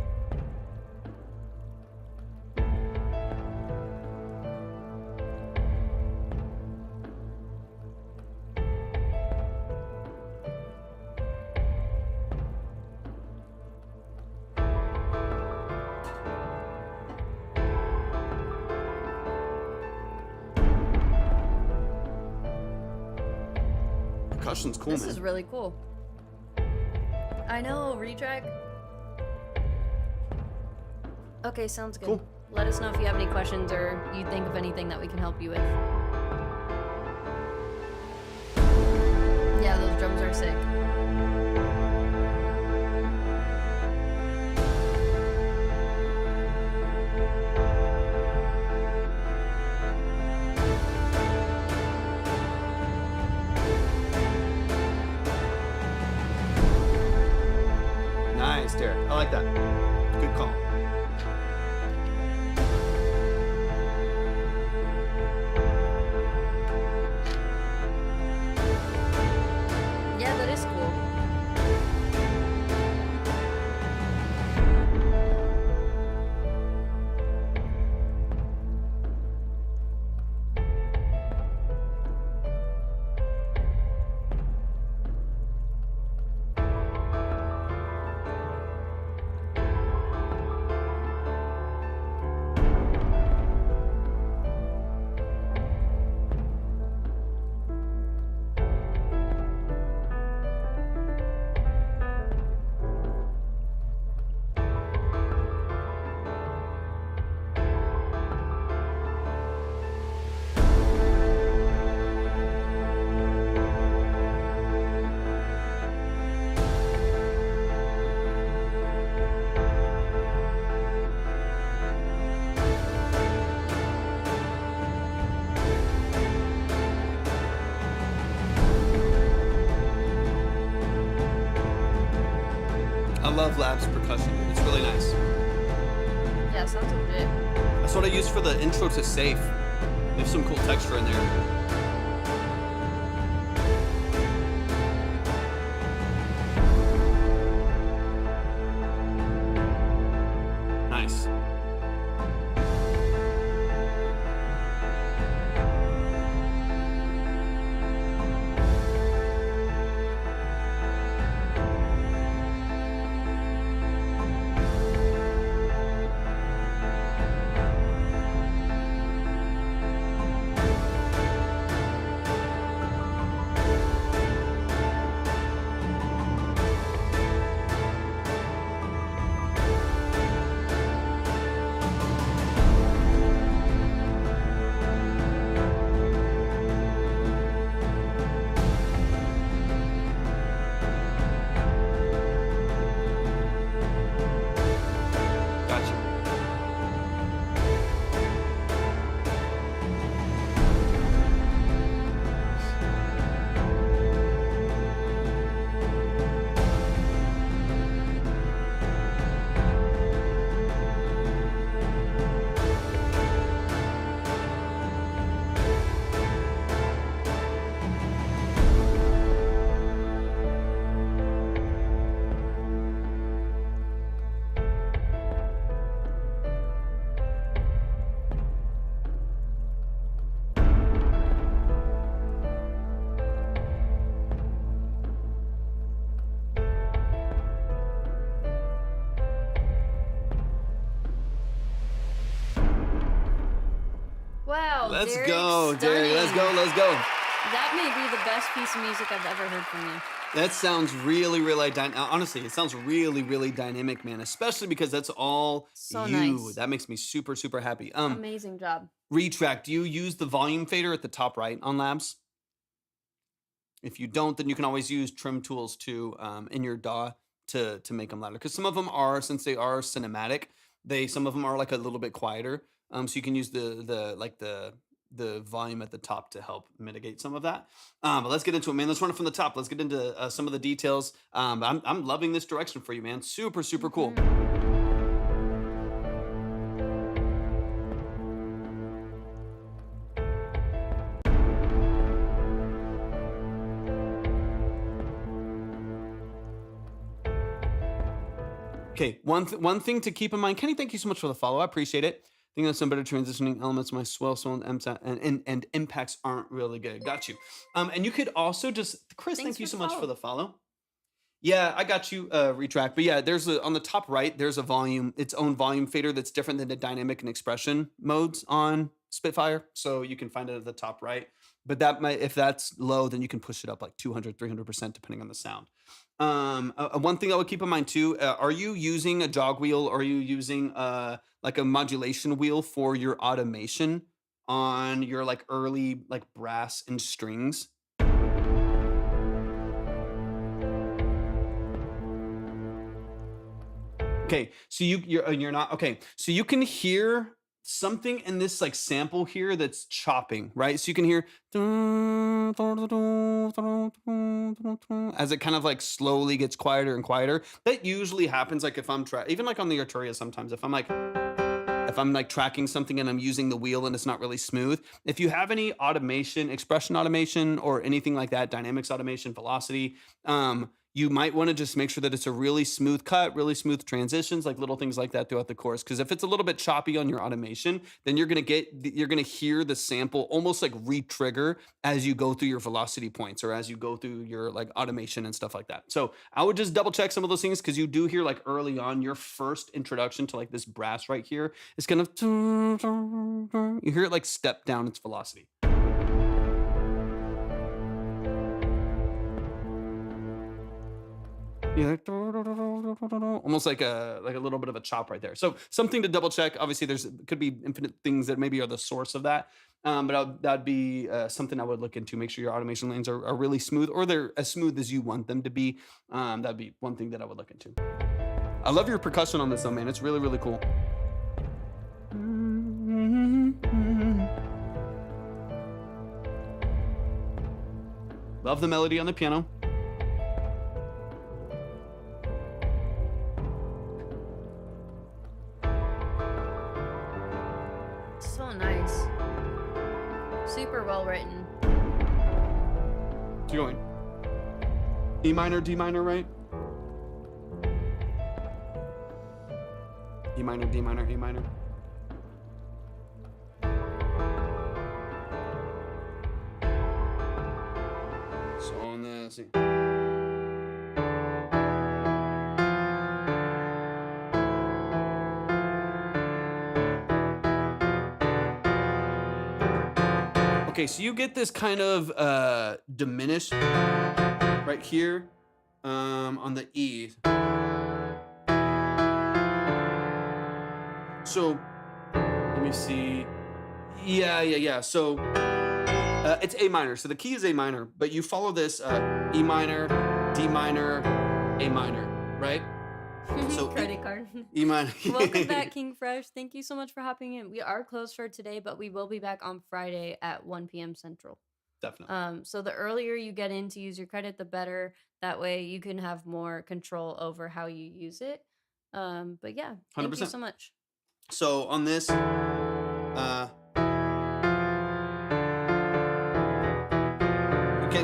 Percussion's cool, This man. is really cool. I know, retrack. Okay, sounds good. Cool. Let us know if you have any questions or you think of anything that we can help you with. Yeah, those drums are sick. Nice, Derek. I like that. Good call. Yeah, that is cool. I love Labs percussion, dude. It's really nice. Yeah, sounds legit. That's what I use for the intro to Safe. They have some cool texture in there. Nice. Gotcha. Wow. Let's Derek's go, Derek. Let's go. stunning. Let's go. That may be the best piece of music I've ever heard from you. That sounds really, really honestly, it sounds really, really dynamic, man. Especially because that's all So you. nice. That makes me super, super happy. Amazing job. Retrack. Do you use the volume fader at the top right on Labs? If you don't, then you can always use trim tools too in your DAW to make them louder. Because some of them are, since they are cinematic, some of them are like a little bit quieter. So you can use the volume at the top to help mitigate some of that. But let's get into it, man. Let's run it from the top. Let's get into some of the details. I'm loving this direction for you, man. Super, super cool. Okay, one thing to keep in mind, Kenny, thank you so much for the follow. I appreciate it. I think that's some better transitioning elements. My swell and impacts aren't really good. Got you. And you could also just, Chris, Thanks thank you for so the much follow. for the follow. Yeah, I got you, Retract. But yeah, on the top right, there's its own volume fader that's different than the dynamic and expression modes on Spitfire. So you can find it at the top right. But if that's low, then you can push it up like 200, 300%, depending on the sound. One thing I would keep in mind too, are you using a jog wheel or are you using like a modulation wheel for your automation on your like early like brass and strings? Okay, so you're not okay. So you can hear something in this like sample here that's chopping, right? So you can hear as it kind of like slowly gets quieter and quieter. That usually happens like if I'm even like on the Arturia sometimes if I'm like tracking something and I'm using the wheel and it's not really smooth. If you have any automation, expression automation or anything like that, dynamics automation, velocity, you might want to just make sure that it's a really smooth cut, really smooth transitions, like little things like that throughout the course. Because if it's a little bit choppy on your automation, then you're gonna hear the sample almost like re-trigger as you go through your velocity points or as you go through your like automation and stuff like that. So I would just double check some of those things because you do hear like early on your first introduction to like this brass right here is kind of you hear it like step down its velocity. Yeah, almost like a little bit of a chop right there. So something to double check. Obviously, could be infinite things that maybe are the source of that. But that'd be something I would look into. Make sure your automation lanes are really smooth, or they're as smooth as you want them to be. That'd be one thing that I would look into. I love your percussion on this though, man. It's really, really cool. Love the melody on the piano. So nice. Super well written. Keep going. E minor, D minor, right? E minor, D minor, A minor. So on the, let's see. Okay, so you get this kind of diminished right here on the E. So let me see. Yeah. So it's A minor. So the key is A minor, but you follow this E minor, D minor, A minor, right? So credit card. E minor. Welcome back, King Fresh. Thank you so much for hopping in. We are closed for today, but we will be back on Friday at 1 p.m. Central. Definitely. So the earlier you get in to use your credit, the better. That way you can have more control over how you use it. But yeah, thank 100%. you so much. So on this,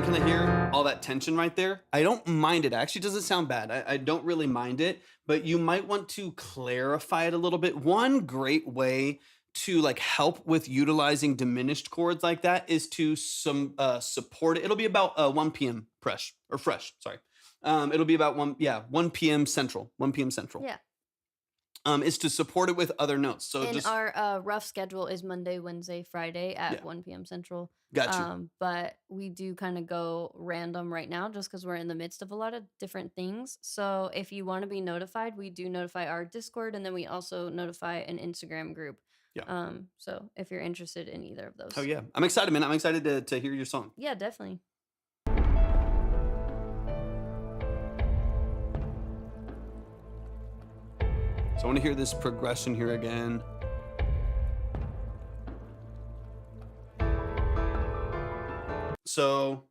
can I hear all that tension right there? I don't mind it. It actually doesn't sound bad. I don't really mind it, but you might want to clarify it a little bit. One great way to like help with utilizing diminished chords like that is to support it. It'll be about 1 p.m. fresh. Sorry. It'll be about 1 p.m. Central. 1 p.m. Central. Yeah. is to support it with other notes. So and our rough schedule is Monday, Wednesday, Friday at 1 p.m. Central. Got you. But we do kind of go random right now just because we're in the midst of a lot of different things. So if you want to be notified, we do notify our Discord, and then we also notify an Instagram group. Yeah. So if you're interested in either of those. Oh yeah, I'm excited, man. I'm excited to hear your song. Yeah, definitely. So I want to hear this progression here again. So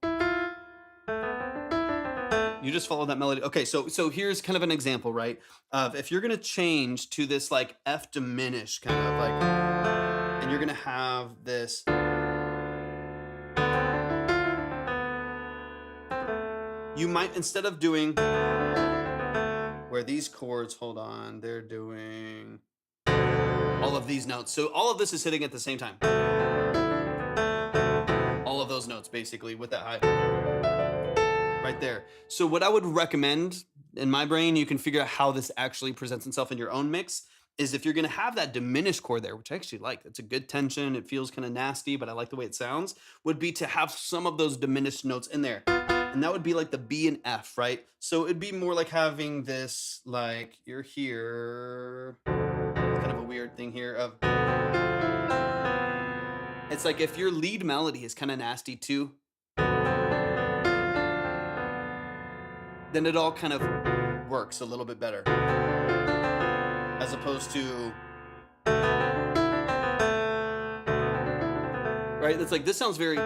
you just follow that melody. Okay, so here's kind of an example, right? Of if you're gonna change to this like F diminished kind of like, and you're gonna have this. You might, instead of doing where these chords, hold on, they're doing all of these notes. So all of this is hitting at the same time. All of those notes basically with that high. Right there. So what I would recommend in my brain, you can figure out how this actually presents itself in your own mix, is if you're gonna have that diminished chord there, which I actually like, it's a good tension, it feels kind of nasty, but I like the way it sounds, would be to have some of those diminished notes in there. And that would be like the B and F, right? So it'd be more like having this, like you're here, it's kind of a weird thing here of, it's like if your lead melody is kind of nasty too, then it all kind of works a little bit better. As opposed to, right? It's like, this sounds very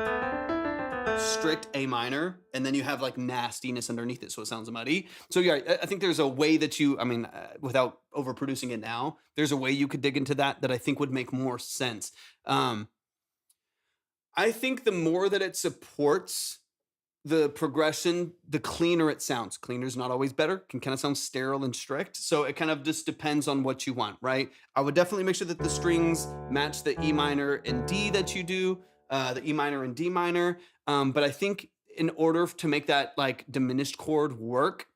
strict A minor, and then you have like nastiness underneath it, so it sounds muddy. So yeah, I think there's a way that you, without overproducing it now, there's a way you could dig into that I think would make more sense. I think the more that it supports the progression, the cleaner it sounds. Cleaner's not always better, can kind of sound sterile and strict. So it kind of just depends on what you want, right? I would definitely make sure that the strings match the E minor and D that you do, the E minor and D minor. But I think in order to make that like diminished chord work,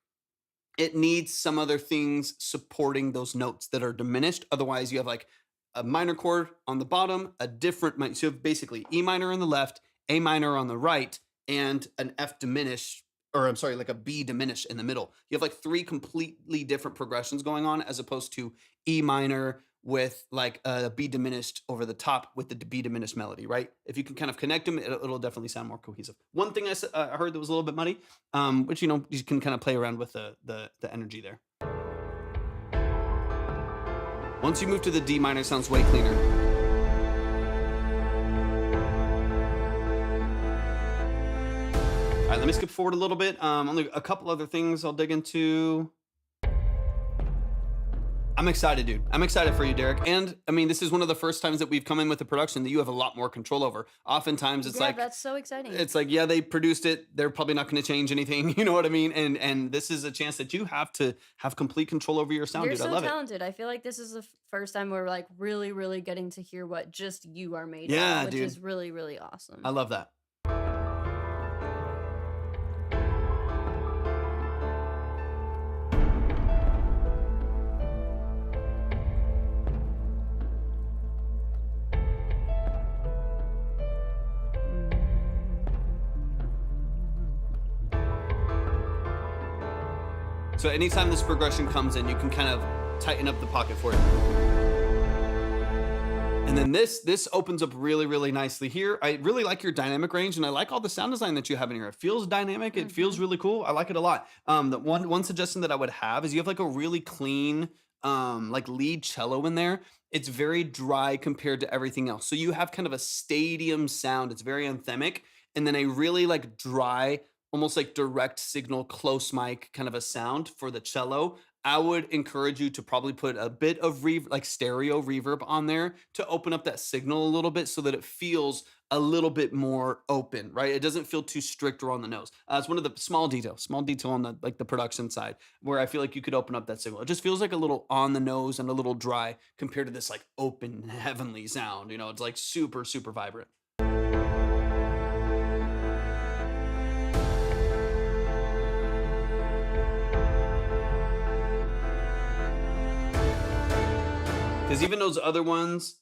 it needs some other things supporting those notes that are diminished. Otherwise you have like a minor chord on the bottom, a different, so you have basically E minor on the left, A minor on the right, and an F diminished, or I'm sorry, like a B diminished in the middle. You have like three completely different progressions going on, as opposed to E minor with like a B diminished over the top with the B diminished melody, right? If you can kind of connect them, it'll definitely sound more cohesive. One thing I heard that was a little bit muddy, which, you know, you can kind of play around with the energy there. Once you move to the D minor, it sounds way cleaner. All right, let me skip forward a little bit. Only a couple other things I'll dig into. I'm excited, dude. I'm excited for you, Derek. And I mean, this is one of the first times that we've come in with a production that you have a lot more control over. Oftentimes it's like, that's so exciting. It's like, yeah, they produced it. They're probably not going to change anything. You know what I mean? And this is a chance that you have to have complete control over your sound, You're dude. so I love talented. I feel like this is the first time we're like really, really getting to hear what just you are made Yeah, of, which dude. is really, really awesome. I love that. So anytime this progression comes in, you can kind of tighten up the pocket for it. And then this opens up really, really nicely here. I really like your dynamic range, and I like all the sound design that you have in here. It feels dynamic. It feels really cool. I like it a lot. The one suggestion that I would have is you have like a really clean like lead cello in there. It's very dry compared to everything else. So you have kind of a stadium sound. It's very anthemic, and then a really like dry, almost like direct signal, close mic kind of a sound for the cello. I would encourage you to probably put a bit of like stereo reverb on there to open up that signal a little bit so that it feels a little bit more open, right? It doesn't feel too strict or on the nose. It's one of the small detail on the like the production side where I feel like you could open up that signal. It just feels like a little on the nose and a little dry compared to this like open heavenly sound. You know, it's like super, super vibrant. Because even those other ones,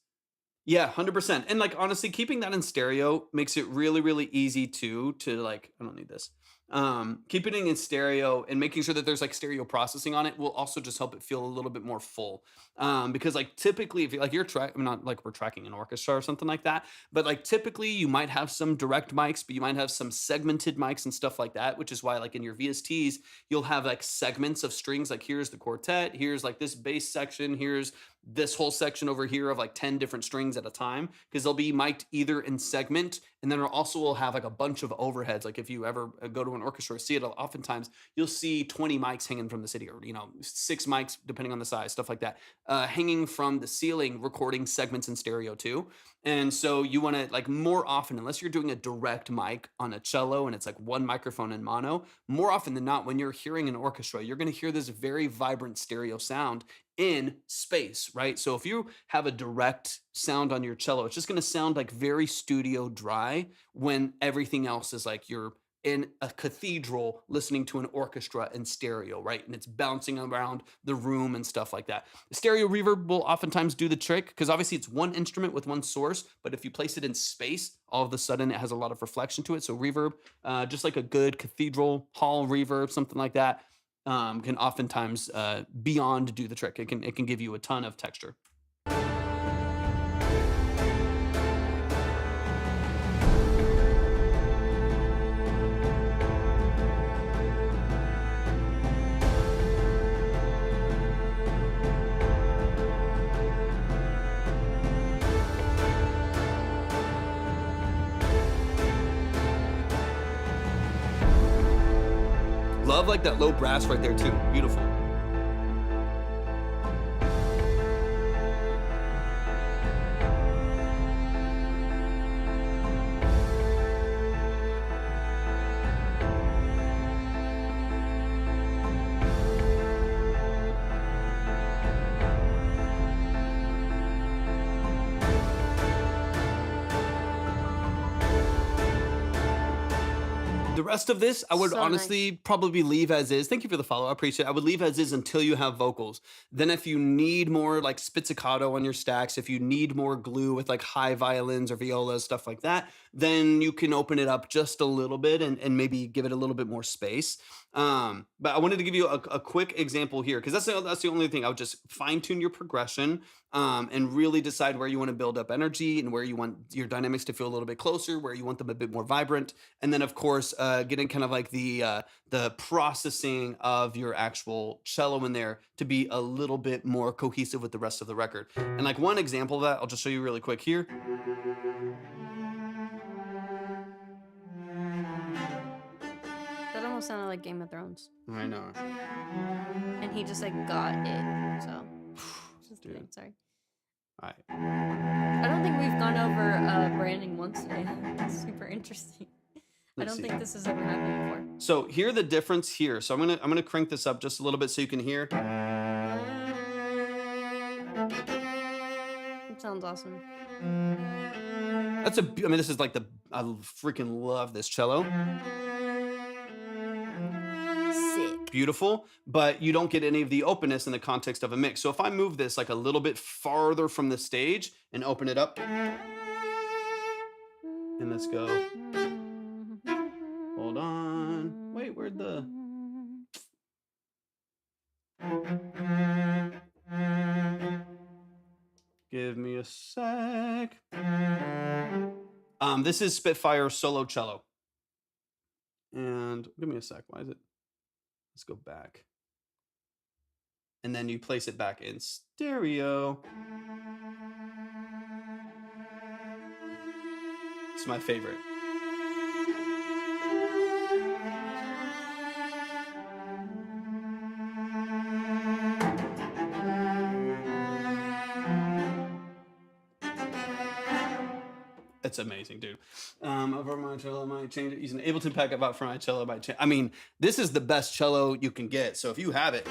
yeah, 100%. And like honestly, keeping that in stereo makes it really, really easy to like, I don't need this. Keeping it in stereo and making sure that there's like stereo processing on it will also just help it feel a little bit more full. Because like typically if you like you're I mean, not like we're tracking an orchestra or something like that, but like typically you might have some direct mics, but you might have some segmented mics and stuff like that, which is why like in your VSTs, you'll have like segments of strings. Like here's the quartet, here's like this bass section, here's this whole section over here of like 10 different strings at a time, because they'll be mic'd either in segment, and then also will have like a bunch of overheads. Like if you ever go to an orchestra or see it, oftentimes you'll see 20 mics hanging from the city, or 6 mics depending on the size, stuff like that, hanging from the ceiling, recording segments in stereo too. And so you want to like more often, unless you're doing a direct mic on a cello and it's like one microphone in mono, more often than not, when you're hearing an orchestra, you're going to hear this very vibrant stereo sound in space, right? So if you have a direct sound on your cello, it's just going to sound like very studio dry, when everything else is like you're in a cathedral listening to an orchestra in stereo, right? And it's bouncing around the room and stuff like that. The stereo reverb will oftentimes do the trick, because obviously it's one instrument with one source, but if you place it in space, all of a sudden it has a lot of reflection to it. So reverb, just like a good cathedral hall reverb, something like that, can oftentimes beyond do the trick. It can give you a ton of texture. Love like that low brass right there too. Beautiful. The rest of this, I would honestly probably leave as is. Thank you for the follow. I appreciate it. I would leave as is until you have vocals. Then if you need more like spizzicato on your stacks, if you need more glue with like high violins or violas, stuff like that, then you can open it up just a little bit and maybe give it a little bit more space. But I wanted to give you a quick example here, because that's the only thing. I would just fine tune your progression and really decide where you want to build up energy and where you want your dynamics to feel a little bit closer, where you want them a bit more vibrant, and then of course getting kind of like the processing of your actual cello in there to be a little bit more cohesive with the rest of the record. And like one example of that, I'll just show you really quick here. That almost sounded like Game of Thrones. I know. And he just like got it. So just kidding, sorry. I don't think we've gone over branding once today. It's super interesting. I don't think this has ever happened before. So hear the difference here. So I'm gonna crank this up just a little bit so you can hear. It sounds awesome. I mean, this is like I freaking love this cello. Sick. Beautiful, but you don't get any of the openness in the context of a mix. So if I move this like a little bit farther from the stage and open it up, and let's go. Hold on. Wait, where'd the... Give me a sec. This is Spitfire solo cello. And give me a sec. Why is it? Let's go back. And then you place it back in stereo. It's my favorite. It's amazing, dude. Over my cello, I might change it. Using an Ableton pack up for my cello, I might change. I mean, this is the best cello you can get. So if you have it,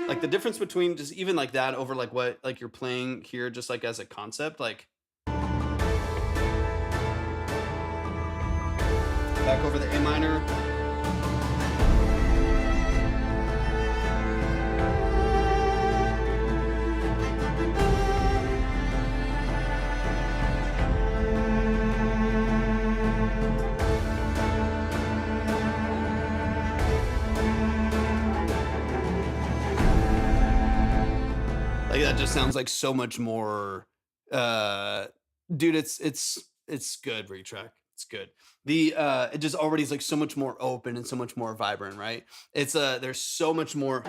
like the difference between just even like that over like what like you're playing here, just like as a concept, like back over the A minor. that just sounds like so much more. Dude, it's good, retrack. It's good. It just already is like so much more open and so much more vibrant, right? It's there's so much more.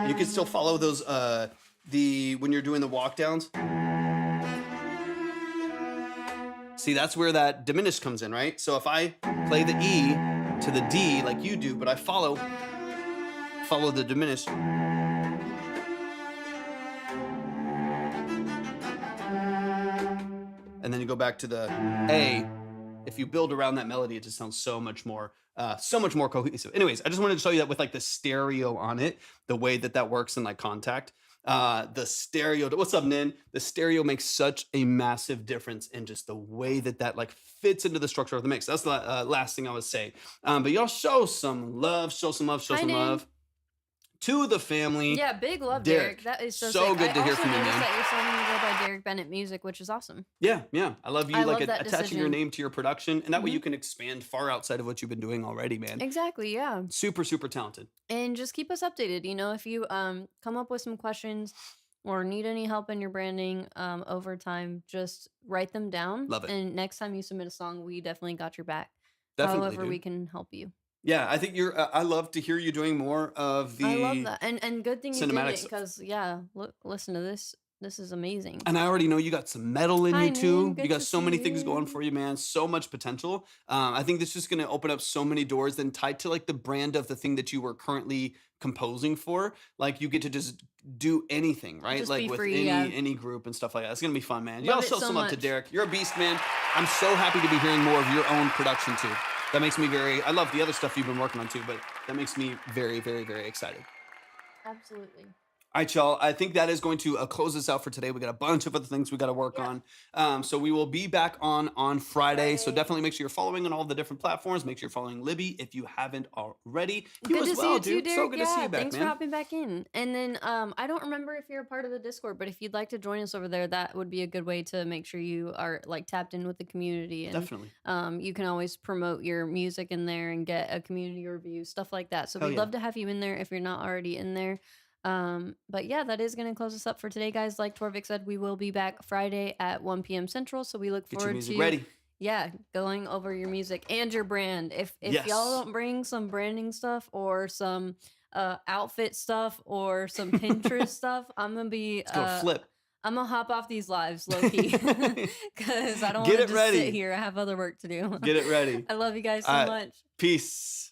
You can still follow those when you're doing the walk downs. See, that's where that diminished comes in, right? So if I play the E to the D like you do, but I follow the diminished. And then you go back to the A. If you build around that melody, it just sounds so much more cohesive. Anyways, I just wanted to show you that with like the stereo on it, the way that works in like Contact. The stereo, what's up, Nin? The stereo makes such a massive difference in just the way that like fits into the structure of the mix. That's the last thing I would say. But y'all show some love to the family. Yeah, big love, Derek. That is so good to hear from you, man. That you're starting to go by Derek Bennett Music, which is awesome. Yeah. I love you attaching your name to your production, and that way you can expand far outside of what you've been doing already, man. Exactly, yeah. Super, super talented. And just keep us updated. You know, if you come up with some questions or need any help in your branding over time, just write them down. Love it. And next time you submit a song, we definitely got your back. Definitely, however we can help you. Yeah, I think I love to hear you doing more of the. I love that, and good thing you did it because listen to this. This is amazing. And I already know you got some metal in you too. Man, you got so many things going for you, man. So much potential. I think this is just gonna open up so many doors. Then tied to like the brand of the thing that you were currently composing for. Like you get to just do anything, right? Just like with free, any group and stuff like that. It's gonna be fun, man. Love Y'all show so some much. love to Derek. You're a beast, man. I'm so happy to be hearing more of your own production too. That makes me I love the other stuff you've been working on too, but that makes me very, very, very excited. Absolutely. All right, y'all. I think that is going to close us out for today. We got a bunch of other things we got to work on. So we will be back on Friday. So definitely make sure you're following on all the different platforms. Make sure you're following Libby if you haven't already. Good to see you too, Derek. So good to see you back, thanks man. for hopping back in. And then I don't remember if you're a part of the Discord, but if you'd like to join us over there, that would be a good way to make sure you are like tapped in with the community. And, Definitely. You can always promote your music in there and get a community review, stuff like that. So we'd love to have you in there if you're not already in there. But yeah, that is going to close us up for today, guys. Like Torvik said, we will be back Friday at 1 p.m. Central. So we look forward to ready. Yeah, going over your music and your brand. If y'all don't bring some branding stuff or some outfit stuff or some Pinterest stuff, I'm gonna be flip. I'm gonna hop off these lives, low key, because I don't want to just sit here. I have other work to do. Get it ready. I love you guys so much. Peace.